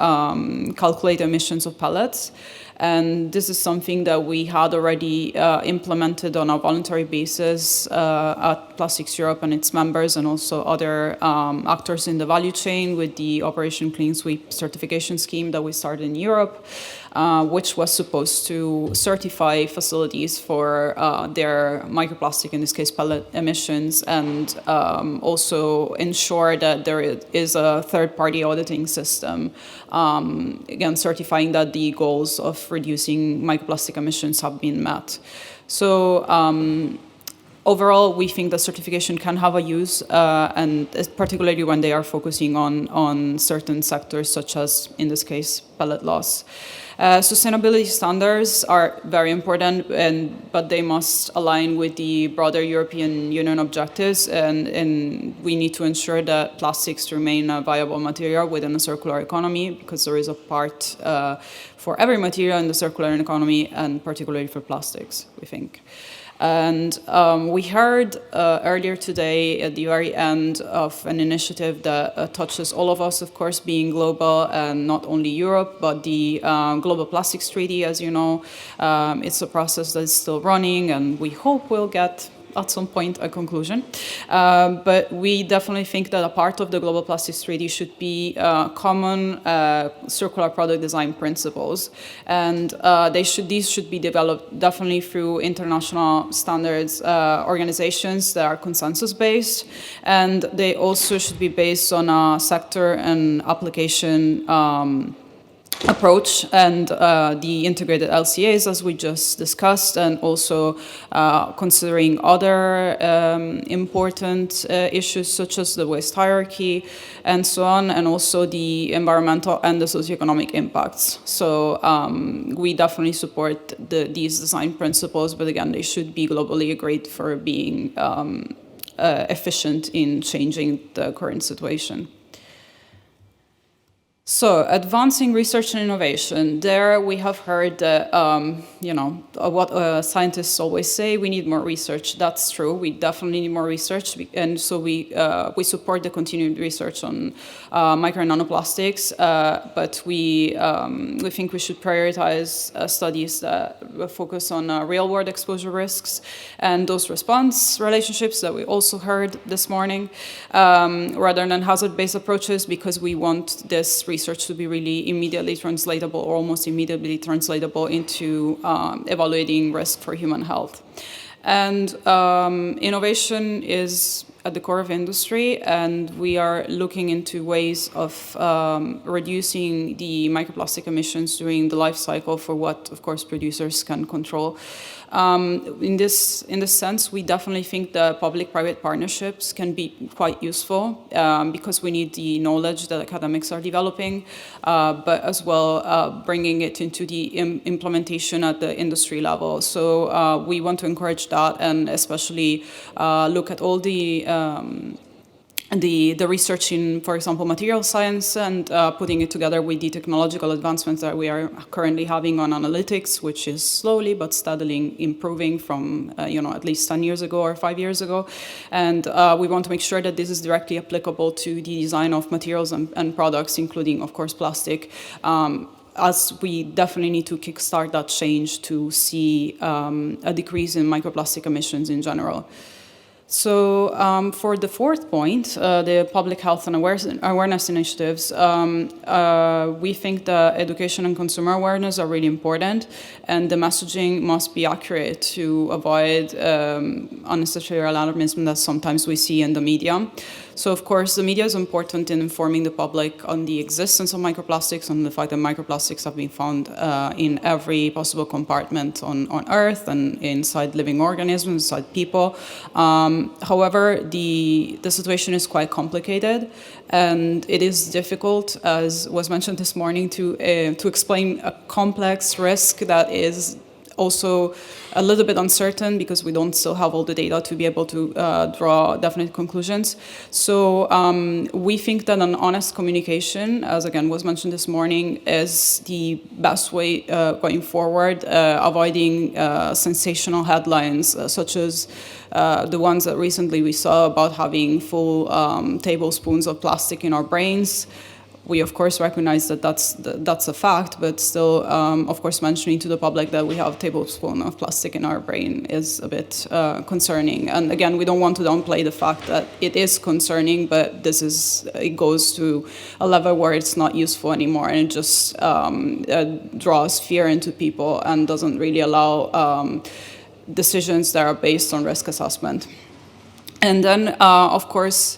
calculate emissions of pellets. And this is something that we had already implemented on a voluntary basis at Plastics Europe and its members, and also other actors in the value chain with the Operation Clean Sweep certification scheme that we started in Europe, which was supposed to certify facilities for their microplastic, in this case pellet emissions, and also ensure that there is a third-party auditing system, again certifying that the goals of reducing microplastic emissions have been met. So overall, we think that certification can have a use, and particularly when they are focusing on certain sectors, such as, in this case, pellet loss. Sustainability standards are very important, but they must align with the broader European Union objectives, and we need to ensure that plastics remain a viable material within a circular economy, because there is a part for every material in the circular economy, and particularly for plastics, we think. And we heard earlier today at the very end of an initiative that touches all of us, of course, being global, and not only Europe, but the Global Plastics Treaty, as you know. It's a process that is still running, and we hope we'll get at some point a conclusion. But we definitely think that a part of the Global Plastics Treaty should be common circular product design principles. And these should be developed definitely through international standards organizations that are consensus-based. And they also should be based on a sector and application approach and the integrated LCAs, as we just discussed, and also considering other important issues such as the waste hierarchy and so on, and also the environmental and the socioeconomic impacts. So we definitely support these design principles, but again, they should be globally agreed for being efficient in changing the current situation. So, advancing research and innovation. There we have heard that, what scientists always say, we need more research. That's true. We definitely need more research. And so we support the continued research on micro and nanoplastics, but we think we should prioritize studies that focus on real-world exposure risks and dose response relationships that we also heard this morning, rather than hazard-based approaches, because we want this research to be really immediately translatable or almost immediately translatable into evaluating risk for human health. And innovation is at the core of industry, and we are looking into ways of reducing the microplastic emissions during the life cycle for what, of course, producers can control. In this sense, we definitely think that public-private partnerships can be quite useful because we need the knowledge that academics are developing, but as well bringing it into the implementation at the industry level. So we want to encourage that, and especially look at all the research in, for example, material science, and putting it together with the technological advancements that we are currently having on analytics, which is slowly but steadily improving from, at least 10 years ago or 5 years ago. And we want to make sure that this is directly applicable to the design of materials and products, including, of course, plastic, as we definitely need to kickstart that change to see a decrease in microplastic emissions in general. So for the fourth point, the public health and awareness initiatives, we think that education and consumer awareness are really important, and the messaging must be accurate to avoid unnecessary alarmism that sometimes we see in the media. So, of course, the media is important in informing the public on the existence of microplastics, on the fact that microplastics have been found in every possible compartment on Earth and inside living organisms, inside people. However, the situation is quite complicated, and it is difficult, as was mentioned this morning, to explain a complex risk that is also a little bit uncertain, because we don't still have all the data to be able to draw definite conclusions. So we think that an honest communication, as again was mentioned this morning, is the best way going forward, avoiding sensational headlines such as the ones that recently we saw about having full tablespoons of plastic in our brains. We, of course, recognize that that's a fact, but still, of course, mentioning to the public that we have a tablespoon of plastic in our brain is a bit concerning. And again, we don't want to downplay the fact that it is concerning, but it goes to a level where it's not useful anymore, and it just draws fear into people and doesn't really allow decisions that are based on risk assessment. And then, of course,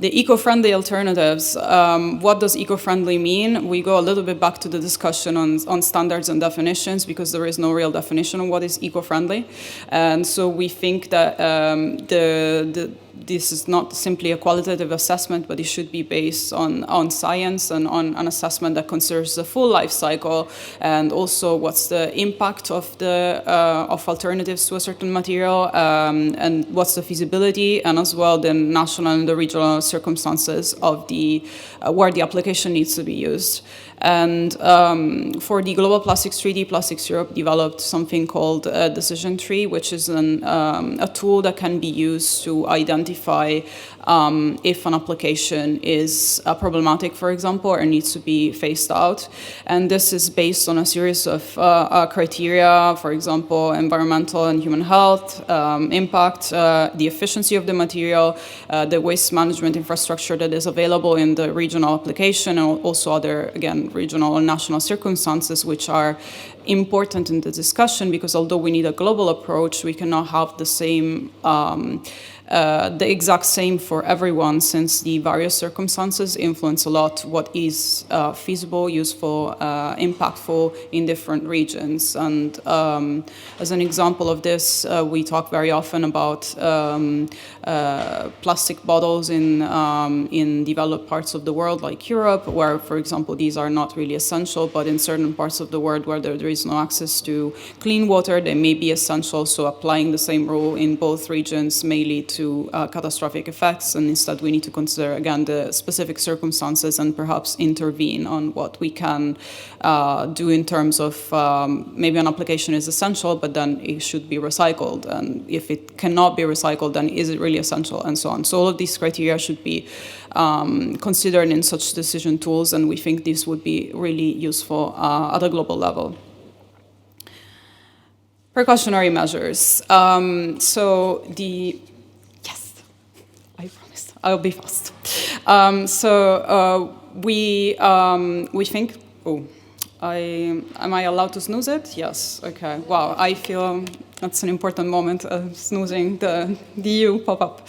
the eco-friendly alternatives. What does eco-friendly mean? We go a little bit back to the discussion on standards and definitions, because there is no real definition on what is eco-friendly. And so we think that this is not simply a qualitative assessment, but it should be based on science and on an assessment that considers the full life cycle, and also what's the impact of alternatives to a certain material, and what's the feasibility, and as well the national and the regional circumstances of where the application needs to be used. And for the Global Plastics Treaty, Plastics Europe developed something called a decision tree, which is a tool that can be used to identify if an application is problematic, for example, or needs to be phased out. And this is based on a series of criteria, for example, environmental and human health, impact, the efficiency of the material, the waste management infrastructure that is available in the regional application, and also other, again, regional and national circumstances, which are important in the discussion, because although we need a global approach, we cannot have the same the exact same for everyone, since the various circumstances influence a lot what is feasible, useful, impactful in different regions. And as an example of this, we talk very often about plastic bottles in developed parts of the world, like Europe, where, for example, these are not really essential, but in certain parts of the world where there is no access to clean water, they may be essential. So applying the same rule in both regions may lead to catastrophic effects, and instead we need to consider, again, the specific circumstances and perhaps intervene on what we can do in terms of maybe an application is essential, but then it should be recycled. And if it cannot be recycled, then is it really essential, and so on. So all of these criteria should be considered in such decision tools, and we think this would be really useful at a global level. Precautionary measures. Yes, I promise, I'll be fast. We think, am I allowed to snooze it? Yes, okay. Wow, I feel that's an important moment, snoozing the EU pop-up.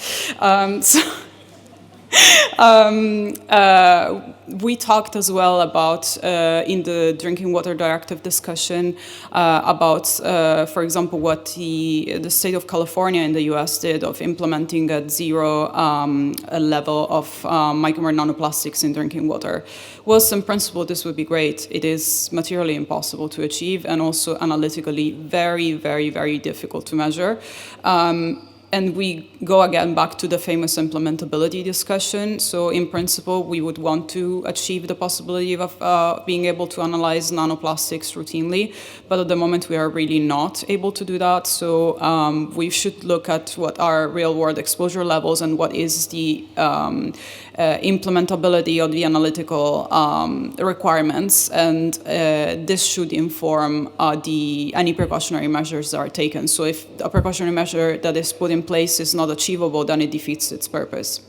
We talked as well about, in the Drinking Water Directive discussion, about, for example, what the state of California in the US did of implementing at zero a level of micro and nanoplastics in drinking water. Was in principle, this would be great. It is materially impossible to achieve, and also analytically very, very, very difficult to measure. And we go again back to the famous implementability discussion. So in principle, we would want to achieve the possibility of being able to analyze nanoplastics routinely. But at the moment, we are really not able to do that. So we should look at what are real-world exposure levels and what is the implementability of the analytical requirements. And this should inform any precautionary measures that are taken. So if a precautionary measure that is put in place is not achievable, then it defeats its purpose.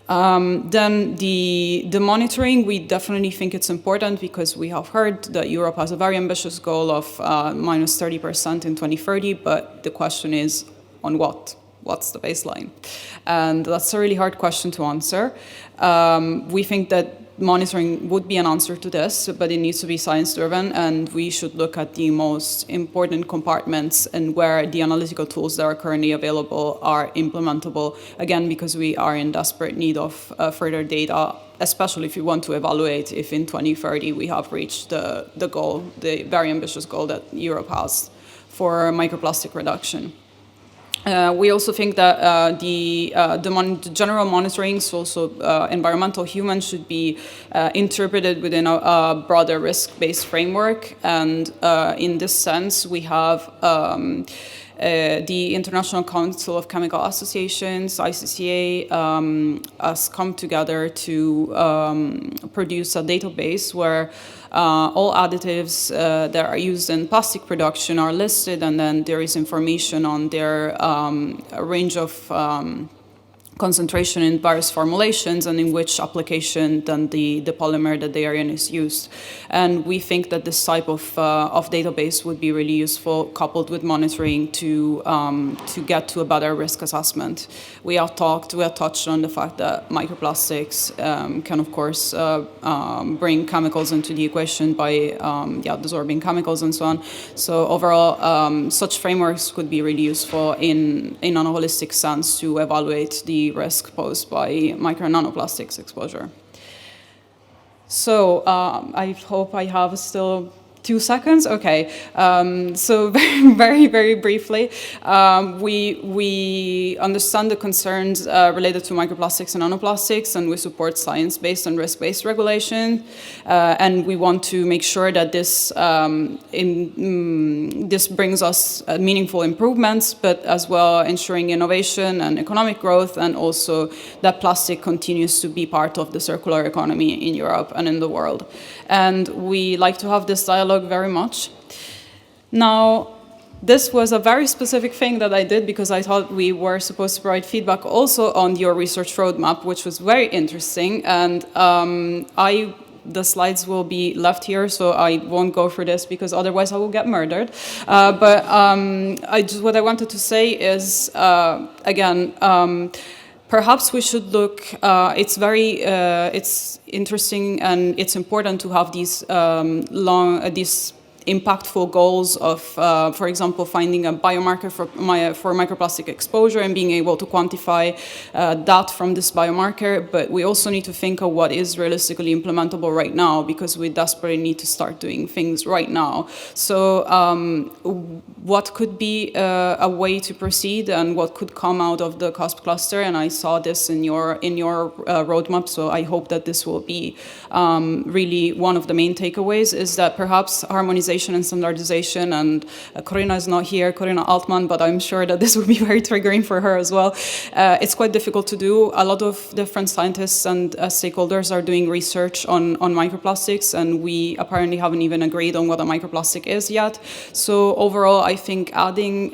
Then the monitoring, we definitely think it's important, because we have heard that Europe has a very ambitious goal of minus 30% in 2030, but the question is on what? What's the baseline? And that's a really hard question to answer. We think that monitoring would be an answer to this, but it needs to be science-driven, and we should look at the most important compartments and where the analytical tools that are currently available are implementable, again, because we are in desperate need of further data, especially if you want to evaluate if in 2030 we have reached the goal, the very ambitious goal that Europe has for microplastic reduction. We also think that the general monitoring, so also environmental, human, should be interpreted within a broader risk-based framework. And in this sense, we have the International Council of Chemical Associations, ICCA, has come together to produce a database where all additives that are used in plastic production are listed, and then there is information on their range of concentration in various formulations and in which application then the polymer that they are in is used. And we think that this type of database would be really useful, coupled with monitoring, to get to a better risk assessment. We have touched on the fact that microplastics can, of course, bring chemicals into the equation by dissolving chemicals and so on. So overall, such frameworks could be really useful in a holistic sense to evaluate the risk posed by micro and nanoplastics exposure. So I hope I have still 2 seconds. Okay. So very, very briefly, we understand the concerns related to microplastics and nanoplastics, and we support science-based and risk-based regulation. And we want to make sure that this this brings us meaningful improvements, but as well ensuring innovation and economic growth, and also that plastic continues to be part of the circular economy in Europe and in the world. And we like to have this dialogue very much. Now, this was a very specific thing that I did because I thought we were supposed to provide feedback also on your research roadmap, which was very interesting. And I the slides will be left here, so I won't go through this because otherwise I will get murdered. What I wanted to say is, again, perhaps we should look. It's interesting and it's important to have these these impactful goals of, for example, finding a biomarker for microplastic exposure and being able to quantify that from this biomarker. But we also need to think of what is realistically implementable right now, because we desperately need to start doing things right now. So what could be a way to proceed and what could come out of the CUSP cluster? And I saw this in your roadmap, so I hope that this will be really one of the main takeaways, is that perhaps harmonization and standardization, and Corinna is not here, Corinna Altman, but I'm sure that this will be very triggering for her as well. It's quite difficult to do. A lot of different scientists and stakeholders are doing research on microplastics, and we apparently haven't even agreed on what a microplastic is yet. So overall, I think adding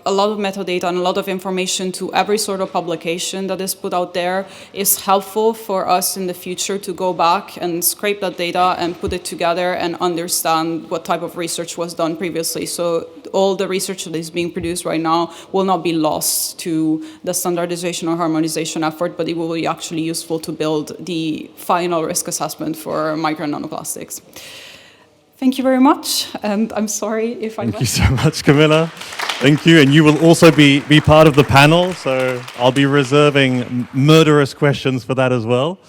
a lot of metadata and a lot of information to every sort of publication that is put out there is helpful for us in the future to go back and scrape that data and put it together and understand what type of research was done previously. So all the research that is being produced right now will not be lost to the standardization or harmonization effort, but it will be actually useful to build the final risk assessment for micro and nanoplastics. Thank you very much, and I'm sorry if I... Thank you so much, Camilla. Thank you, and you will also be part of the panel, so I'll be reserving murderous questions for that as well.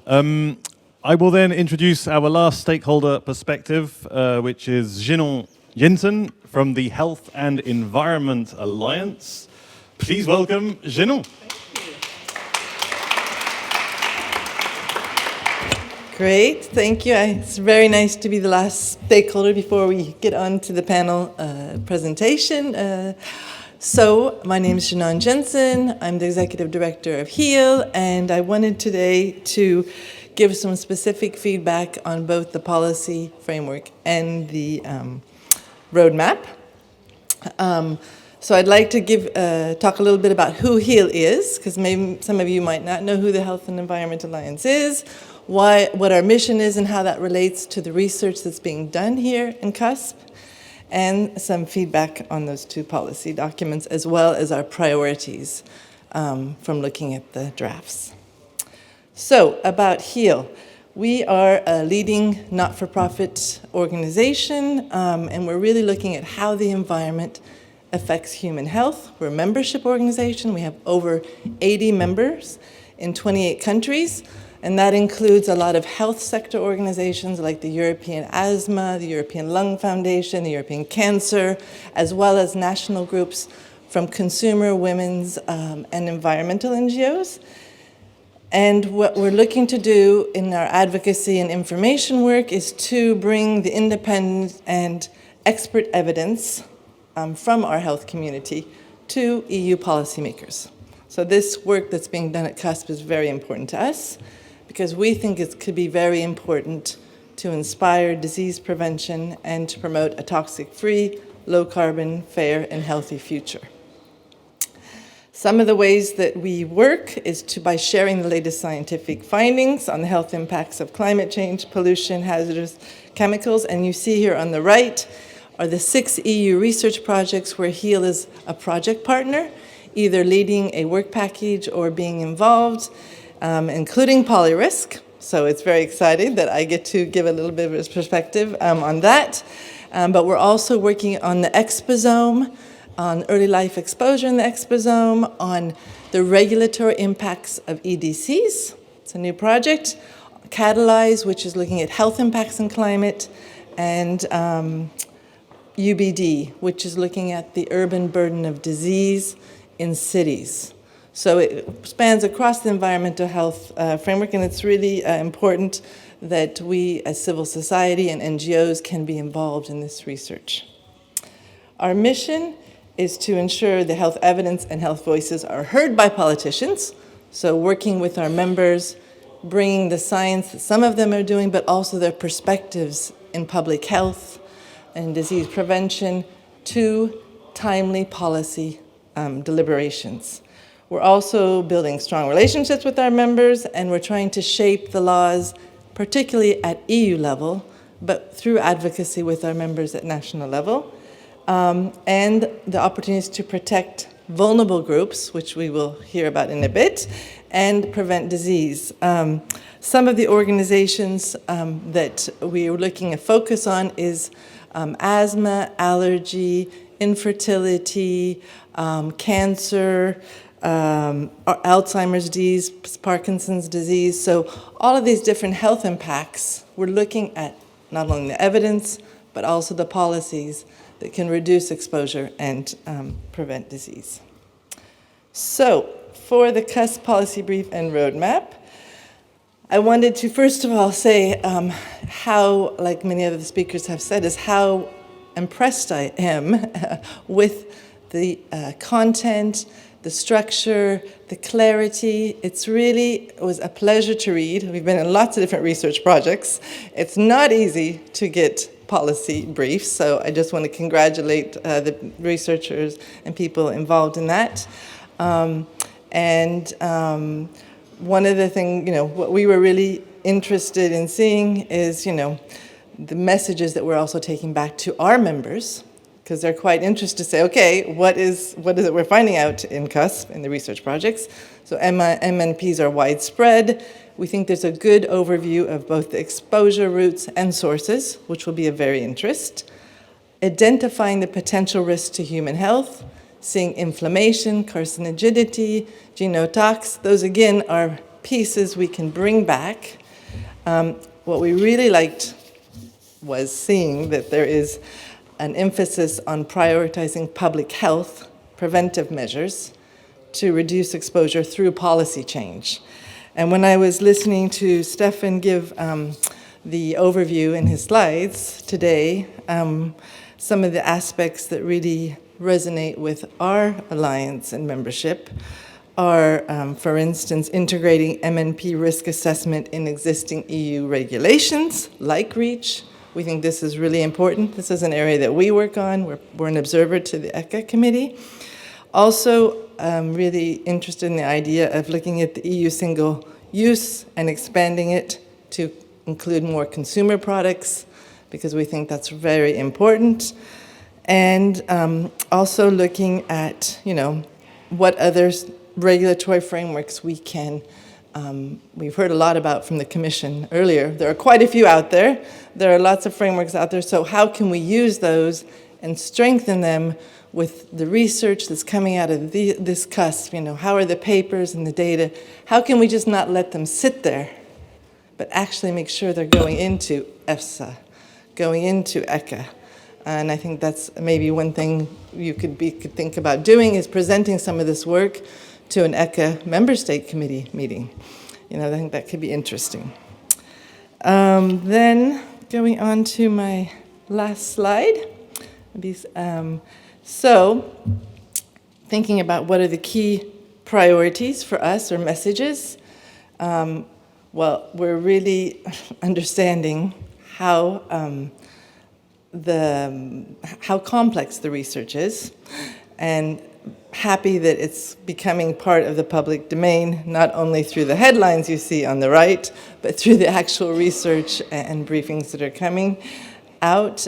I will then introduce our last stakeholder perspective, which is Jinon Jensen from the Health and Environment Alliance. Please welcome Jinon. Great, thank you. It's very nice to be the last stakeholder before we get on to the panel presentation. So my name is Jinon Jensen. I'm the Executive Director of HEAL, and I wanted today to give some specific feedback on both the policy framework and the roadmap. So I'd like to talk a little bit about who HEAL is, because maybe some of you might not know who the Health and Environment Alliance is, what our mission is and how that relates to the research that's being done here in CUSP, and some feedback on those two policy documents, as well as our priorities from looking at the drafts. So about HEAL. We are a leading not-for-profit organization, and we're really looking at how the environment affects human health. We're a membership organization. We have over 80 members in 28 countries. And that includes a lot of health sector organizations like the European Asthma, the European Lung Foundation, the European Cancer, as well as national groups from consumer, women's, and environmental NGOs. And what we're looking to do in our advocacy and information work is to bring the independent and expert evidence from our health community to EU policymakers. So this work that's being done at CUSP is very important to us, because we think it could be very important to inspire disease prevention and to promote a toxic-free, low-carbon, fair, and healthy future. Some of the ways that we work is by sharing the latest scientific findings on the health impacts of climate change, pollution, hazardous chemicals, and you see here on the right are the 6 EU research projects where HEAL is a project partner, either leading a work package or being involved, including polyrisk. So it's very exciting that I get to give a little bit of a perspective on that. But we're also working on the exposome, on early life exposure in the exposome, on the regulatory impacts of EDCs. It's a new project. Catalyze, which is looking at health impacts in climate, and UBD, which is looking at the urban burden of disease in cities. So it spans across the environmental health framework, and it's really important that we as civil society and NGOs can be involved in this research. Our mission is to ensure the health evidence and health voices are heard by politicians, so working with our members, bringing the science that some of them are doing, but also their perspectives in public health and disease prevention to timely policy deliberations. We're also building strong relationships with our members, and we're trying to shape the laws particularly at EU level, but through advocacy with our members at national level, and the opportunities to protect vulnerable groups, which we will hear about in a bit, and prevent disease. Some of the organizations that we are looking at focus on is asthma, allergy, infertility, cancer, Alzheimer's disease, Parkinson's disease. So all of these different health impacts, we're looking at not only the evidence, but also the policies that can reduce exposure and prevent disease. So for the CUSP policy brief and roadmap, I wanted to first of all say how, like many other speakers have said, is how impressed I am with the content, the structure, the clarity. It was a pleasure to read. We've been in lots of different research projects. It's not easy to get policy briefs, so I just want to congratulate the researchers and people involved in that. One of the things, what we were really interested in seeing is, the messages that we're also taking back to our members, because they're quite interested to say, okay, what is it we're finding out in CUSP, in the research projects? So MNPs are widespread. We think there's a good overview of both the exposure routes and sources, which will be of very interest. Identifying the potential risks to human health, seeing inflammation, carcinogenity, genotox. Those, again, are pieces we can bring back. What we really liked was seeing that there is an emphasis on prioritizing public health, preventive measures, to reduce exposure through policy change. And when I was listening to Stefan give the overview in his slides today, some of the aspects that really resonate with our alliance and membership are, for instance, integrating MNP risk assessment in existing EU regulations, like REACH. We think this is really important. This is an area that we work on. We're an observer to the ECHA committee. Also, really interested in the idea of looking at the EU single use and expanding it to include more consumer products, because we think that's very important. And also looking at, what other regulatory frameworks we can, we've heard a lot about from the Commission earlier. There are quite a few out there. There are lots of frameworks out there. So how can we use those and strengthen them with the research that's coming out of this CUSP? How are the papers and the data? How can we just not let them sit there, but actually make sure they're going into EFSA, going into ECHA? And I think that's maybe one thing you could think about doing, is presenting some of this work to an ECHA member state committee meeting. I think that could be interesting. Then going on to my last slide. So thinking about what are the key priorities for us, or messages. Well, we're really understanding how complex the research is, and happy that it's becoming part of the public domain, not only through the headlines you see on the right, but through the actual research and briefings that are coming out.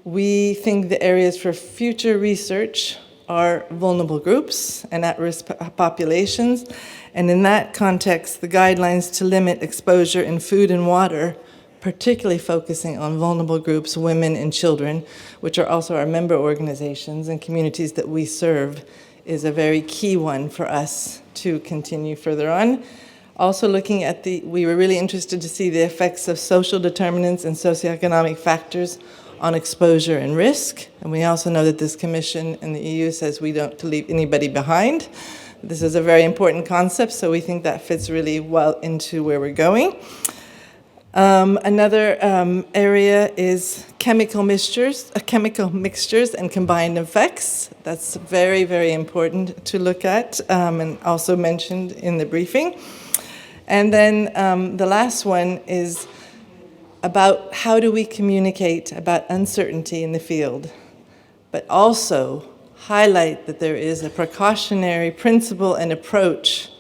We think the areas for future research are vulnerable groups and at-risk populations, and in that context, the guidelines to limit exposure in food and water, particularly focusing on vulnerable groups, women and children, which are also our member organizations and communities that we serve, is a very key one for us to continue further on. Also looking at we were really interested to see the effects of social determinants and socioeconomic factors on exposure and risk. And we also know that this Commission and the EU says we don't to leave anybody behind. This is a very important concept, so we think that fits really well into where we're going. Another area is chemical mixtures and combined effects. That's very, very important to look at, and also mentioned in the briefing. And then the last one is about how do we communicate about uncertainty in the field, but also highlight that there is a precautionary principle and approach,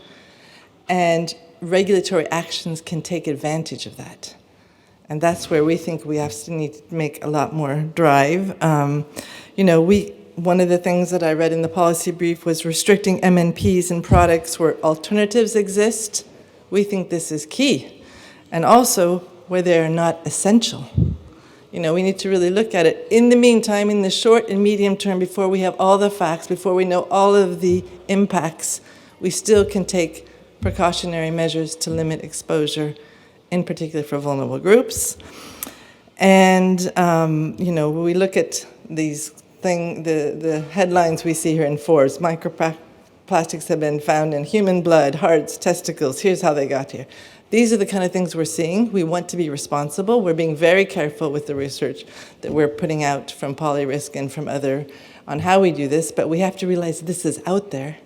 and regulatory actions can take advantage of that. And that's where we think we have to need to make a lot more drive. One of the things that I read in the policy brief was restricting MNPs in products where alternatives exist. We think this is key. And also where they are not essential. We need to really look at it. In the meantime, in the short and medium term, before we have all the facts, before we know all of the impacts, we still can take precautionary measures to limit exposure, in particular for vulnerable groups. And, when we look at these the headlines we see here in Forbes, microplastics have been found in human blood, hearts, testicles, here's how they got here. These are the kind of things we're seeing. We want to be responsible. We're being very careful with the research that we're putting out from PolyRisk and from other on how we do this, but we have to realize this is out there.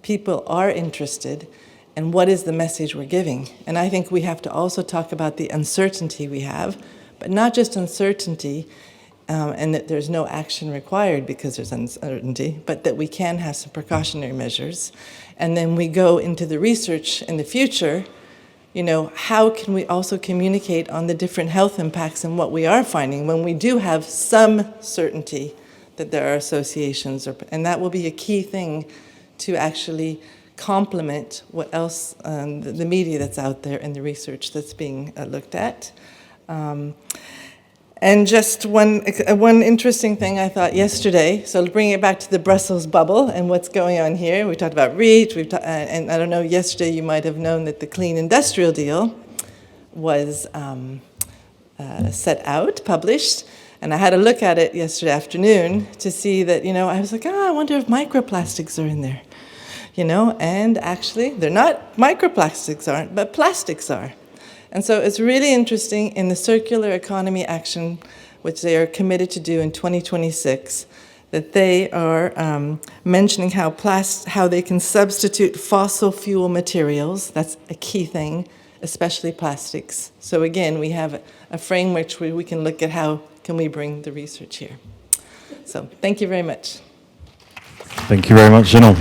People are interested, and what is the message we're giving? And I think we have to also talk about the uncertainty we have, but not just uncertainty, and that there's no action required because there's uncertainty, but that we can have some precautionary measures. And then we go into the research in the future, how can we also communicate on the different health impacts and what we are finding when we do have some certainty that there are associations, and that will be a key thing to actually complement what else, the media that's out there and the research that's being looked at. And just one interesting thing I thought yesterday, so to bring it back to the Brussels bubble and what's going on here, we talked about REACH, and I don't know, yesterday you might have known that the Clean Industrial Deal was published, and I had a look at it yesterday afternoon to see that, I was like, I wonder if microplastics are in there, and actually they're not, microplastics aren't, but plastics are. And so it's really interesting in the circular economy action, which they are committed to do in 2026, that they are mentioning how they can substitute fossil fuel materials. That's a key thing, especially plastics. So again, we have a framework where we can look at how can we bring the research here. So thank you very much. Thank you very much, Jeanne.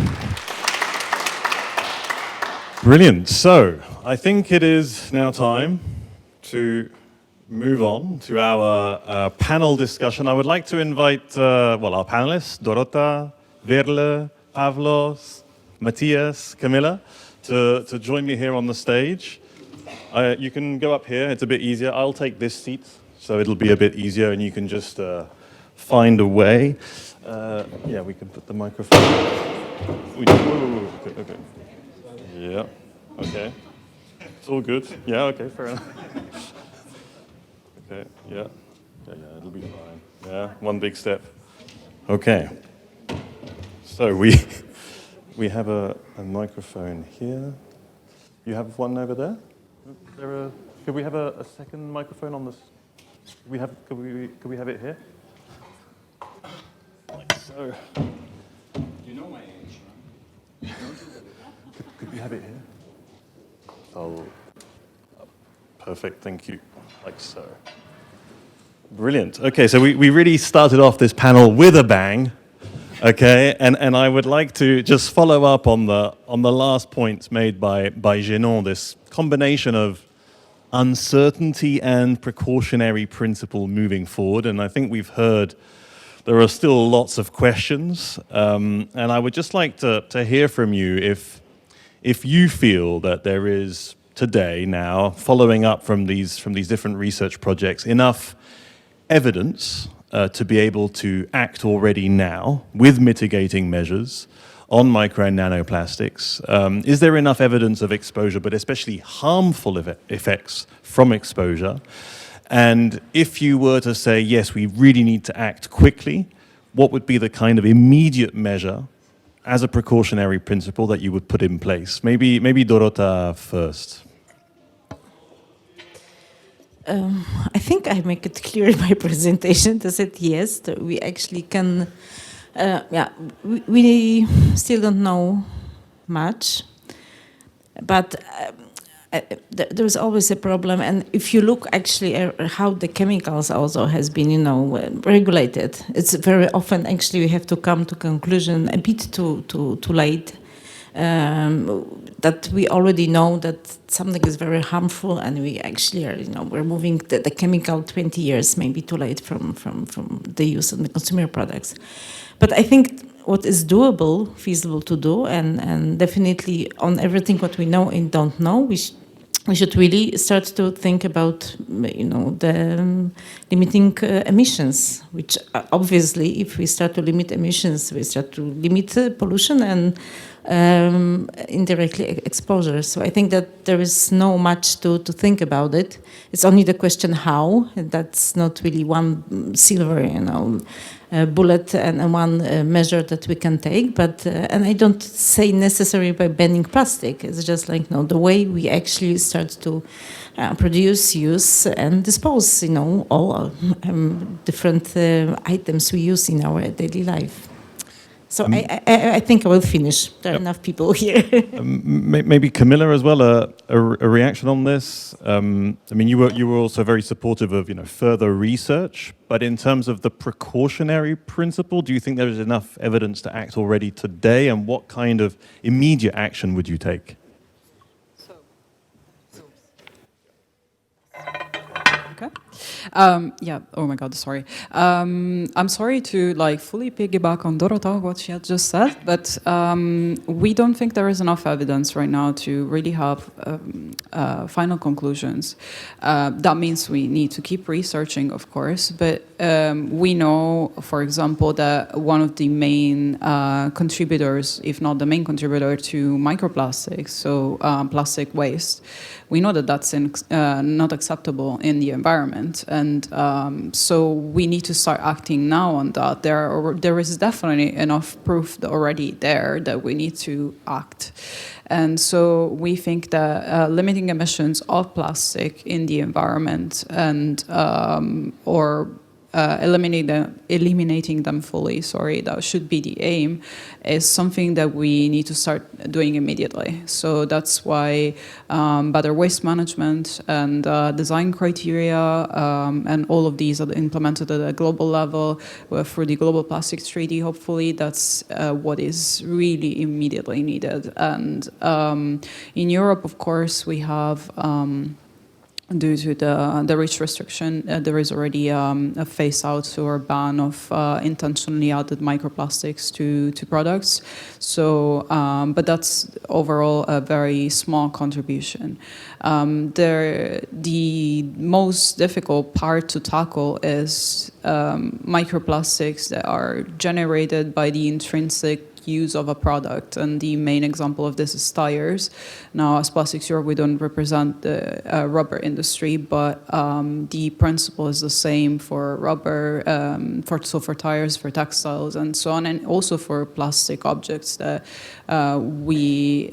Brilliant. So I think it is now time to move on to our panel discussion. I would like to invite our panelists, Dorota, Verle, Pavlos, Matthias, Camilla, to join me here on the stage. You can go up here, it's a bit easier. I'll take this seat, so it'll be a bit easier, and you can just find a way. We can put the microphone. Okay. Yeah, okay. It's all good. Yeah, okay, fair enough. Okay, yeah, it'll be fine. Yeah, one big step. Okay. So we have a microphone here. You have one over there? Could we have a second microphone on this? Could we have it here? Like so. You know my age, right? Could we have it here? Oh, perfect, thank you. Like so. Brilliant. Okay, so we really started off this panel with a bang. Okay, and I would like to just follow up on the last points made by Jeanne, this combination of uncertainty and precautionary principle moving forward. And I think we've heard there are still lots of questions, and I would just like to hear from you if you feel that there is today now, following up from these different research projects, enough evidence to be able to act already now with mitigating measures on micro and nanoplastics. Is there enough evidence of exposure, but especially harmful effects from exposure? And if you were to say, yes, we really need to act quickly, what would be the kind of immediate measure as a precautionary principle that you would put in place? Maybe Dorota first. I think I make it clear in my presentation to say yes, that we actually can, we still don't know much, but there's always a problem. And if you look actually at how the chemicals also has been, regulated, it's very often actually we have to come to conclusion a bit too late. that we already know that something is very harmful, and we actually are, we're moving the chemical 20 years maybe too late from the use of the consumer products. But I think what is doable, feasible to do, and definitely on everything what we know and don't know, we should really start to think about, the limiting emissions, which obviously, if we start to limit emissions, we start to limit pollution and indirectly exposure. So I think that there is no much to think about it. It's only the question how, and that's not really one silver, bullet and one measure that we can take. But and I don't say necessarily by banning plastic. It's just like the way we actually start to produce, use, and dispose. All different items we use in our daily life. So I think I will finish. There are enough people here. Maybe Camilla as well, a reaction on this. I mean, you were also very supportive of further research, but in terms of the precautionary principle, do you think there is enough evidence to act already today, and what kind of immediate action would you take? Okay. Yeah. Oh my God. Sorry. I'm sorry to fully piggyback on Dorota, what she had just said, but we don't think there is enough evidence right now to really have final conclusions. That means we need to keep researching, of course, but we know, for example, that one of the main contributors, if not the main contributor to microplastics, so plastic waste, we know that that's not acceptable in the environment, and so we need to start acting now on that. There is definitely enough proof already there that we need to act. And so we think that limiting emissions of plastic in the environment and or eliminating them fully, that should be the aim, is something that we need to start doing immediately. So that's why better waste management and design criteria and all of these are implemented at a global level through the Global Plastics Treaty, hopefully. That's what is really immediately needed. And in Europe, of course, we have due to the REACH restriction, there is already a phase out or ban of intentionally added microplastics to products. So, but that's overall a very small contribution. The most difficult part to tackle is microplastics that are generated by the intrinsic use of a product, and the main example of this is tires. Now, as Plastics Europe, we don't represent the rubber industry, but the principle is the same for rubber, for tires, for textiles, and so on, and also for plastic objects that we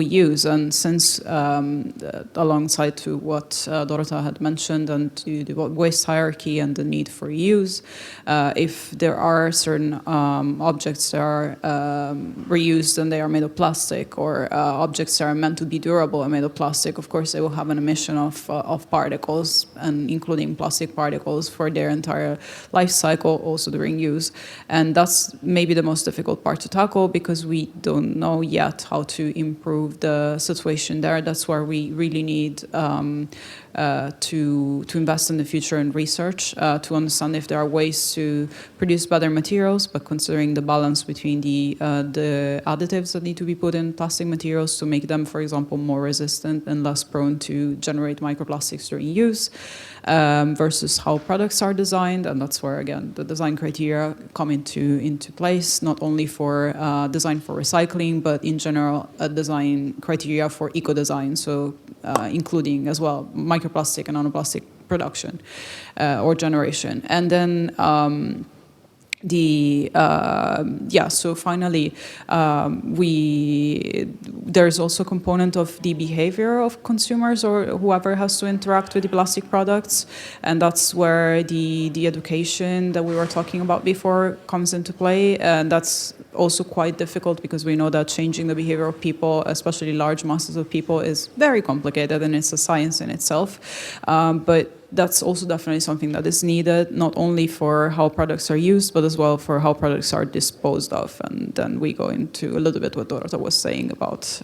use. And since, alongside to what Dorota had mentioned, and to the waste hierarchy and the need for use, if there are certain objects that are reused and they are made of plastic, or objects that are meant to be durable and made of plastic, of course they will have an emission of particles, and including plastic particles for their entire life cycle, also during use. And that's maybe the most difficult part to tackle, because we don't know yet how to improve the situation there. That's where we really need to invest in the future in research, to understand if there are ways to produce better materials, but considering the balance between the additives that need to be put in plastic materials to make them, for example, more resistant and less prone to generate microplastics during use, versus how products are designed. And that's where, again, the design criteria come into place, not only for design for recycling, but in general, a design criteria for eco-design, so including as well microplastic and nanoplastic production or generation. And then so finally, there's also a component of the behavior of consumers or whoever has to interact with the plastic products, and that's where the education that we were talking about before comes into play, and that's also quite difficult because we know that changing the behavior of people, especially large masses of people, is very complicated and it's a science in itself. But that's also definitely something that is needed, not only for how products are used, but as well for how products are disposed of. And then we go into a little bit what Dorota was saying about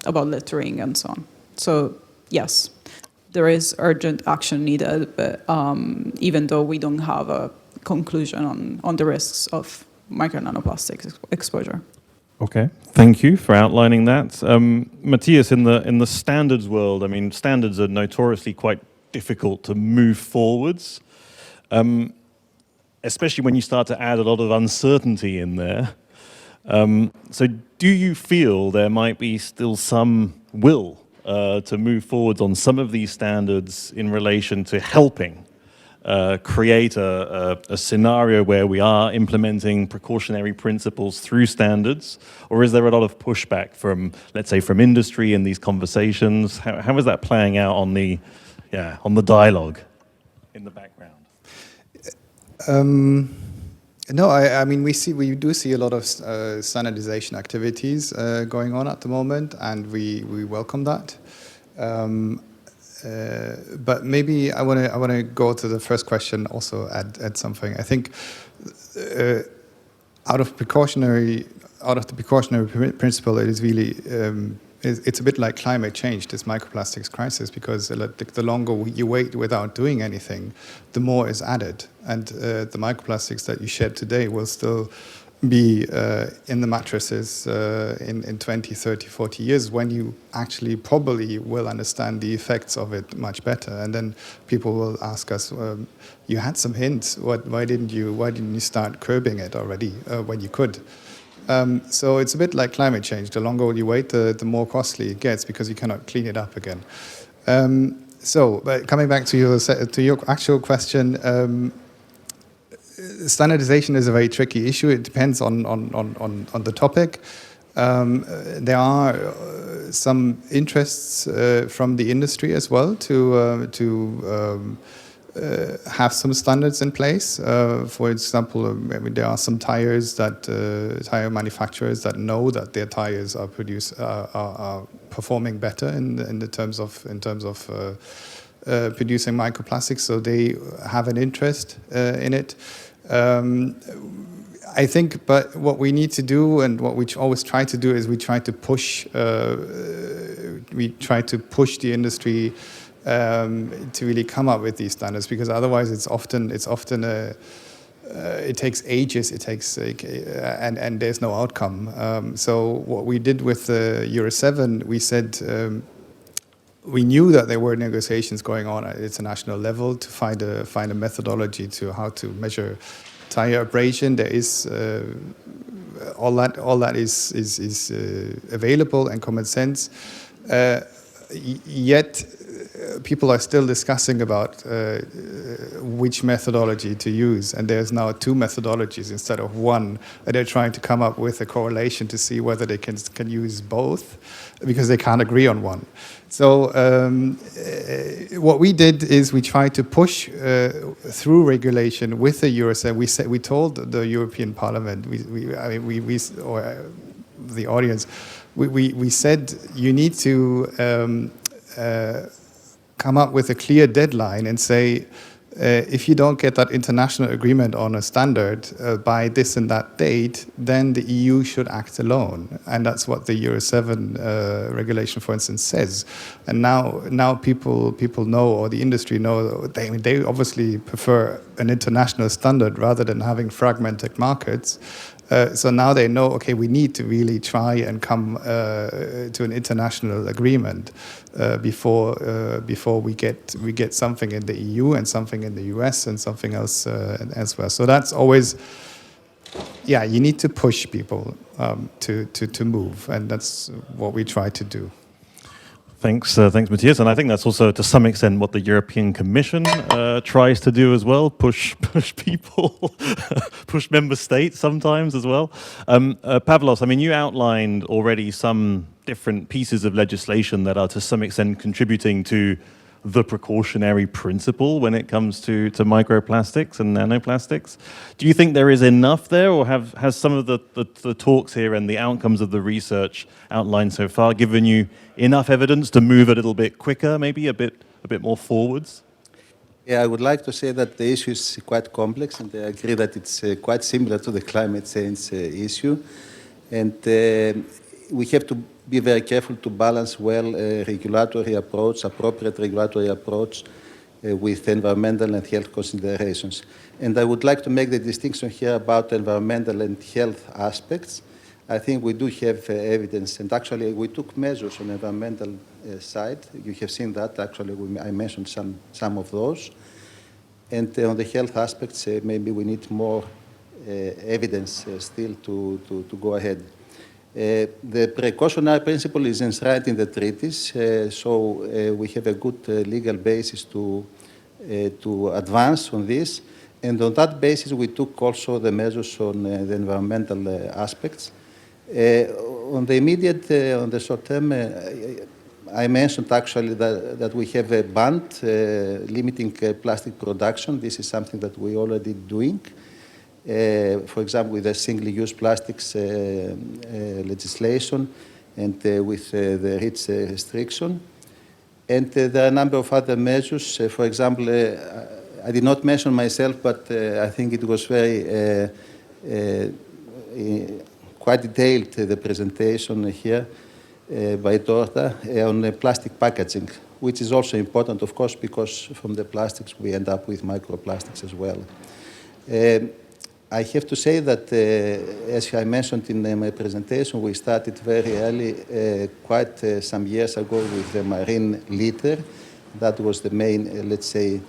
littering and so on. So yes, there is urgent action needed, but even though we don't have a conclusion on the risks of micro nanoplastics exposure. Okay, thank you for outlining that. Matthias, in the standards world, I mean, standards are notoriously quite difficult to move forwards, especially when you start to add a lot of uncertainty in there. So do you feel there might be still some will to move forwards on some of these standards in relation to helping create a scenario where we are implementing precautionary principles through standards? Or is there a lot of pushback from, let's say, from industry in these conversations? How is that playing out on the dialogue in the background? No, I mean, we do see a lot of standardization activities going on at the moment, and we welcome that. But maybe I want to go to the first question, also add something. I think out of the precautionary principle, it is really it's a bit like climate change, this microplastics crisis, because the longer you wait without doing anything, the more is added. And the microplastics that you shed today will still be in the mattresses in 20, 30, 40 years, when you actually probably will understand the effects of it much better. And then people will ask us, you had some hints, why didn't you start curbing it already when you could? So it's a bit like climate change. The longer you wait, the more costly it gets, because you cannot clean it up again. But coming back to your actual question, standardization is a very tricky issue. It depends on the topic. There are some interests from the industry as well to have some standards in place. For example, I mean, there are some tire manufacturers that know that their tires are performing better in terms of producing microplastics, so they have an interest in it. I think, but what we need to do, and what we always try to do, is we try to push the industry to really come up with these standards, because otherwise it takes ages, and there's no outcome. So what we did with the Euro 7, we said we knew that there were negotiations going on at international level to find a methodology to how to measure tire abrasion. There is all that is available and common sense. Yet people are still discussing about which methodology to use, and there's now two methodologies instead of one, and they're trying to come up with a correlation to see whether they can use both, because they can't agree on one. So what we did is we tried to push through regulation with the Euro 7. We told the European Parliament, or the audience, we said you need to come up with a clear deadline and say, if you don't get that international agreement on a standard by this and that date, then the EU should act alone. And that's what the Euro 7 regulation, for instance, says. And now people know, or the industry know, they obviously prefer an international standard rather than having fragmented markets. So now they know, okay, we need to really try and come to an international agreement before we get something in the EU and something in the US and something else elsewhere. So that's always, you need to push people to move, and that's what we try to do. Thanks, Matthias. And I think that's also, to some extent, what the European Commission tries to do as well, push people, push member states sometimes as well. Pavlos, I mean, you outlined already some different pieces of legislation that are to some extent contributing to the precautionary principle when it comes to microplastics and nanoplastics. Do you think there is enough there, or has some of the talks here and the outcomes of the research outlined so far given you enough evidence to move a little bit quicker, maybe a bit more forwards? Yeah, I would like to say that the issue is quite complex, and I agree that it's quite similar to the climate change issue. And we have to be very careful to balance well regulatory approach, appropriate regulatory approach with environmental and health considerations. And I would like to make the distinction here about environmental and health aspects. I think we do have evidence, and actually we took measures on environmental side. You have seen that, actually, I mentioned some of those. And on the health aspects, maybe we need more evidence still to go ahead. The precautionary principle is enshrined in the treaties, so we have a good legal basis to advance on this. And on that basis, we took also the measures on the environmental aspects. On the immediate, on the short term, I mentioned actually that we have a ban limiting plastic production. This is something that we already doing. For example, with the single-use plastics legislation and with the REACH restriction. And there are a number of other measures. For example, I did not mention myself, but I think it was very quite detailed, the presentation here by Dorta on plastic packaging, which is also important, of course, because from the plastics we end up with microplastics as well. I have to say that, as I mentioned in my presentation, we started very early, quite some years ago, with the marine litter. That was the main, let's say,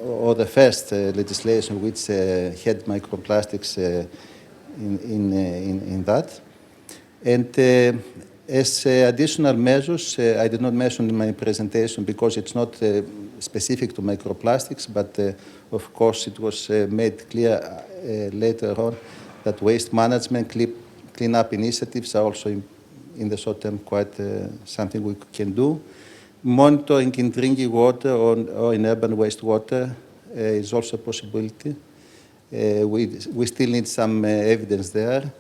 or the first legislation which had microplastics in that. And as additional measures, I did not mention in my presentation because it's not specific to microplastics, but of course it was made clear later on that waste management, clean-up initiatives are also in the short term quite something we can do. Monitoring in drinking water or in urban wastewater is also a possibility. We still need some evidence there.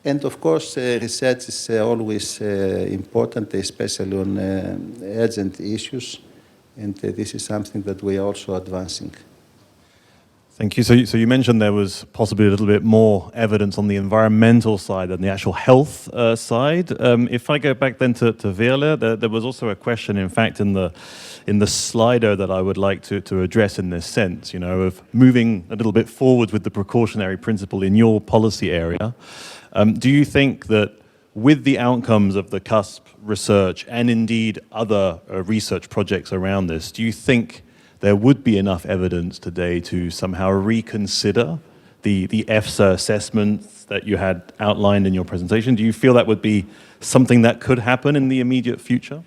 And of course, research is always important, especially on urgent issues. And this is something that we are also advancing. Thank you. So you mentioned there was possibly a little bit more evidence on the environmental side than the actual health side. If I go back then to Veerle, there was also a question, in fact, in the Slido that I would like to address in this sense, you know, of moving a little bit forward with the precautionary principle in your policy area. Do you think that with the outcomes of the CUSP-Research and indeed other research projects around this, do you think there would be enough evidence today to somehow reconsider the EFSA assessments that you had outlined in your presentation? Do you feel that would be something that could happen in the immediate future?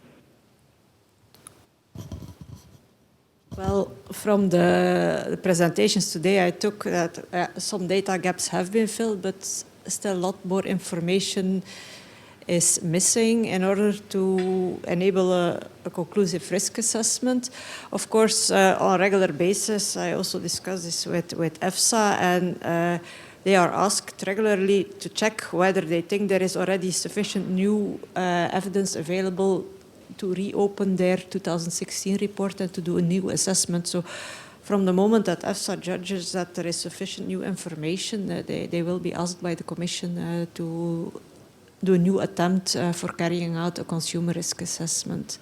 Well, from the presentations today, I took that some data gaps have been filled, but still a lot more information is missing in order to enable a conclusive risk assessment. Of course, on a regular basis, I also discuss this with EFSA, and they are asked regularly to check whether they think there is already sufficient new evidence available to reopen their 2016 report and to do a new assessment. So from the moment that EFSA judges that there is sufficient new information, they will be asked by the Commission to do a new attempt for carrying out a consumer risk assessment.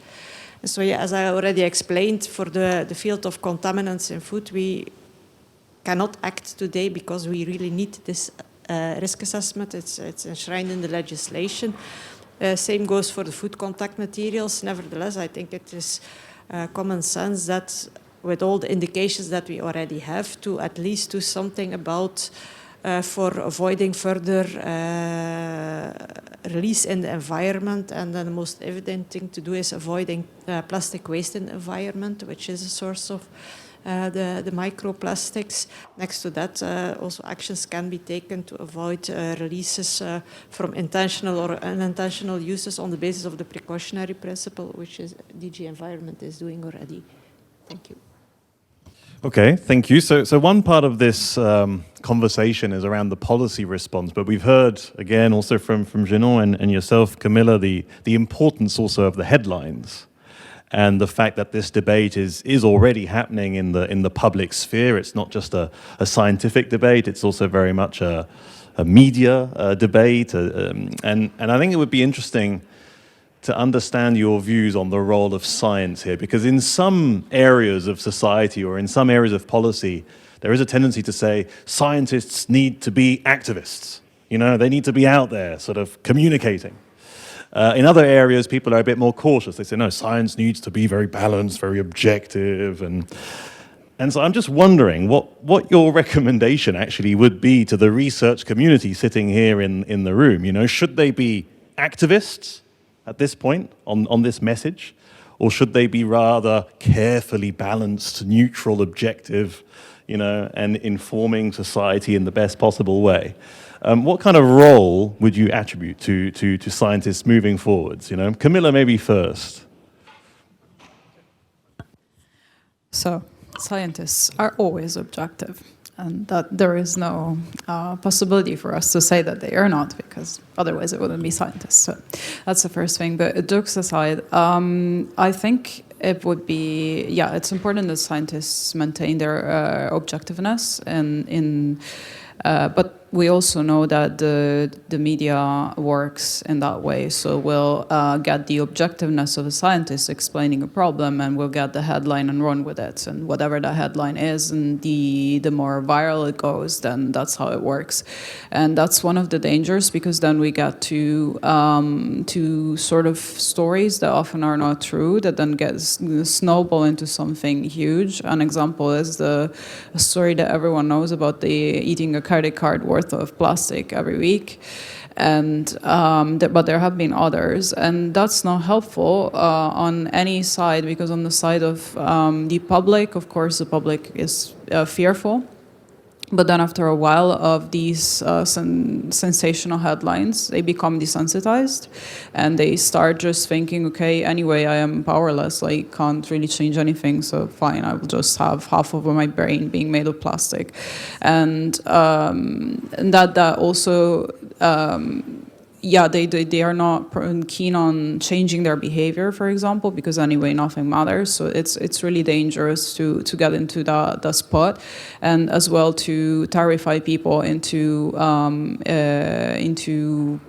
And so, yeah, as I already explained, for the field of contaminants in food, we cannot act today because we really need this risk assessment. It's enshrined in the legislation. Same goes for the food contact materials. Nevertheless, I think it is common sense that with all the indications that we already have, to at least do something about for avoiding further release in the environment. And then the most evident thing to do is avoiding plastic waste in the environment, which is a source of the microplastics. Next to that, also actions can be taken to avoid releases from intentional or unintentional uses on the basis of the precautionary principle, which is DG Environment is doing already. Thank you. Okay, thank you. So one part of this conversation is around the policy response, but we've heard, again, also from Jeannot and yourself, Camilla, the importance also of the headlines and the fact that this debate is already happening in the public sphere. It's not just a scientific debate, it's also very much a media debate. And I think it would be interesting to understand your views on the role of science here, because in some areas of society or in some areas of policy, there is a tendency to say scientists need to be activists. You know, they need to be out there sort of communicating. In other areas, people are a bit more cautious. They say, no, science needs to be very balanced, very objective. And so I'm just wondering what your recommendation actually would be to the research community sitting here in the room. You know, should they be activists at this point on this message, or should they be rather carefully balanced, neutral, objective, you know, and informing society in the best possible way? What kind of role would you attribute to scientists moving forwards? You know, Camilla, maybe first. So, scientists are always objective, and that there is no possibility for us to say that they are not, because otherwise it wouldn't be scientists. So that's the first thing. But jokes aside, I think it would be, it's important that scientists maintain their objectiveness, but we also know that the media works in that way. So we'll get the objectiveness of a scientist explaining a problem, and we'll get the headline and run with it. And whatever the headline is, and the more viral it goes, then that's how it works. And that's one of the dangers, because then we get to sort of stories that often are not true, that then get snowball into something huge. An example is a story that everyone knows about the eating a credit card worth of plastic every week, and but there have been others, and that's not helpful on any side, because on the side of the public, of course, the public is fearful. But then after a while of these sensational headlines, they become desensitized, and they start just thinking, okay, anyway, I am powerless, I can't really change anything, so fine, I will just have half of my brain being made of plastic. And that also, they are not keen on changing their behavior, for example, because anyway, nothing matters. So it's really dangerous to get into that spot, and as well to terrify people into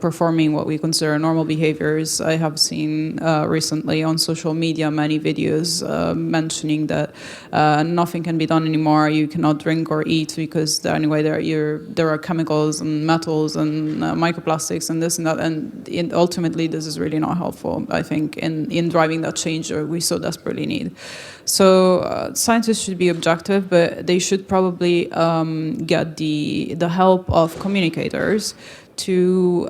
performing what we consider normal behaviors. I have seen recently on social media many videos mentioning that nothing can be done anymore. You cannot drink or eat because anyway there are chemicals and metals and microplastics and this and that, and ultimately this is really not helpful, I think, in driving that change that we so desperately need. So scientists should be objective, but they should probably get the help of communicators to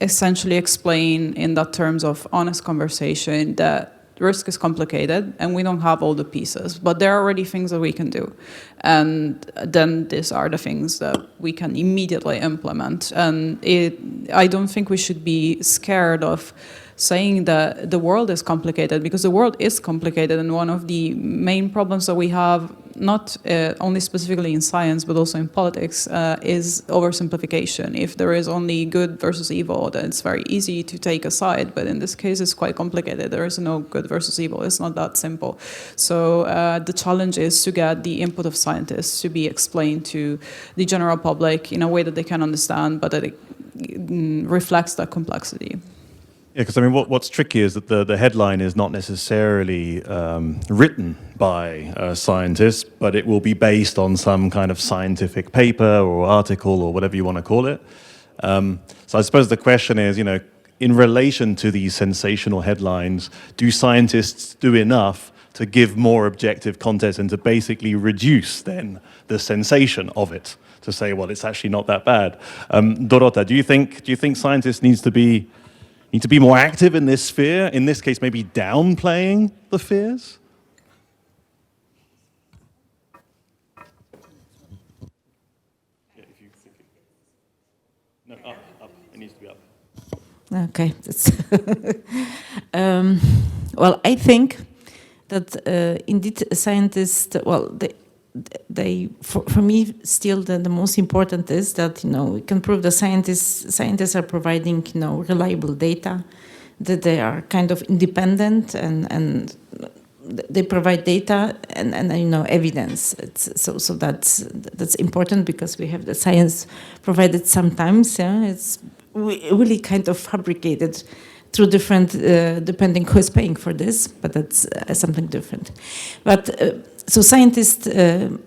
essentially explain in that terms of honest conversation that risk is complicated and we don't have all the pieces, but there are already things that we can do. And then these are the things that we can immediately implement. And I don't think we should be scared of saying that the world is complicated, because the world is complicated, and one of the main problems that we have, not only specifically in science but also in politics, is oversimplification. If there is only good versus evil, then it's very easy to take a side, but in this case it's quite complicated. There is no good versus evil, it's not that simple. So the challenge is to get the input of scientists to be explained to the general public in a way that they can understand, but that it reflects that complexity. Yeah, because I mean, what's tricky is that the headline is not necessarily written by scientists, but it will be based on some kind of scientific paper or article or whatever you want to call it. So I suppose the question is, in relation to these sensational headlines, do scientists do enough to give more objective context and to basically reduce then the sensation of it, to say, well, it's actually not that bad? Dorota, do you think scientists need to be more active in this sphere, in this case maybe downplaying the fears? Okay. Well, I think that indeed scientists, well, for me, still the most important is that, we can prove that scientists are providing, reliable data, that they are kind of independent and they provide data and evidence. So that's important because we have the science provided sometimes. Yeah, it's really kind of fabricated through different, depending who is paying for this, but that's something different. But so scientists, and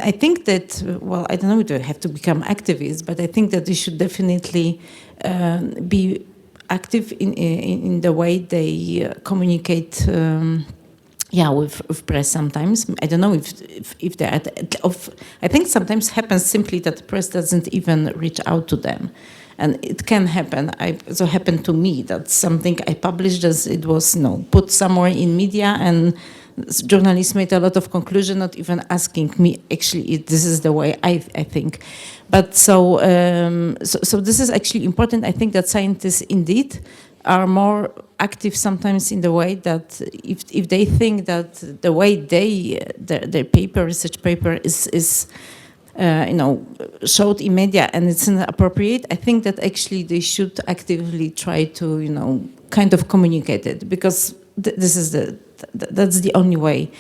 I think that, well, I don't know if they have to become activists, but I think that they should definitely be active in the way they communicate. With press sometimes. I don't know if they are. I think sometimes happens simply that the press doesn't even reach out to them. And it can happen. So happened to me that something I published, as it was put somewhere in media, and journalists made a lot of conclusion, not even asking me. Actually, this is the way I think. But so this is actually important. I think that scientists indeed are more active sometimes in the way that if they think that the way their research paper is showed in media and it's inappropriate, I think that actually they should actively try to kind of communicate it, because this is that's the only way.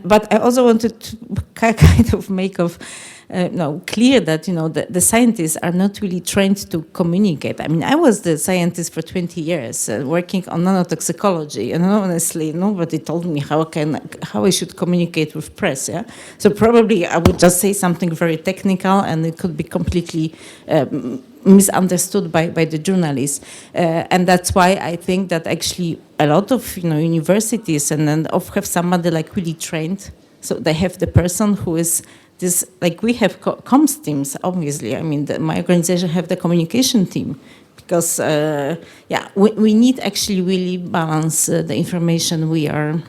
But I also wanted to kind of make clear that the scientists are not really trained to communicate. I mean, I was the scientist for 20 years working on nanotoxicology, and honestly, nobody told me how I should communicate with press. Yeah, so probably I would just say something very technical, and it could be completely misunderstood by the journalists, and that's why I think that actually a lot of universities and then have somebody like really trained, so they have the person who is this, like we have comms teams, obviously. I mean, my organization have the communication team, because we need actually really balance the information we are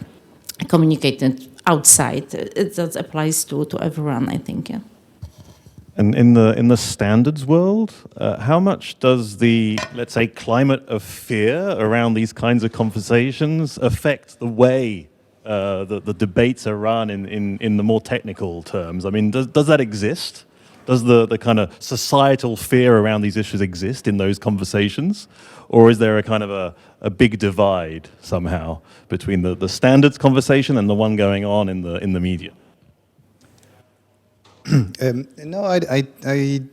communicating outside. That applies to everyone, I think. Yeah. And in the standards world, how much does the, let's say, climate of fear around these kinds of conversations affect the way the debates are run in the more technical terms? I mean, does that exist? Does the kind of societal fear around these issues exist in those conversations? Or is there a kind of a big divide somehow between the standards conversation and the one going on in the media? No, I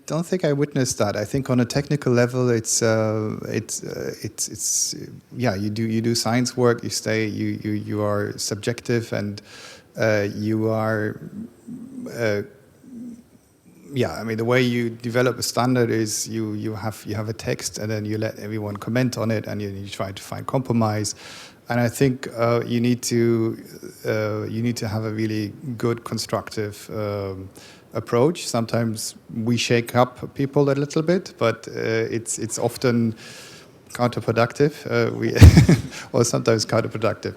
don't think I witnessed that. I think on a technical level, it's you do science work. You are subjective, and you are I mean, the way you develop a standard is you have a text, and then you let everyone comment on it, and you try to find compromise. And I think you need to have a really good constructive approach. Sometimes we shake up people a little bit, but it's often counterproductive. Or sometimes counterproductive.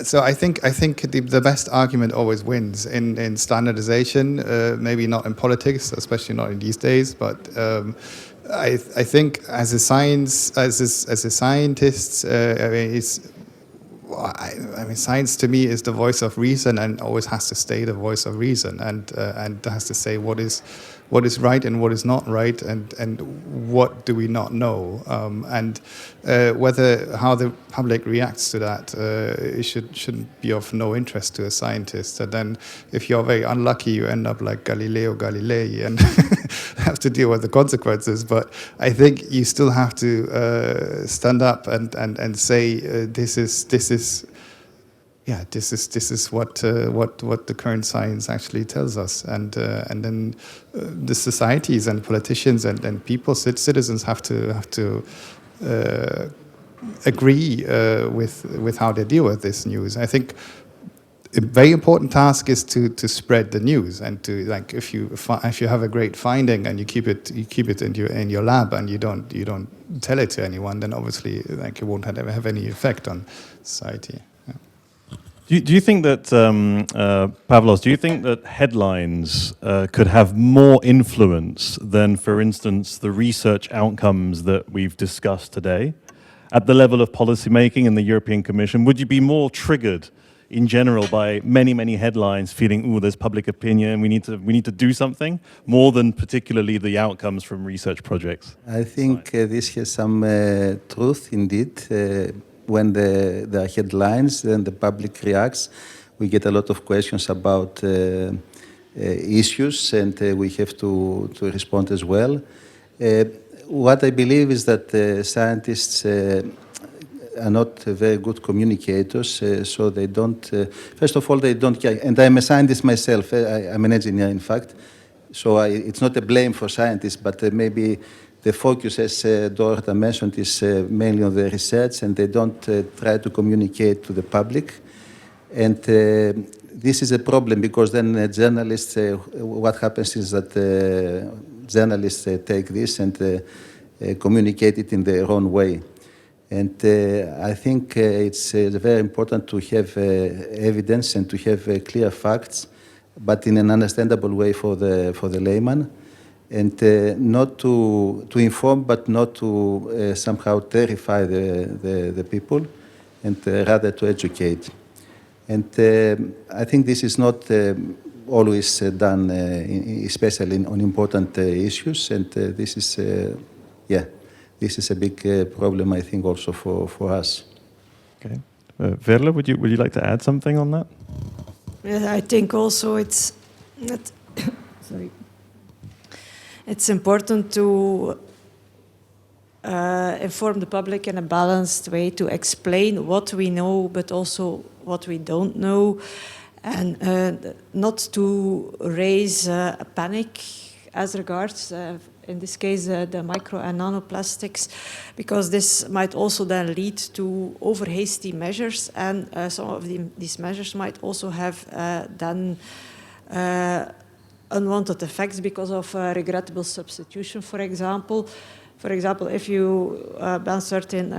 So I think the best argument always wins in standardization. Maybe not in politics, especially not in these days. But I think as a scientist, I mean, science to me is the voice of reason, and always has to stay the voice of reason, and has to say what is right and what is not right, and what do we not know, and how the public reacts to that shouldn't be of no interest to a scientist. And then if you're very unlucky, you end up like Galileo Galilei and have to deal with the consequences. But I think you still have to stand up and say this is what the current science actually tells us, and then the societies and politicians and people, citizens have to agree with how they deal with this news. I think a very important task is to spread the news, and to, like, if you have a great finding and you keep it in your lab, and you don't tell it to anyone, then obviously, like, it won't have any effect on society. Do you think that, Pavlos, do you think that headlines could have more influence than, for instance, the research outcomes that we've discussed today at the level of policymaking in the European Commission? Would you be more triggered in general by many, many headlines feeling, oh, there's public opinion, we need to do something, more than particularly the outcomes from research projects? I think this has some truth indeed. When there are headlines, then the public reacts. We get a lot of questions about issues, and we have to respond as well. What I believe is that scientists are not very good communicators, so they don't, first of all, they don't care. And I'm a scientist myself, I'm an engineer in fact, so it's not a blame for scientists, but maybe the focus, as Dorota mentioned, is mainly on the research, and they don't try to communicate to the public. And this is a problem, because then journalists, what happens is that journalists take this and communicate it in their own way. And I think it's very important to have evidence and to have clear facts, but in an understandable way for the layman. And not to inform, but not to somehow terrify the people, and rather to educate. And I think this is not always done, especially on important issues. And this is, this is a big problem, I think, also for us. Okay, Verla, would you like to add something on that? Yeah, I think also it's not sorry. It's important to inform the public in a balanced way, to explain what we know, but also what we don't know, and not to raise a panic as regards, in this case, the micro and nanoplastics, because this might also then lead to over hasty measures, and some of these measures might also have then unwanted effects because of regrettable substitution, for example. For example, if you ban certain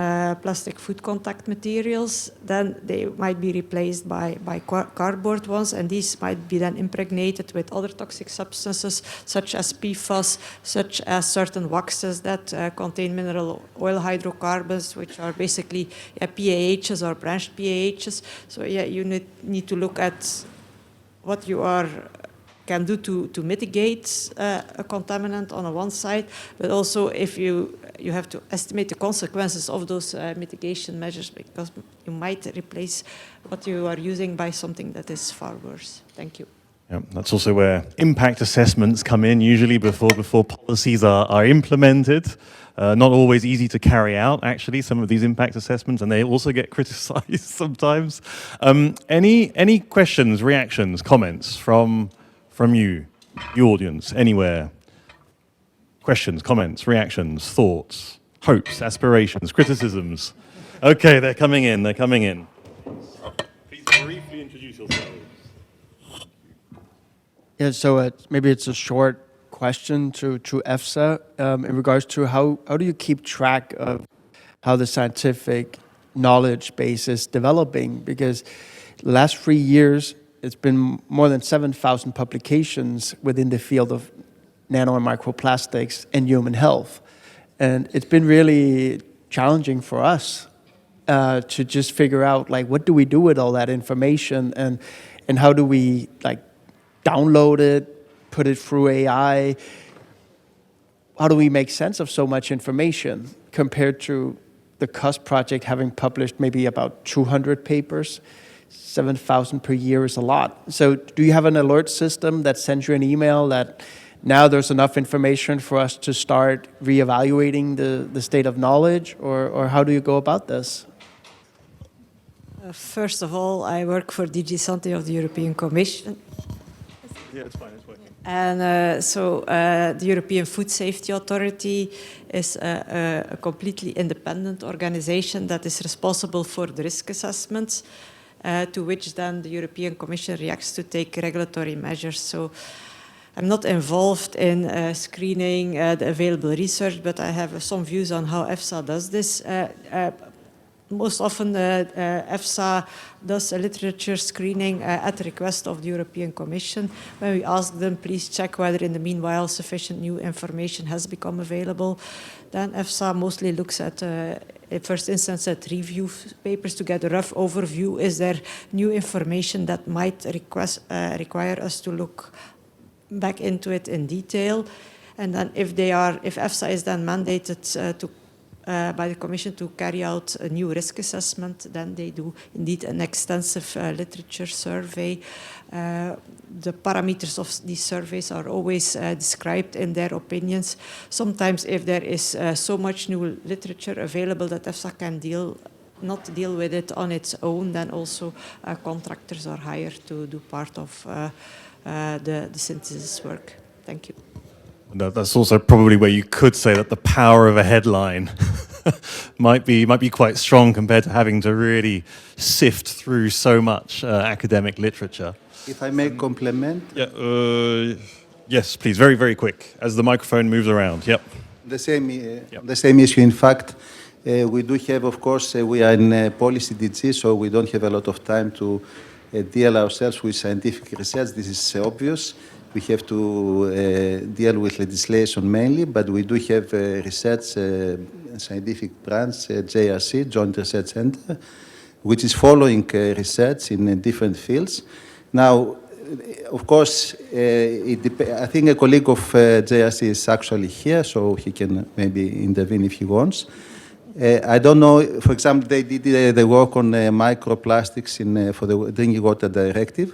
plastic food contact materials, then they might be replaced by cardboard ones, and these might be then impregnated with other toxic substances, such as PFAS, such as certain waxes that contain mineral oil hydrocarbons, which are basically PAHs or branched PAHs. So you need to look at what you can do to mitigate a contaminant on one side, but also if you have to estimate the consequences of those mitigation measures, because you might replace what you are using by something that is far worse. Thank you. Yeah, that's also where impact assessments come in, usually before policies are implemented. Not always easy to carry out, actually, some of these impact assessments, and they also get criticized sometimes. Any questions, reactions, comments from you, the audience, anywhere? Questions, comments, reactions, thoughts, hopes, aspirations, criticisms? Okay, they're coming in. Please briefly introduce yourselves. Yeah, so maybe it's a short question to EFSA in regards to how do you keep track of how the scientific knowledge base is developing? Because the last 3 years, it's been more than 7,000 publications within the field of nano and microplastics and human health. And it's been really challenging for us to just figure out, like, what do we do with all that information, and how do we, like, download it, put it through AI? How do we make sense of so much information compared to the CUSP project having published maybe about 200 papers? 7,000 per year is a lot. So do you have an alert system that sends you an email that now there's enough information for us to start reevaluating the state of knowledge, or how do you go about this? First of all, I work for DG Sante of the European Commission. Yeah, it's fine, it's working. And the European Food Safety Authority is a completely independent organization that is responsible for the risk assessments, to which then the European Commission reacts to take regulatory measures. So I'm not involved in screening the available research, but I have some views on how EFSA does this. most often EFSA does a literature screening at the request of the European Commission, when we ask them, please check whether in the meanwhile sufficient new information has become available. Then EFSA mostly looks at, in first instance, at review papers to get a rough overview. Is there new information that might require us to look back into it in detail? And then if EFSA is then mandated by the Commission to carry out a new risk assessment, then they do indeed an extensive literature survey. The parameters of these surveys are always described in their opinions. Sometimes if there is so much new literature available that EFSA can not deal with it on its own, then also contractors are hired to do part of the synthesis work. Thank you. That's also probably where you could say that the power of a headline might be quite strong compared to having to really sift through so much academic literature. If I may complement. Yeah. Yes, please. Very, very quick as the microphone moves around. Yep. The same issue. In fact, we do have, of course, we are in policy DG, so we don't have a lot of time to deal ourselves with scientific research. This is obvious. We have to deal with legislation mainly, but we do have research scientific branch, JRC, Joint Research Center, which is following research in different fields. Now, of course, I think a colleague of JRC is actually here, so he can maybe intervene if he wants. I don't know, for example, they did the work on microplastics for the Drinking Water Directive.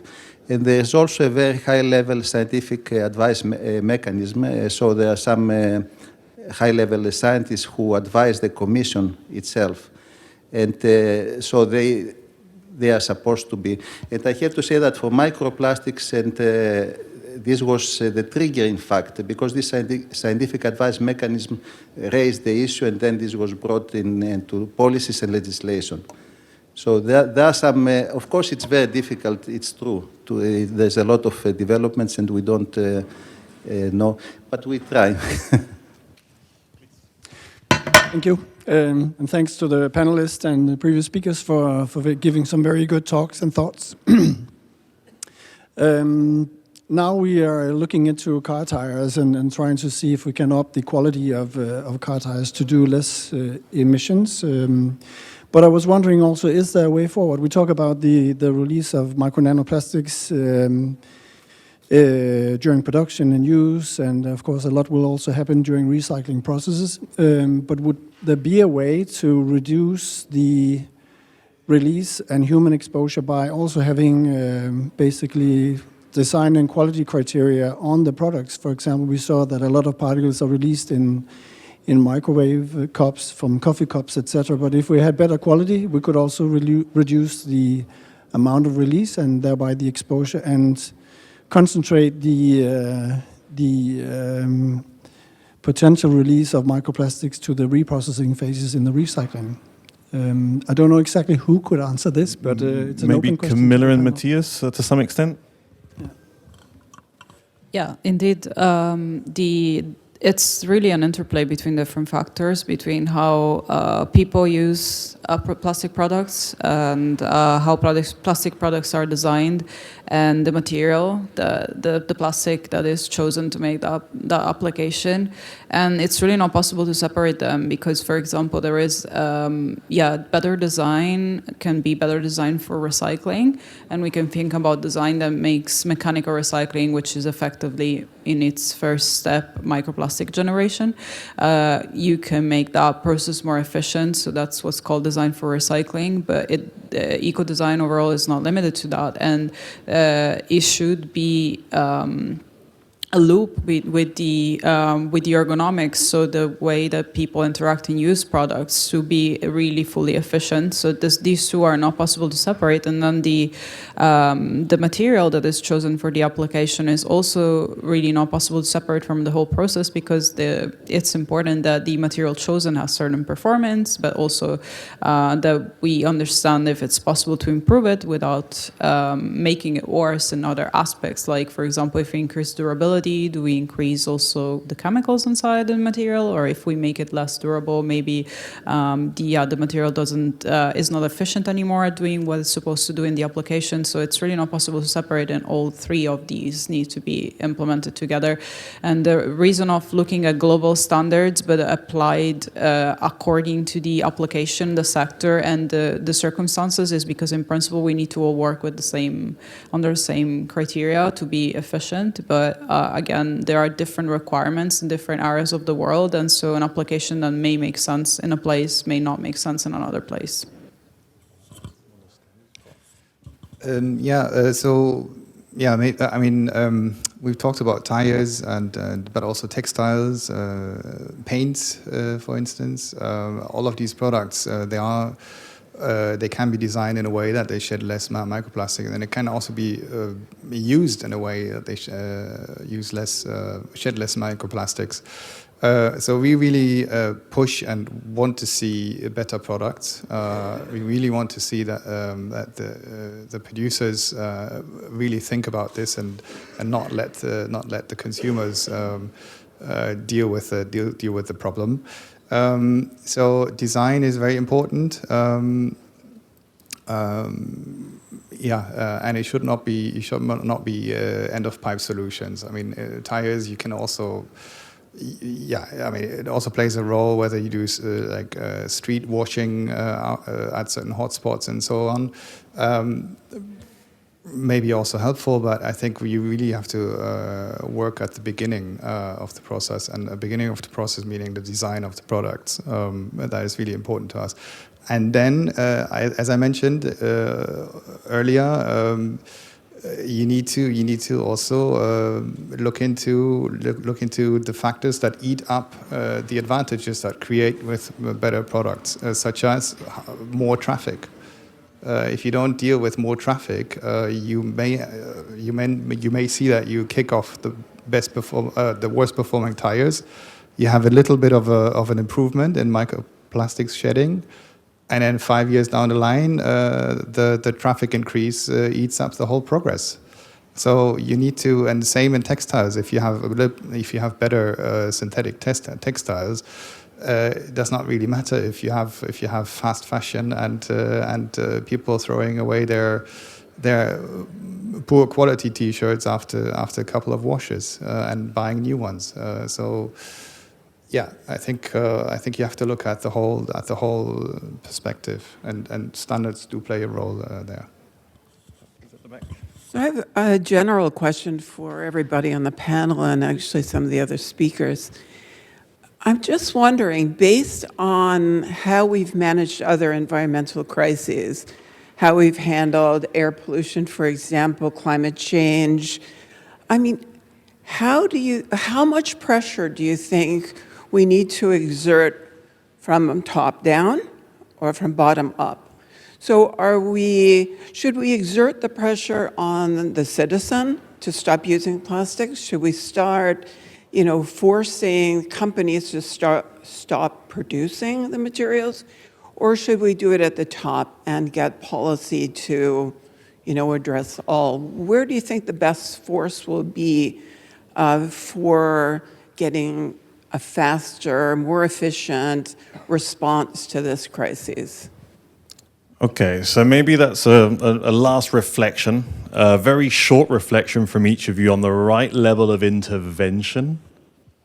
And there's also a very high-level scientific advice mechanism. So there are some high-level scientists who advise the Commission itself. And so they are supposed to be. And I have to say that for microplastics, and this was the trigger, in fact, because this scientific advice mechanism raised the issue, and then this was brought into policies and legislation. So there are some, of course, it's very difficult, it's true. There's a lot of developments and we don't know, but we try. Thank you. And thanks to the panelists and the previous speakers for giving some very good talks and thoughts. Now we are looking into car tires and trying to see if we can up the quality of car tires to do less emissions. But I was wondering also, is there a way forward? We talk about the release of micro nanoplastics during production and use, and of course a lot will also happen during recycling processes. But would there be a way to reduce the release and human exposure by also having basically design and quality criteria on the products? For example, we saw that a lot of particles are released in microwave cups, from coffee cups, etc. But if we had better quality, we could also reduce the amount of release and thereby the exposure, and concentrate the potential release of microplastics to the reprocessing phases in the recycling. I don't know exactly who could answer this, but it's an open question. Maybe Camilla and Matthias to some extent? Yeah, indeed. It's really an interplay between different factors, between how people use plastic products and how plastic products are designed, and the material, the plastic that is chosen to make that application. And it's really not possible to separate them because, for example, there is, better design can be better design for recycling, and we can think about design that makes mechanical recycling, which is effectively in its first step microplastic generation. You can make that process more efficient, so that's what's called design for recycling, but eco-design overall is not limited to that, and it should be a loop with the ergonomics, so the way that people interact and use products to be really fully efficient. So these two are not possible to separate, and then the material that is chosen for the application is also really not possible to separate from the whole process, because it's important that the material chosen has certain performance, but also that we understand if it's possible to improve it without making it worse in other aspects. Like, for example, if we increase durability, durability? Do we increase also the chemicals inside the material? Or if we make it less durable, maybe the material is not efficient anymore at doing what it's supposed to do in the application. So it's really not possible to separate, and all three of these need to be implemented together. And the reason of looking at global standards but applied according to the application, the sector, and the circumstances is because in principle we need to all work with under the same criteria to be efficient. But again, there are different requirements in different areas of the world, and so an application that may make sense in a place may not make sense in another place. We've talked about tires but also textiles, paints, for instance. All of these products, they can be designed in a way that they shed less microplastic, and it can also be used in a way that they shed less microplastics. So we really push and want to see better products. We really want to see that the producers really think about this and not let the consumers deal with the problem. So design is very important. And it should not be end of pipe solutions. I mean, tires you can also. It also plays a role whether you do street washing at certain hotspots and so on. Maybe also helpful, but I think you really have to work at the beginning of the process, and the beginning of the process meaning the design of the products. That is really important to us. And then, as I mentioned earlier, you need to also look into the factors that eat up the advantages that create with better products, such as more traffic. If you don't deal with more traffic, you may see that you kick off the worst performing tires. You have a little bit of an improvement in microplastics shedding. And then 5 years down the line, the traffic increase eats up the whole progress. So you need to, and the same in textiles. If you have better synthetic textiles, it does not really matter if you have fast fashion and people throwing away their poor quality T-shirts after a couple of washes and buying new ones. I think you have to look at the whole perspective, and standards do play a role there. So I have a general question for everybody on the panel and actually some of the other speakers. I'm just wondering, based on how we've managed other environmental crises, how we've handled air pollution, for example, climate change, I mean, how much pressure do you think we need to exert from top down or from bottom up? So should we exert the pressure on the citizen to stop using plastics? Should we start, forcing companies to stop producing the materials? Or should we do it at the top and get policy to, address all? Where do you think the best force will be for getting a faster, more efficient response to this crisis? Okay, so maybe that's a last reflection, a very short reflection from each of you on the right level of intervention.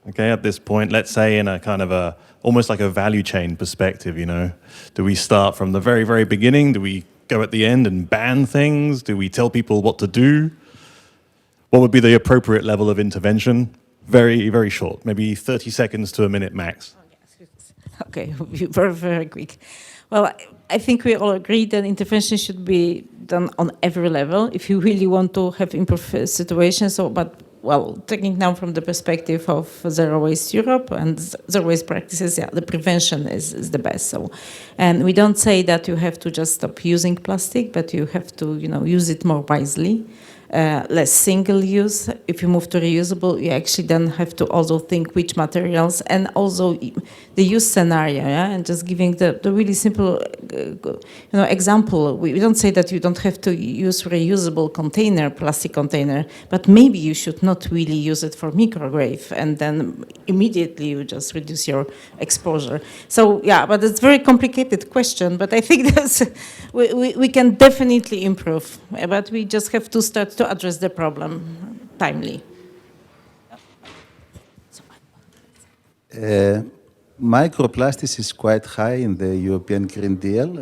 Okay, at this point, let's say in a kind of almost like a value chain perspective, Do we start from the very, very beginning? Do we go at the end and ban things? Do we tell people what to do? What would be the appropriate level of intervention? Very, very short, maybe 30 seconds to a minute max. Okay, very, very quick. Well, I think we all agree that intervention should be done on every level if you really want to have improved situations. Taking now from the perspective of Zero Waste Europe and Zero Waste practices, the prevention is the best. And we don't say that you have to just stop using plastic, but you have to, use it more wisely. less single use. If you move to reusable, you actually then have to also think which materials and also the use scenario. Yeah? And just giving the really simple example, we don't say that you don't have to use reusable container, plastic container, but maybe you should not really use it for microwave, and then immediately you just reduce your exposure. So yeah, but it's a very complicated question, but I think that's, we can definitely improve, but we just have to start to address the problem timely. Microplastics is quite high in the European Green Deal,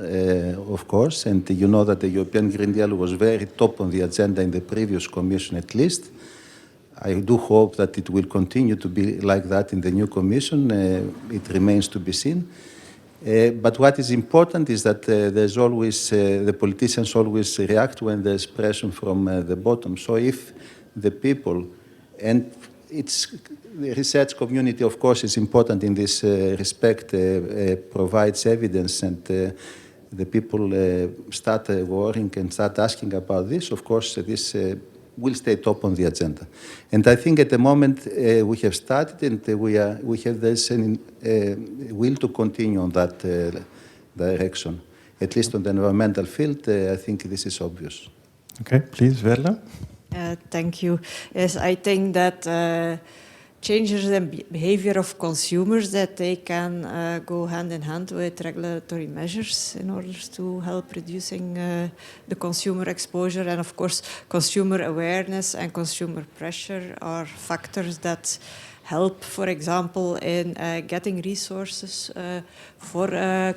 of course, and you know that the European Green Deal was very top on the agenda in the previous Commission at least. I do hope that it will continue to be like that in the new Commission. It remains to be seen. But what is important is that there's always, the politicians always react when there's pressure from the bottom. So if the people, and the research community, of course, is important in this respect, provides evidence, and the people start worrying and start asking about this, of course, this will stay top on the agenda. And I think at the moment we have started, and we have this will to continue on that direction, at least on the environmental field. I think this is obvious. Okay, please, Verla. Thank you. Yes, I think that changes in behavior of consumers, that they can go hand in hand with regulatory measures in order to help reducing the consumer exposure. And of course, consumer awareness and consumer pressure are factors that help, for example, in getting resources for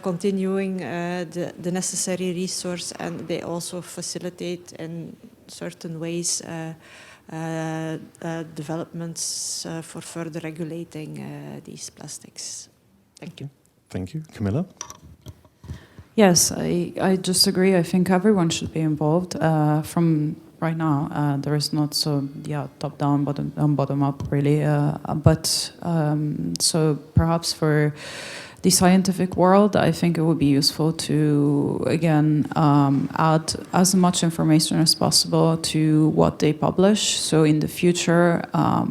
continuing the necessary resource, and they also facilitate in certain ways developments for further regulating these plastics. Thank you. Thank you. Camilla? Yes, I just agree. I think everyone should be involved. From right now, there is not top down, bottom up really. So perhaps for the scientific world, I think it would be useful to, again, add as much information as possible to what they publish. So in the future,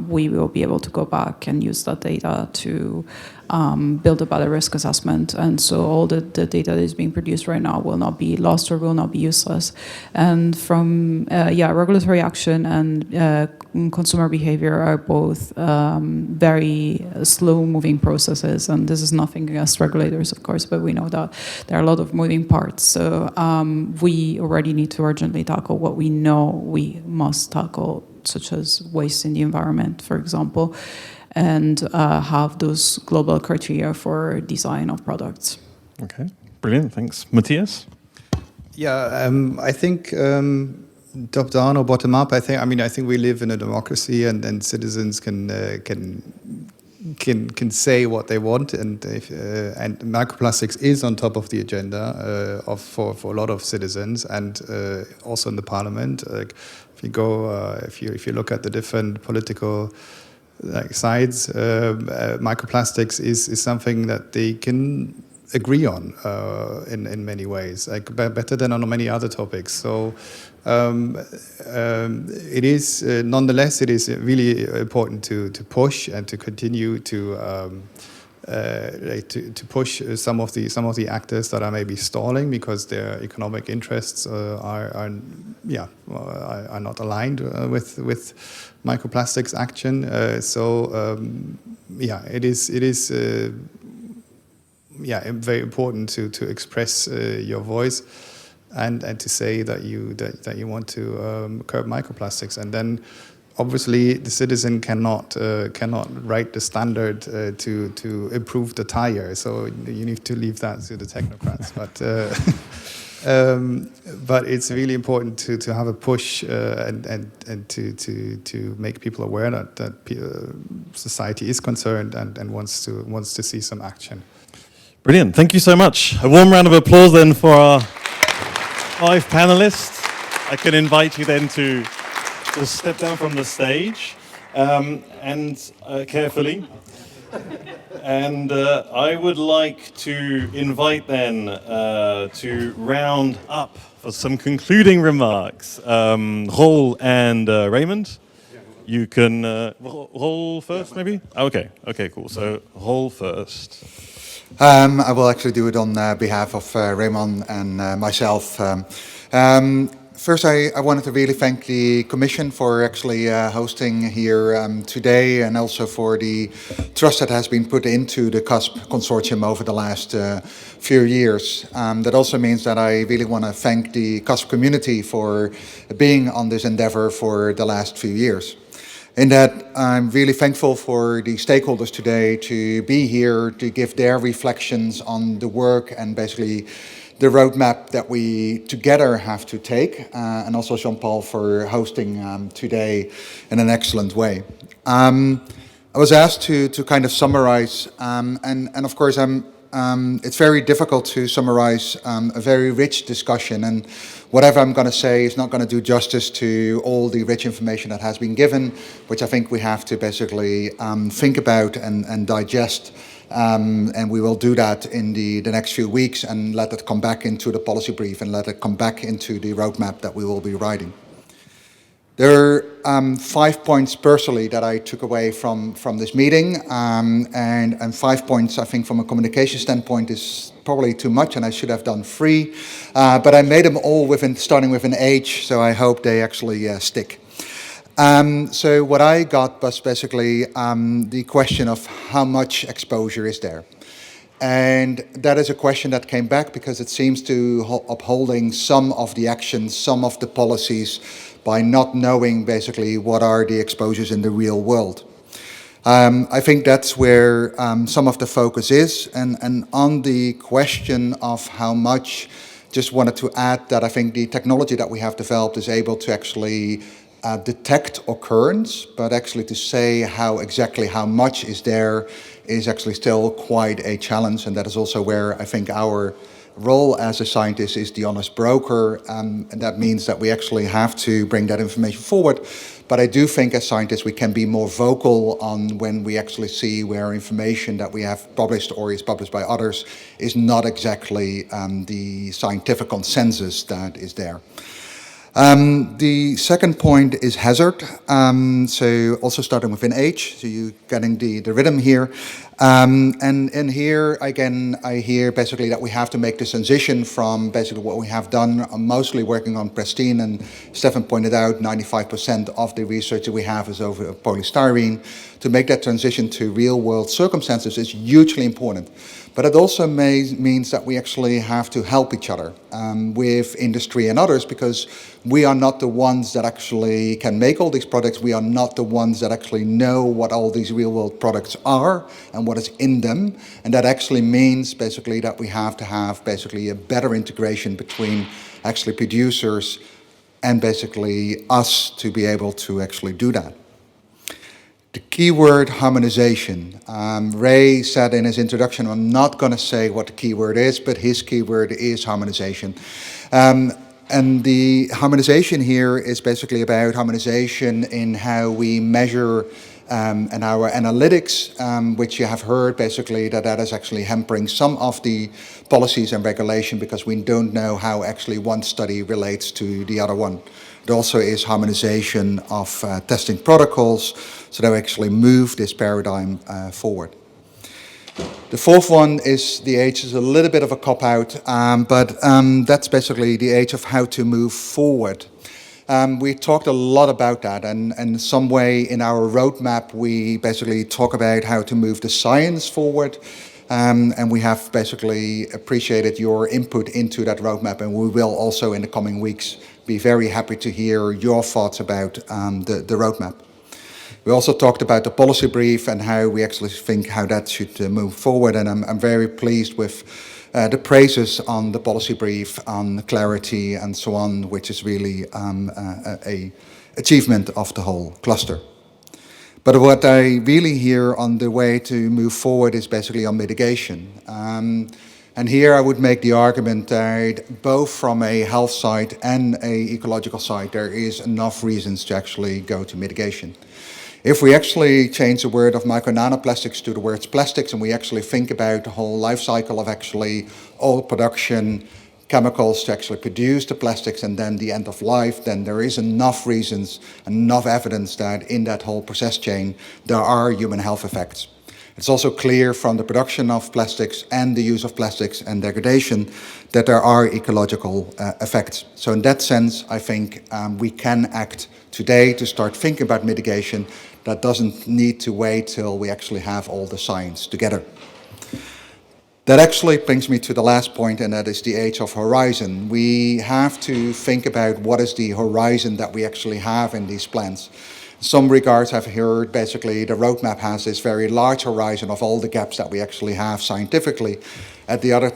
we will be able to go back and use that data to build a better risk assessment. And so all the data that is being produced right now will not be lost or will not be useless. And from, regulatory action and consumer behavior are both very slow-moving processes. And this is nothing against regulators, of course, but we know that there are a lot of moving parts. So we already need to urgently tackle what we know we must tackle, such as waste in the environment, for example, and have those global criteria for design of products. Okay, brilliant, thanks. Matthias? Yeah, I think top down or bottom up. I think we live in a democracy, and citizens can say what they want, and microplastics is on top of the agenda for a lot of citizens, and also in the parliament. If you look at the different political sides, microplastics is something that they can agree on in many ways, better than on many other topics. So it is nonetheless, it is really important to push and to continue to push some of the actors that are maybe stalling because their economic interests are not aligned with microplastics action. It is very important to express your voice and to say that you want to curb microplastics, and then obviously the citizen cannot write the standard to improve the tire, so you need to leave that to the technocrats. But it's really important to have a push and to make people aware that society is concerned and wants to see some action. Brilliant, thank you so much. A warm round of applause then for our 5 panelists. I can invite you then to step down from the stage and carefully. And I would like to invite then to round up for some concluding remarks. Rol and Raymond, you can Rol first, maybe. Okay, cool. So Rol first. I will actually do it on behalf of Raymond and myself. First, I wanted to really thank the Commission for actually hosting here today, and also for the trust that has been put into the CUSP consortium over the last few years. That also means that I really want to thank the CUSP community for being on this endeavor for the last few years. In that, I'm really thankful for the stakeholders today to be here to give their reflections on the work and basically the roadmap that we together have to take, and also Jean-Paul for hosting today in an excellent way. I was asked to kind of summarize, and of course it's very difficult to summarize a very rich discussion, and whatever I'm going to say is not going to do justice to all the rich information that has been given, which I think we have to basically think about and digest. And we will do that in the next few weeks and let it come back into the policy brief and let it come back into the roadmap that we will be writing. There are 5 points personally that I took away from this meeting, and 5 points I think from a communication standpoint is probably too much, and I should have done 3, but I made them all starting with an H, so I hope they actually stick. So what I got was basically the question of how much exposure is there. And that is a question that came back because it seems to upholding some of the actions, some of the policies, by not knowing basically what are the exposures in the real world. I think that's where some of the focus is. And on the question of how much, just wanted to add that I think the technology that we have developed is able to actually detect occurrence, but actually to say exactly how much is there is actually still quite a challenge, and that is also where I think our role as a scientist is the honest broker, and that means that we actually have to bring that information forward. But I do think as scientists we can be more vocal on when we actually see where information that we have published or is published by others is not exactly the scientific consensus that is there. The second point is hazard. So also starting with an H, so you're getting the rhythm here. And here, again, I hear basically that we have to make this transition from basically what we have done, mostly working on pristine, and Stefan pointed out 95% of the research that we have is over polystyrene. To make that transition to real world circumstances is hugely important. But it also means that we actually have to help each other with industry and others, because we are not the ones that actually can make all these products. We are not the ones that actually know what all these real world products are and what is in them. And that actually means basically that we have to have basically a better integration between actually producers and basically us to be able to actually do that. The keyword harmonization. Ray said in his introduction, I'm not going to say what the keyword is, but his keyword is harmonization. And the harmonization here is basically about harmonization in how we measure and our analytics, which you have heard basically that is actually hampering some of the policies and regulation because we don't know how actually one study relates to the other one. It also is harmonization of testing protocols, so that we actually move this paradigm forward. The fourth one is the H is a little bit of a cop-out, but that's basically the H of how to move forward. We talked a lot about that, and in some way in our roadmap we basically talk about how to move the science forward, and we have basically appreciated your input into that roadmap, and we will also in the coming weeks be very happy to hear your thoughts about the roadmap. We also talked about the policy brief and how we actually think how that should move forward, and I'm very pleased with the praises on the policy brief, on clarity and so on, which is really a achievement of the whole cluster. But what I really hear on the way to move forward is basically on mitigation. And here I would make the argument that both from a health side and an ecological side, there is enough reasons to actually go to mitigation. If we actually change the word of micro nanoplastics to the words plastics, and we actually think about the whole life cycle of actually all production chemicals to actually produce the plastics and then the end of life, then there is enough reasons, enough evidence that in that whole process chain there are human health effects. It's also clear from the production of plastics and the use of plastics and degradation that there are ecological effects. So in that sense, I think we can act today to start thinking about mitigation that doesn't need to wait till we actually have all the science together. That actually brings me to the last point, and that is the age of horizon. We have to think about what is the horizon that we actually have in these plans. In some regards, I've heard basically the roadmap has this very large horizon of all the gaps that we actually have scientifically. At the other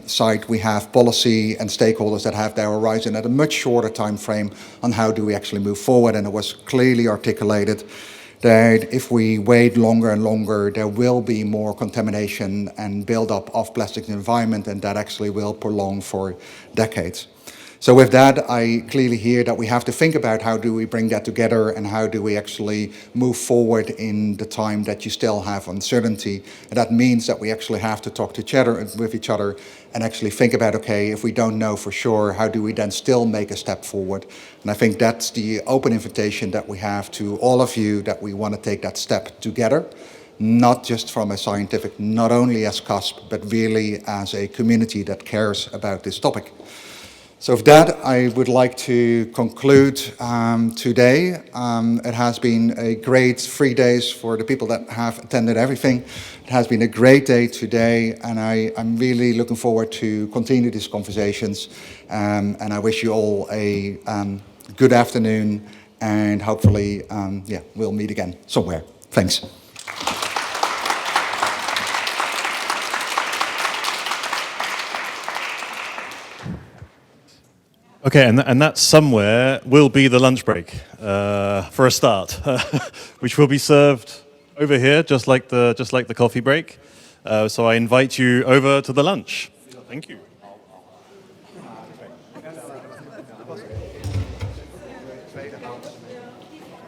side, we have policy and stakeholders that have their horizon at a much shorter time frame on how do we actually move forward. And it was clearly articulated that if we wait longer and longer, there will be more contamination and buildup of plastic in the environment, and that actually will prolong for decades. So with that, I clearly hear that we have to think about how do we bring that together and how do we actually move forward in the time that you still have uncertainty. And that means that we actually have to talk to with each other and actually think about, okay, if we don't know for sure, how do we then still make a step forward? And I think that's the open invitation that we have to all of you, that we want to take that step together, not just from a scientific, not only as CUSP, but really as a community that cares about this topic. So with that, I would like to conclude today. It has been a great 3 days for the people that have attended everything. It has been a great day today, and I'm really looking forward to continue these conversations. And I wish you all a good afternoon, and hopefully, we'll meet again somewhere. Thanks. Okay, and that somewhere will be the lunch break for a start, which will be served over here, just like the coffee break. So I invite you over to the lunch. Thank you.